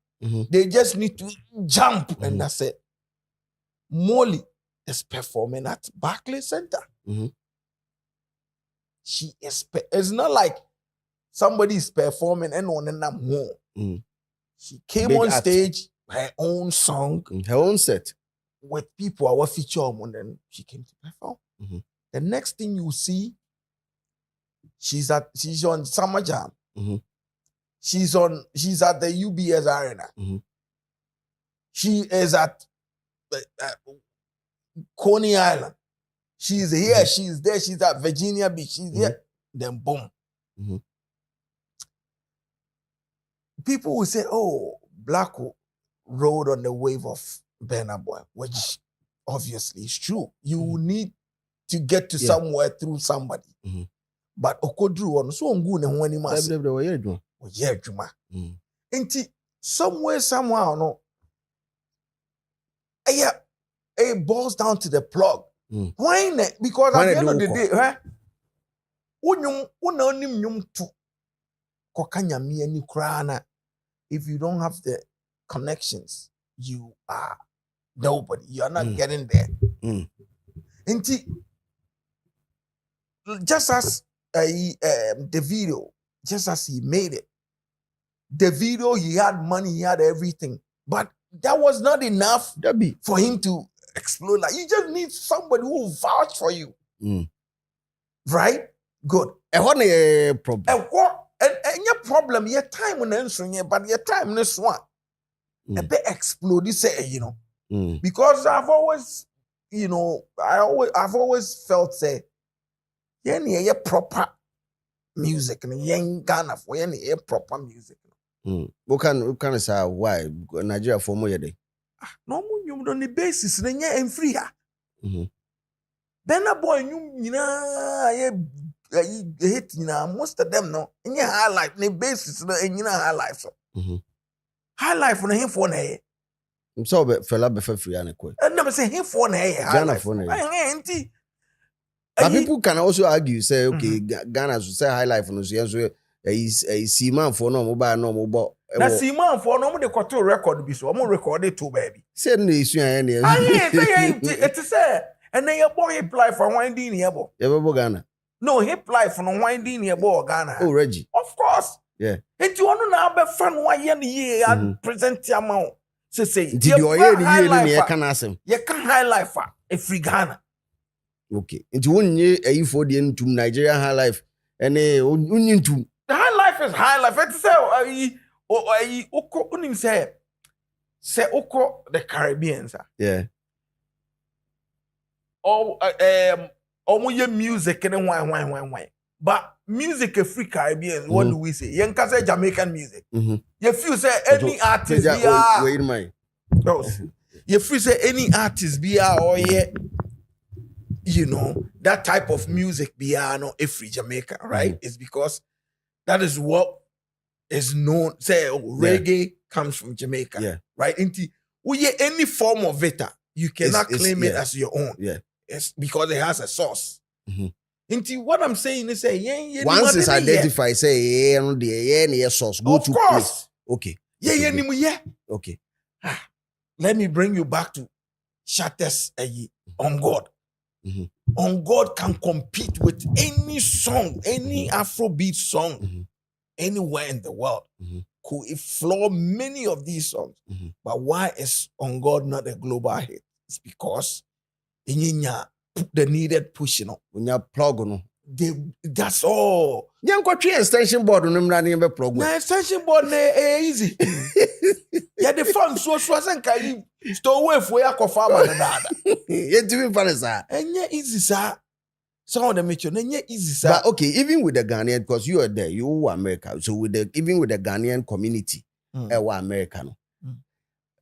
Speaker 1: They just need to jump and that's it. Molly is performing at Barclays Center. She is. It's not like somebody is performing and on and more. She came big on stage, her own song,
Speaker 2: her own set
Speaker 1: with people our feature and then she came to perform. The next thing you see, she's on Summer Jam. She's at the UBS Arena. She is at Coney Island. She's here, she's there, she's at Virginia Beach, she's here. Then boom. People will say, oh, Black rode on the wave of Benard, which obviously is true. You need to get to somewhere through somebody. But Okodru on so ngu ne ho ani mas. Oye adwuma. Enti somewhere somehow no. It boils down to the plug. Why not? Because at the end of the day, if you don't have the connections, you are nobody. You are not getting there. Just as the video, just as he made it, the video, he had money, he had everything, but that was not enough for him to explode. Like, you just need somebody who will vouch for you. Right? Good.
Speaker 2: What a problem.
Speaker 1: And your problem, your time when answering it, but your time this one. A bit explode, you say, because I've always, I've always felt say, yeah, proper music and young Ghana for any proper music.
Speaker 2: What can I say why Nigeria for more day?
Speaker 1: No more on the basis, then yeah, and free her. Then a boy, hit most of them no in your high life, the basis in your high life. So high life on him for an air.
Speaker 2: I'm so fella before free and quick.
Speaker 1: I never say him for an air.
Speaker 2: Ghana for an air. But people can also argue, say, okay, Ghana should say high life on the so see man for no mobile.
Speaker 1: Now see man for no the quarter record be so I'm record it too, baby.
Speaker 2: Say no issue any.
Speaker 1: It is and then your boy apply for winding here.
Speaker 2: Ghana.
Speaker 1: No, he apply for no winding here, Ghana.
Speaker 2: Oh, Reggie.
Speaker 1: Of course.
Speaker 2: Yeah.
Speaker 1: If you want to now be fun 1 year and present your amount. So say,
Speaker 2: did you hear the can ask him?
Speaker 1: You can high life a free Ghana.
Speaker 2: Okay. Into 1 year, a for the end to Nigeria high life. And union to
Speaker 1: the high life is high life. It's say Oko the Caribbean, sir.
Speaker 2: Yeah.
Speaker 1: Your music and wine. But music a free Caribbean, what do we say? You can say Jamaican music. You feel say any artist be
Speaker 2: wait my.
Speaker 1: You feel say any artist be or that type of music be no a free Jamaica, right? It's because that is what is known. Say reggae comes from Jamaica, right? Into any form of it, you cannot claim it as your own.
Speaker 2: Yeah.
Speaker 1: It's because it has a source. Into what I'm saying is say
Speaker 2: once it's identified, say yeah, source. Go to place. Okay.
Speaker 1: Yeah.
Speaker 2: Okay.
Speaker 1: Let me bring you back to Shatters on God. On God can compete with any song, any Afrobeat song, anywhere in the world. Could floor many of these songs. But why is On God not a global hit? It's because the needed push,
Speaker 2: when you plug
Speaker 1: that's all.
Speaker 2: You got three extension board on them running a plug.
Speaker 1: Now extension board easy. Yeah, the fun so wasn't can you store away for your farmer and other.
Speaker 2: You're doing fun, sir.
Speaker 1: And yeah, easy, sir. Some of them make you easy, sir.
Speaker 2: But okay, even with the Ghanaian, because you are there, you were American. So even with the Ghanaian community, were American.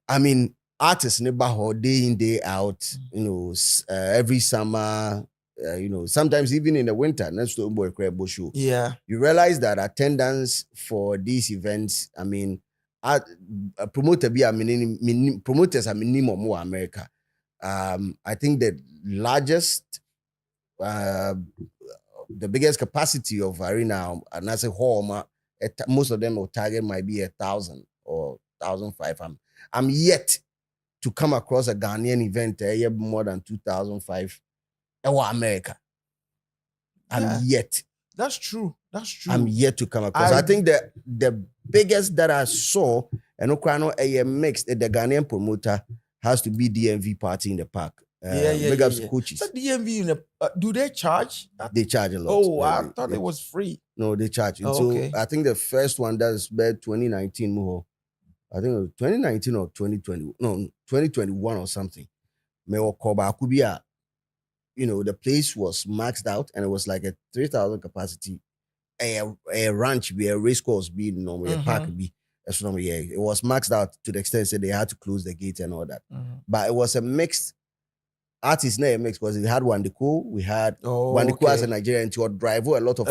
Speaker 2: I mean, artists never day in, day out, every summer, sometimes even in the winter, next to incredible show.
Speaker 1: Yeah.
Speaker 2: You realize that attendance for these events, I mean, promoters are minimum more America. I think the largest, the biggest capacity of arena, and as a whole, most of them will target might be 1,000 or 1,500. I'm yet to come across a Ghanaian event more than 2,005 America. I'm yet.
Speaker 1: That's true.
Speaker 2: I'm yet to come across. I think the biggest that I saw, and a mixed, the Ghanaian promoter has to be DMV Party in the Park. Big ups coaches.
Speaker 1: So DMV, do they charge?
Speaker 2: They charge a lot.
Speaker 1: Oh, I thought it was free.
Speaker 2: No, they charge.
Speaker 1: Okay.
Speaker 2: So I think the first one that's bad 2019 more. I think it was 2019 or 2020. No, 2021 or something. The place was maxed out and it was like a 3,000 capacity. A ranch be a race course be normally a park be. It was maxed out to the extent that they had to close the gate and all that. But it was a mixed artist name mix because it had Wandiko. We had Wandiko as a Nigerian to drive a lot of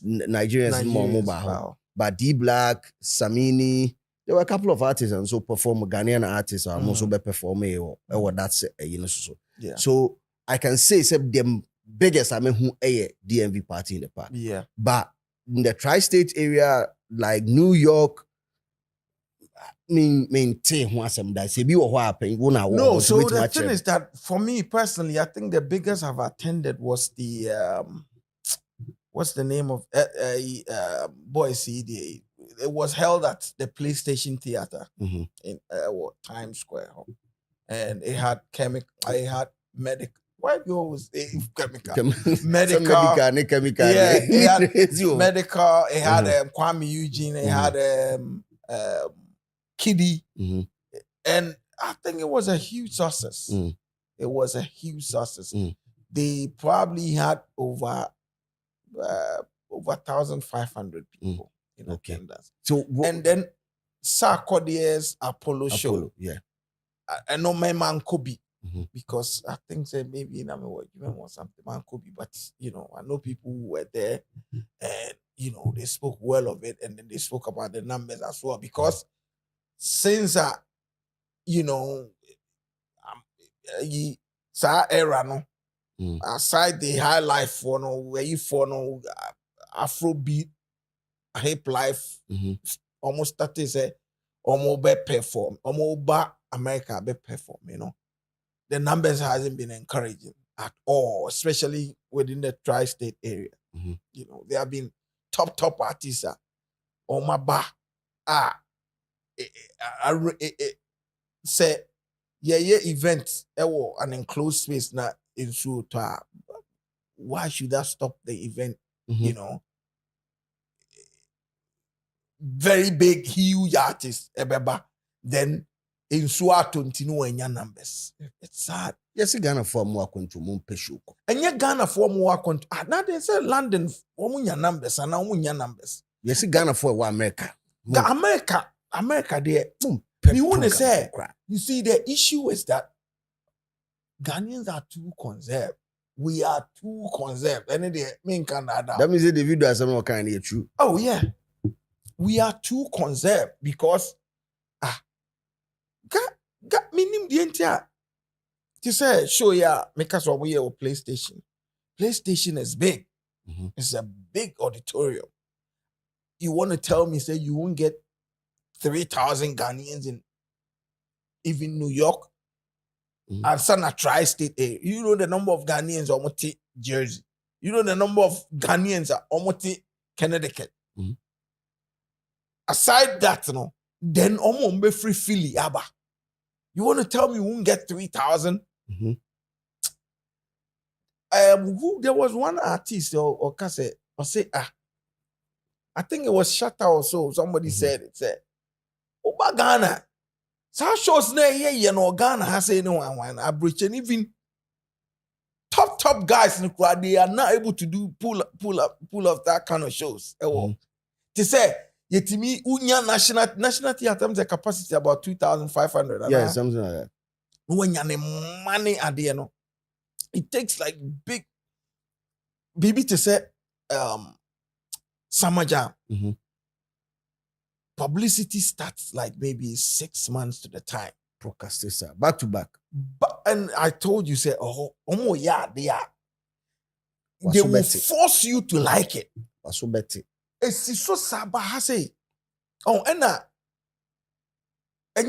Speaker 2: Nigerians in more mobile. Wow. But D Black, Samini, there were a couple of artists and so perform Ghanaian artists are also be performing or that's so.
Speaker 1: Yeah.
Speaker 2: So I can say except the biggest who a DMV Party in the park.
Speaker 1: Yeah.
Speaker 2: But in the tri-state area like New York, maintain what some that say be what happened.
Speaker 1: No, so the thing is that for me personally, I think the biggest I've attended was the what's the name of Boise? It was held at the PlayStation Theater in Times Square, and it had white girl was chemical.
Speaker 2: Some
Speaker 1: Medical.
Speaker 2: chemical.
Speaker 1: Yeah, it had
Speaker 2: Medical.
Speaker 1: medical. It had Kwame Eugene. It had Kiddy, and I think it was a huge success. It was a huge success. They probably had over 1,500 people in attendance.
Speaker 2: So
Speaker 1: and then Sarkodie's Apollo show.
Speaker 2: Yeah.
Speaker 1: I know my man Kobe. Because I think say maybe in what you or something, man could be, but I know people who were there and they spoke well of it, and then they spoke about the numbers as well. Because since era no aside the high life for no where you for no Afrobeat hip life almost started say almost be perform, almost ba America be perform, the numbers hasn't been encouraging at all, especially within the tri-state area. There have been top artists on my bar. Say event an enclosed space na in so why should that stop the event? Very big, huge artists, then in Suato numbers. It's sad.
Speaker 2: Yes, Ghana for more control,
Speaker 1: and yet Ghana for more control. Now they say London for numbers and now numbers.
Speaker 2: Yes, Ghana for America.
Speaker 1: America there. You want to say, you see, the issue is that Ghanaians are too conserved. We are too conserved. And they mean Canada.
Speaker 2: That means the video has some kind of true.
Speaker 1: Oh, yeah. We are too conserved because got minim the entire. To say, show ya, make us over here with PlayStation. PlayStation is big. It's a big auditorium. You want to tell me, say, you won't get 3,000 Ghanaians in even New York? And some a tri-state area. You know the number of Ghanaians almost Jersey. You know the number of Ghanaians are almost Connecticut. Aside that, then almost be free Philly, Abba. You want to tell me we won't get 3,000? There was one artist or cassette or say I think it was Shatta or so. Somebody said it. Said, Oba Ghana. So shows na Ghana has anyone abridging even top guys in the crowd, they are not able to do pull up that kind of shows. They say yetimi unya national theater the capacity about 2,500.
Speaker 2: Yeah, something like that.
Speaker 1: When you money at the end, it takes like big baby to say Samaja. Publicity starts like maybe 6 months to the time.
Speaker 2: Procrastination, back to back.
Speaker 1: And I told you, say, yeah, they are. They will force you to like it.
Speaker 2: So better.
Speaker 1: It's so saba say. Oh, and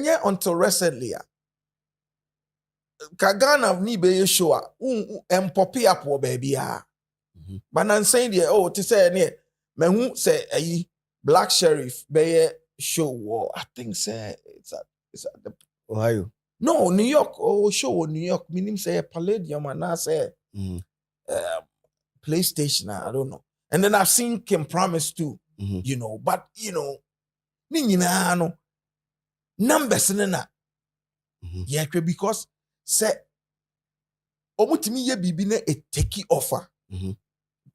Speaker 1: yet until recently, Kagana ni be show and poppy up baby. But I'm saying there, to say me who say Black Sheriff be show I think say it's at the
Speaker 2: Ohio.
Speaker 1: No, New York. Show New York. Meaning say Palladium and I say PlayStation. I don't know. And then I've seen Kim Promise too. But numbers na. Yeah, because say omutimi ye bibi na a take offer.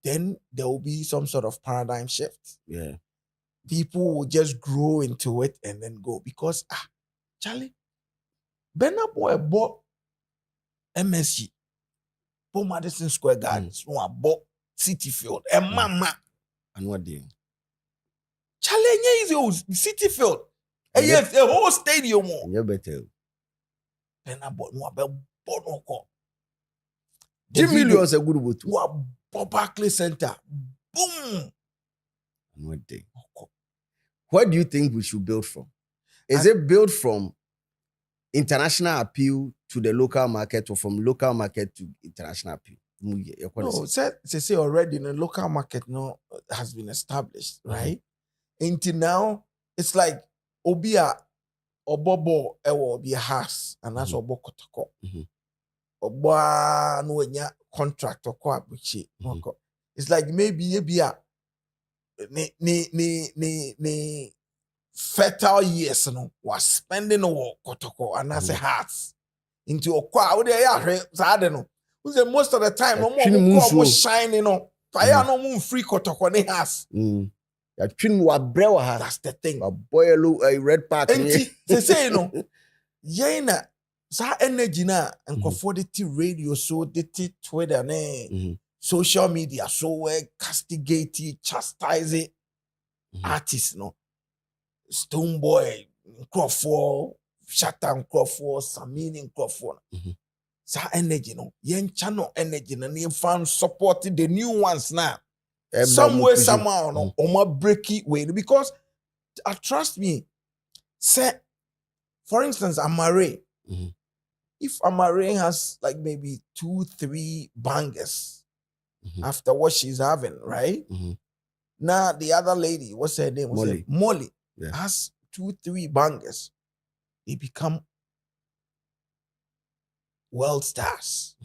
Speaker 1: Then there will be some sort of paradigm shift.
Speaker 2: Yeah.
Speaker 1: People will just grow into it and then go because Charlie, Benard boy bought MSG, bought Madison Square Gardens, no, bought City Field, and Mama.
Speaker 2: And what do you?
Speaker 1: Charlie, is City Field. And yes, the whole stadium.
Speaker 2: You better.
Speaker 1: Benard bought no call.
Speaker 2: 10 million is a good boot.
Speaker 1: Barclays Center. Boom.
Speaker 2: And what day? What do you think we should build from? Is it built from international appeal to the local market or from local market to international appeal?
Speaker 1: No, say already in the local market has been established, right? Until now, it's like Obia or Bobo Ewo be a house, and that's Obo Kotoko. oba no nya contract or abuchi. It's like maybe ni fertile years no was spending on kotoko and as a hearts into a kwa wo dey ahwe saade no who say most of the time no more shining no fire no more free kotoko ne has
Speaker 2: ya twin wa brew ha.
Speaker 1: That's the thing.
Speaker 2: A boy red park
Speaker 1: they say no yena sa energy na nkofo de ti radio so de ti Twitter ne social media so castigate chastise artists no Stoneboy Crawford Shatan Crawford Samini Crawford sa energy no yen channel energy na ne fan supporting the new ones now some way somehow no oma breaky way because trust me say for instance Amare if Amare has like maybe 2-3 bangers after what she's having right now the other lady what's her name Molly has 2-3 bangers they become world stars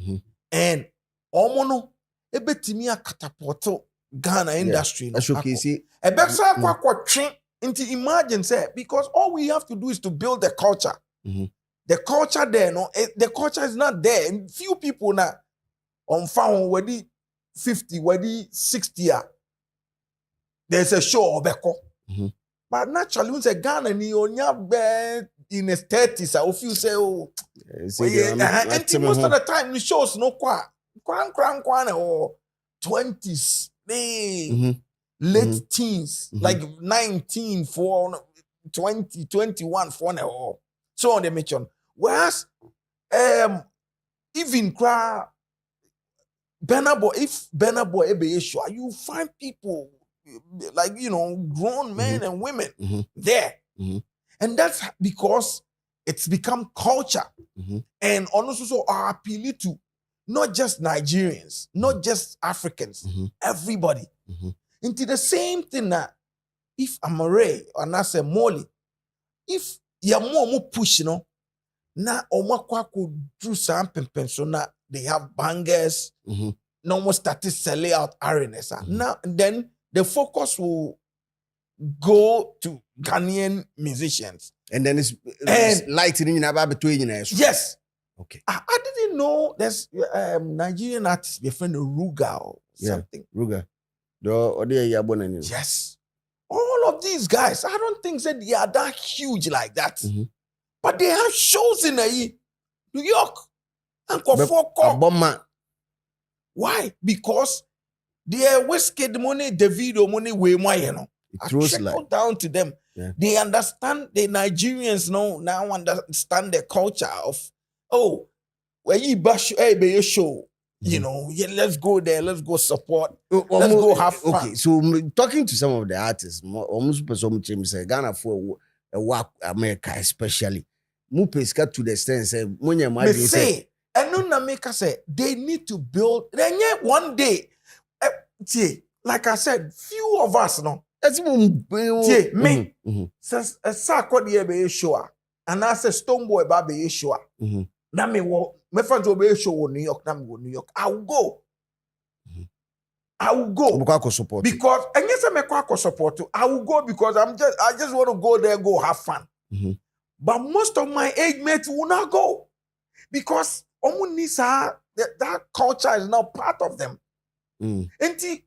Speaker 1: and omono ebetimi akatapoto Ghana industry no
Speaker 2: showcase
Speaker 1: ebeksa kwa twin into imagine say because all we have to do is to build the culture the culture there no the culture is not there and few people now on found where 50 where 60 there's a show obeko but naturally when say Ghana ni onya be in his 30s I feel say and most of the time the shows no kwa or 20s late teens like 19 for 20 21 for or so on the mention whereas even Benard if Benard boy ebe sure you find people like grown men and women there and that's because it's become culture and also are appealing to not just Nigerians not just Africans everybody into the same thing that if Amare or Nasa Molly if you're more push na omakwa do something pensiona they have bangers no more started selling out arenas now then the focus will go to Ghanaian musicians
Speaker 2: and then it's lightning in about between
Speaker 1: yes
Speaker 2: okay
Speaker 1: I didn't know there's Nigerian artist your friend Ruga or something
Speaker 2: Ruga
Speaker 1: yes all of these guys I don't think that they are that huge like that but they have shows in New York and why because they whiskey money the video money way more
Speaker 2: it throws like
Speaker 1: down to them they understand the Nigerians now understand the culture of where you bash be a show let's go there let's go support let's go have fun.
Speaker 2: Okay so talking to some of the artists almost person say Ghana for work America especially mupeska to the extent say munya imagine say
Speaker 1: and no na make say they need to build then one day like I said few of us me says a sako de be show and I say Stoneboy ba be show na me my friends will be show New York na me go New York I will go
Speaker 2: support
Speaker 1: because and yes I support I will go because I just want to go there go have fun but most of my age mates will not go because that culture is now part of them and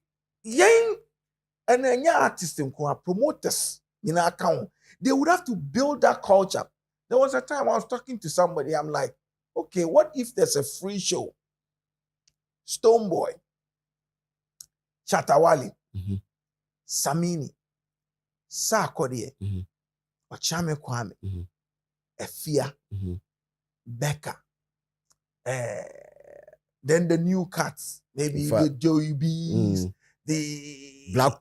Speaker 1: any artists and promoters in our account they would have to build that culture. There was a time I was talking to somebody I'm like okay what if there's a free show Stoneboy Chatawali Samini Sarkodie Ochame Kwame Efia Becca then the new cats maybe the Joey B's the
Speaker 2: Black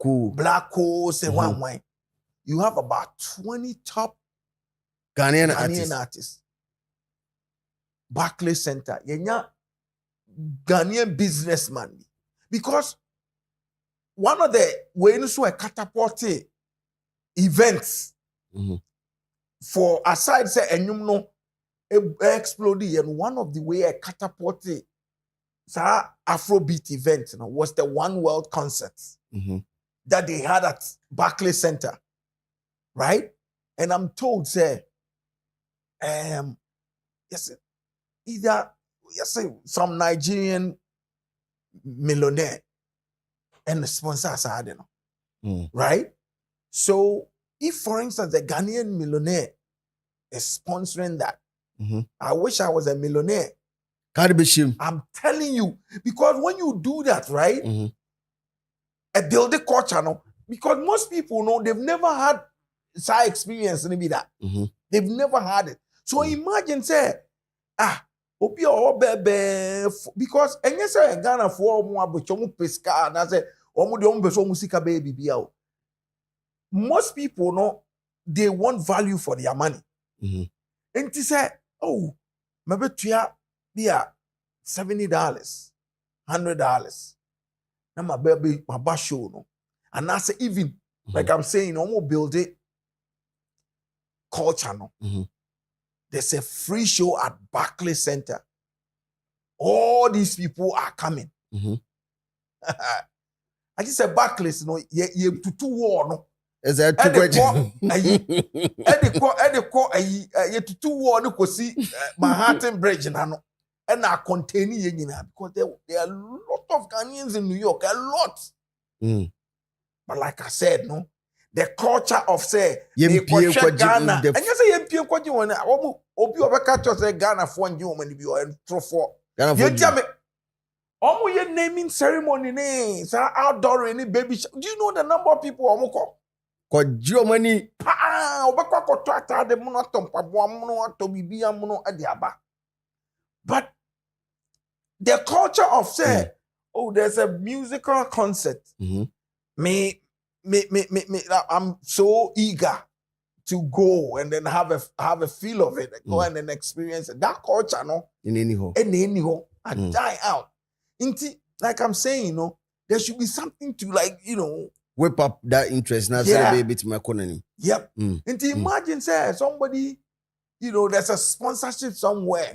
Speaker 2: Cool
Speaker 1: say one you have about 20 top
Speaker 2: Ghanaian
Speaker 1: artists. Barclays Center yenya Ghanaian businessman because one of the ways to catapult events for aside say enyum no exploded, and one of the way I catapulted Afrobeat event, was the One World concert that they had at Barclays Center, right? And I'm told, say, yes, some Nigerian millionaire and the sponsors had, right? So if, for instance, the Ghanaian millionaire is sponsoring that, I wish I was a millionaire. I'm telling you, because when you do that, right, a building culture, because most people know they've never had such experience, maybe that they've never had it. So imagine, say, because and yes, Ghana for pesca, and I say, baby. Most people know they want value for their money. And they say, oh, maybe $70, $100. Now my baby, my bash show, no. And I say, even like I'm saying, almost build it culture, no. There's a free show at Barclays Center. All these people are coming. I just said Barclays, you to two war, no.
Speaker 2: Is that too
Speaker 1: much? Two war, no, see Manhattan Bridge, no. And are containing because there are a lot of Ghanaians in New York, a lot. But like I said, no, the culture of say Ghana, and you say Obi catch us Ghana for you when you are in for. You tell me, your naming ceremony, outdoor any baby. Do you know the number of people omoko?
Speaker 2: Your money.
Speaker 1: But the culture of say, there's a musical concert. Me, I'm so eager to go and then have a feel of it, go and then experience it. That culture, no,
Speaker 2: in any home,
Speaker 1: and die out. Like I'm saying, there should be something to
Speaker 2: whip up that interest. Now, say baby to my economy.
Speaker 1: Yep. Imagine, say somebody, there's a sponsorship somewhere.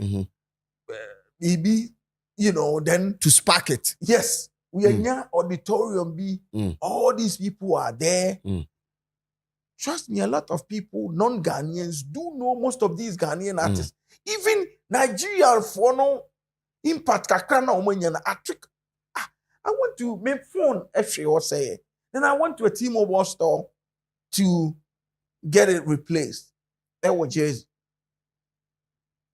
Speaker 1: Maybe, then
Speaker 2: to spark it.
Speaker 1: Yes. We are near auditorium B. All these people are there. Trust me, a lot of people, non-Ghanaians, do know most of these Ghanaian artists. Even Nigeria for no impact kakana omanyana. I want to make phone actually or say. Then I went to a T-Mobile store to get it replaced. That was just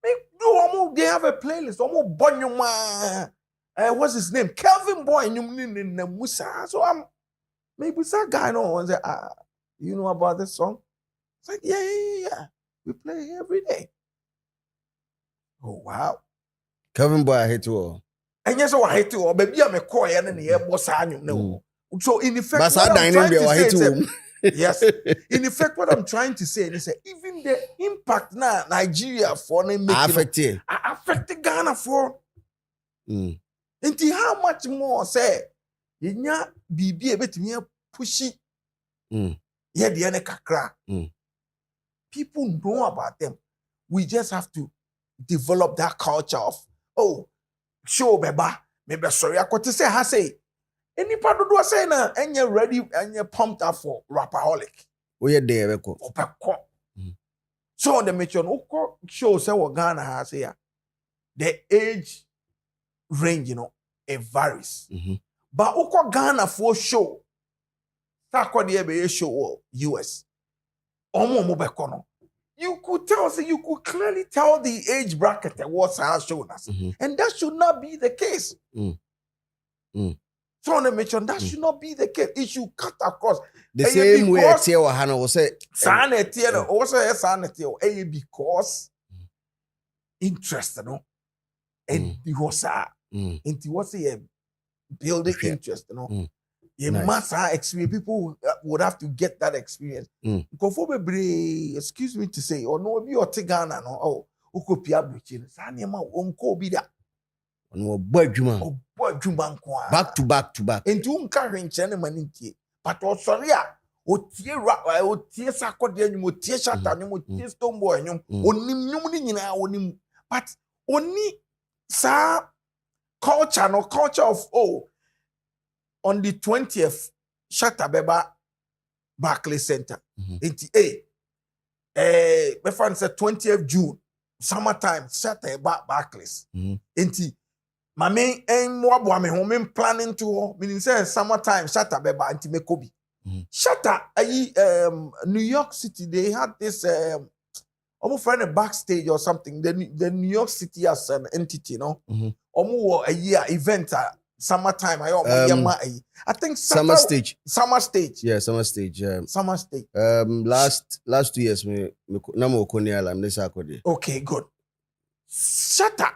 Speaker 1: they have a playlist. What's his name? Kelvin Boy in Musa. So I'm maybe that guy and say, you know about this song? It's like, yeah. We play it every day. Oh wow.
Speaker 2: Kelvin Boy I hate you all.
Speaker 1: And yes, I hate you all. Maybe I'm a choir and the air boss. So in effect,
Speaker 2: what I'm trying to say
Speaker 1: yes. In effect, what I'm trying to say is even the impact now Nigeria for affected Ghana for. And how much more say you be able to push it? The kakra. People know about them. We just have to develop that culture of show beba maybe sorry I got to say I say any part do I say na and you're ready and you're pumped up for rapaholic.
Speaker 2: You're there,
Speaker 1: so on the mission show say what Ghana has here. The age range, it varies. But Oko Ghana for show, show US. You could clearly tell the age bracket that was showing us. And that should not be the case. So on the mission, that should not be the case. It should cut across.
Speaker 2: The same way Hannah will say
Speaker 1: because interest, and it was a building interest, You must have experience. People would have to get that experience. Excuse me to say, or no, be or Tigana, no, Ukopia Bichin, Sanima, Unko be that.
Speaker 2: Back to back.
Speaker 1: And to carrying Chenaman, but sorry, otie otie sakode anyum otie shata anyum otie stone boy anyum onim nyum ni nyina onim but oni sa culture of on the 20th shata beba Barclays Center my friend said 20th June summertime shata Barclays mame en mo abo me ho me planning to ho meaning say summertime shata beba anti me kobi shata New York City they had this almost friend a backstage or something the New York City as an entity almost a year event summertime I think
Speaker 2: summer stage
Speaker 1: yeah
Speaker 2: summer stage last 2 years me na mo koniala me say akode
Speaker 1: okay good shata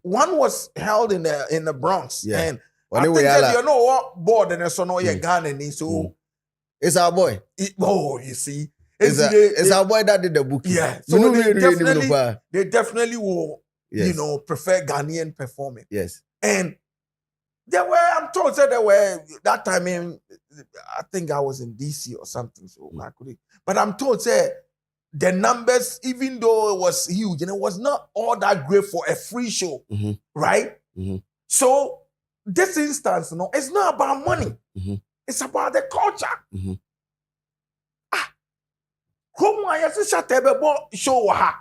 Speaker 1: one was held in the Bronx and I think that you know what board and so no Ghana so
Speaker 2: it's our boy
Speaker 1: you see
Speaker 2: it's our boy that did the booking
Speaker 1: so they definitely will prefer Ghanaian performing and there were I'm told that there were that time I think I was in DC or something so I couldn't but I'm told the numbers, even though it was huge, and it was not all that great for a free show, right? So this instance, it's not about money. It's about the culture. Come on, you say show I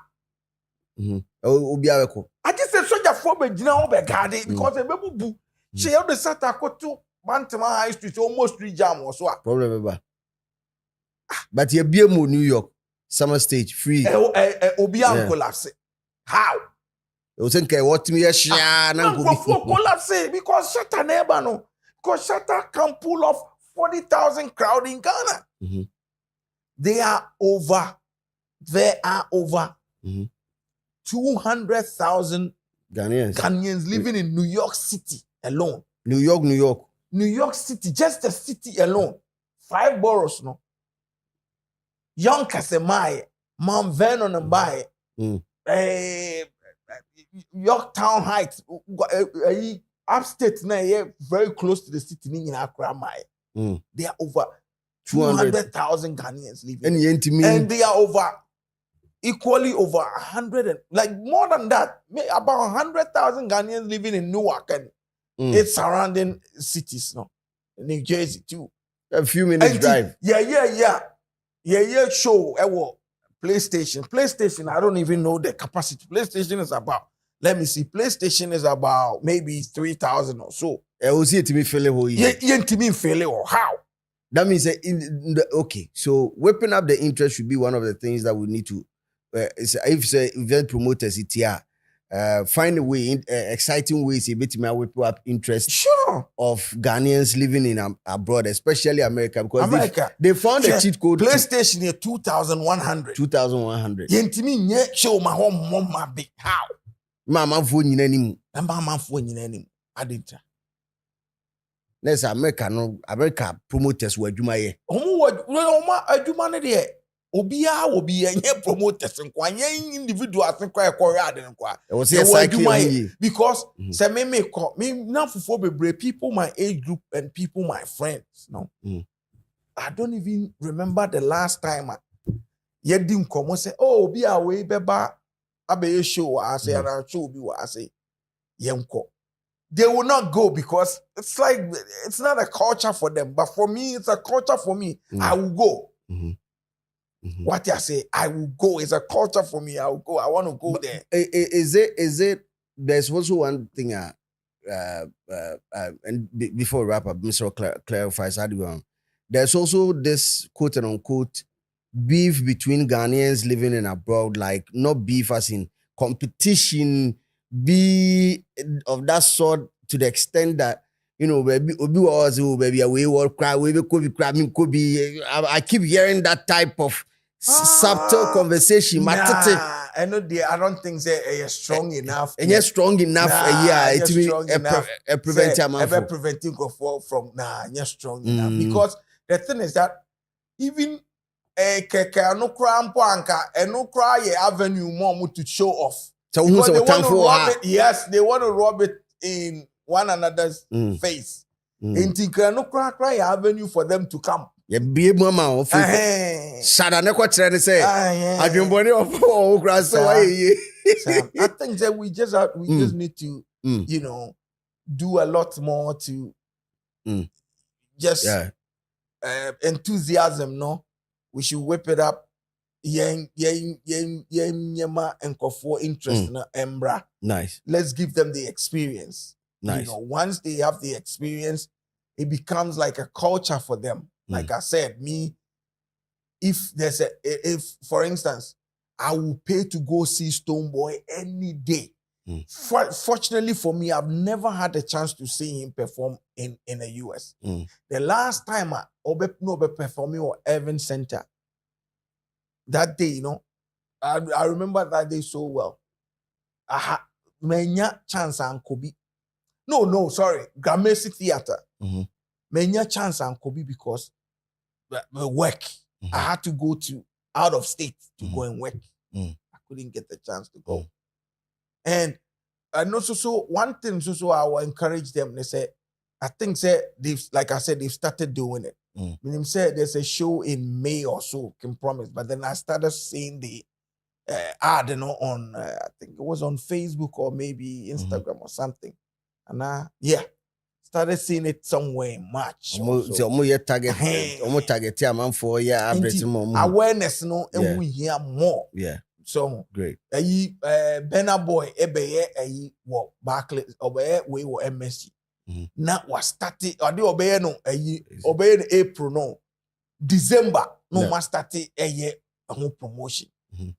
Speaker 1: just said soldier for be because a baby she held the Sata to Bantama High Street almost 3 jam or so.
Speaker 2: Problem but you be New York. Summer stage free.
Speaker 1: Obian collapse. How?
Speaker 2: You think what me
Speaker 1: collapse because Shatta neighbor no. Because Shatta can pull off 40,000 crowd in Ghana. There are over 200,000 Ghanaians living in New York City alone.
Speaker 2: New York
Speaker 1: City, just the city alone. 5 boroughs, no. Young Kasemai, Mount Vernon and Bay, Yorktown Heights, upstate now, very close to the city in Accra. There are over 200,000 Ghanaians living, and they are equally over 100 and like more than that, about 100,000 Ghanaians living in Newark and its surrounding cities, New Jersey too.
Speaker 2: A few minutes drive.
Speaker 1: Yeah, show PlayStation. I don't even know the capacity. PlayStation is about, let me see, PlayStation is about maybe 3,000 or so. How?
Speaker 2: That means okay. So whipping up the interest should be one of the things that we need to. If say event promoters it find a way, exciting ways a bit to whip up interest of Ghanaians living in abroad, especially America, because they found a cheat code.
Speaker 1: PlayStation here 2,100.
Speaker 2: 2,100.
Speaker 1: Yentimi show my home mama big how.
Speaker 2: Mama phone in any.
Speaker 1: Mama phone in any. I didn't.
Speaker 2: There's America promoters were Jumaye.
Speaker 1: Jumane Obia will be a promoters and individuals and cry and because me now for people my age group and people my friends. I don't even remember the last time I didn't come and say, oh, be away, beba, abe show. I say, and I'll show you. I say, Yemko. They will not go because it's like it's not a culture for them, but for me, it's a culture for me. I will go. What I say, I will go. It's a culture for me. I will go. I want to go there.
Speaker 2: Is it? There's also one thing. And before we wrap up, Mr. clarifies how do you go? There's also this quote and unquote beef between Ghanaians living in abroad, like not beef as in competition, be of that sort to the extent that baby, we will cry, we could be. I keep hearing that type of subtle conversation.
Speaker 1: I know I don't think they're strong enough.
Speaker 2: And you're strong enough. It will
Speaker 1: preventing from you're strong enough because the thing is that even a keke no cry and no cry avenue more to show off.
Speaker 2: So
Speaker 1: they want to rob it. Yes, they want to rob it in one another's face. In Tikra no cry avenue for them to come.
Speaker 2: You be mama of Shada Neko Trend say, I've been born of grass. So
Speaker 1: I think that we just need to, you know, do a lot more to just enthusiasm. No, we should whip it up. Yema and for interest na embra.
Speaker 2: Nice.
Speaker 1: Let's give them the experience.
Speaker 2: Nice.
Speaker 1: You know, once they have the experience, it becomes like a culture for them. Like I said, if for instance, I will pay to go see Stonebwoy any day. Fortunately for me, I've never had a chance to see him perform in the US. The last time I performing at Evans Center, that day, you know, I remember that day so well. I had many chance and Kobe. No, sorry, Gramercy Theater. Many chance and Kobe because the work. I had to go to out of state to go and work. I couldn't get the chance to go. And also, so one thing, so I will encourage them. They say, I think they've started doing it. Meaning say there's a show in May or so, can promise. But then I started seeing the ad, you know, on I think it was on Facebook or maybe Instagram or something. And started seeing it somewhere in March.
Speaker 2: Target
Speaker 1: awareness, no, and we hear more.
Speaker 2: Yeah.
Speaker 1: So
Speaker 2: great.
Speaker 1: Benard boy, what Barclays, we were MSC. Now was started, or the obey no, obey April, no, December, no, must start a year promotion.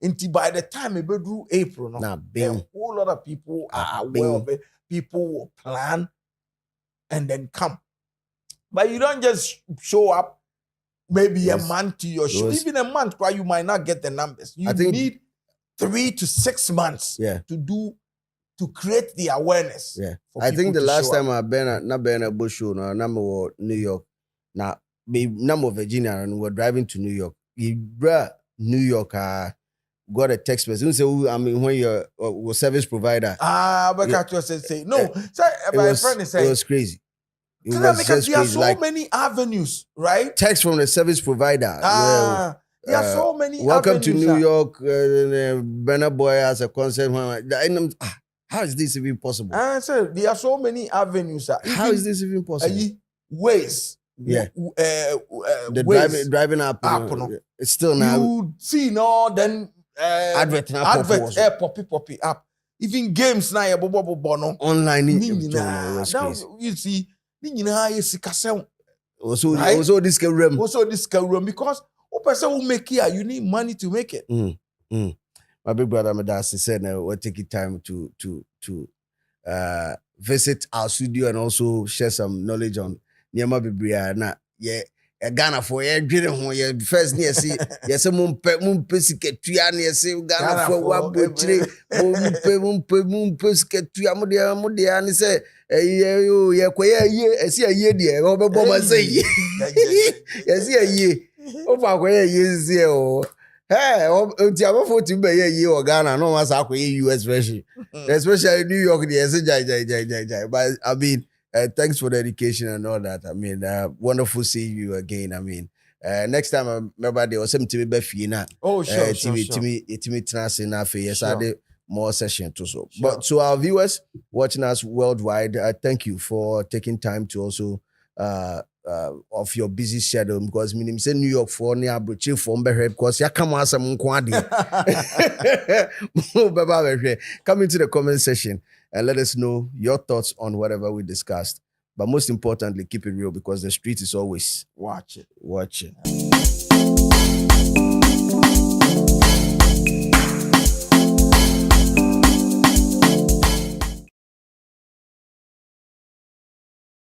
Speaker 1: Until by the time it drew April, no, a whole lot of people are aware of it. People will plan and then come. But you don't just show up maybe a month to your show. Even a month, why you might not get the numbers. You need 3 to 6 months to create the awareness.
Speaker 2: Yeah. I think the last time I been a bush show, no, number New York. Now, number Virginia, and we're driving to New York. New York, got a text message. Say, I mean, when you're a service provider.
Speaker 1: But you say no. My friend is saying
Speaker 2: it was crazy. It
Speaker 1: was
Speaker 2: just
Speaker 1: there are
Speaker 2: crazy.
Speaker 1: So many avenues, right?
Speaker 2: Text from the service provider.
Speaker 1: There are so many.
Speaker 2: Welcome
Speaker 1: avenues,
Speaker 2: to New York. Benard Boy has a concert. How is this even possible?
Speaker 1: So there are so many avenues.
Speaker 2: How is this even possible?
Speaker 1: Ways.
Speaker 2: Yeah. The
Speaker 1: ways.
Speaker 2: driving app. It's still now.
Speaker 1: You see, no, then advert poppy up. Even games now,
Speaker 2: online.
Speaker 1: You see,
Speaker 2: also this can run.
Speaker 1: Because person will make it, you need money to make it.
Speaker 2: My big brother Madasi said we're taking time to visit our studio and also share some knowledge on Niama Bibria. Na Ghana for first near see yes mumpe siketua na yes Ghana for wabochire mumpe siketua modia ni say ye kweye esi aye de e obebo ma say esi aye o fa kweye ye o ti abofo ti be ye o Ghana no ma sa kweye US version especially New York the esi jai but I mean thanks for the education and all that. I mean, wonderful seeing you again. I mean, next time, remember there was something to be fina.
Speaker 1: Oh, sure.
Speaker 2: Yes, I did more session too. So, but to our viewers watching us worldwide, thank you for taking time to also of your busy schedule because meaning say New York for near Bruce for because ya come on some kwadi. Come into the comment section and let us know your thoughts on whatever we discussed. But most importantly, keep it real because the street is always
Speaker 1: watch it.
Speaker 2: Watch it.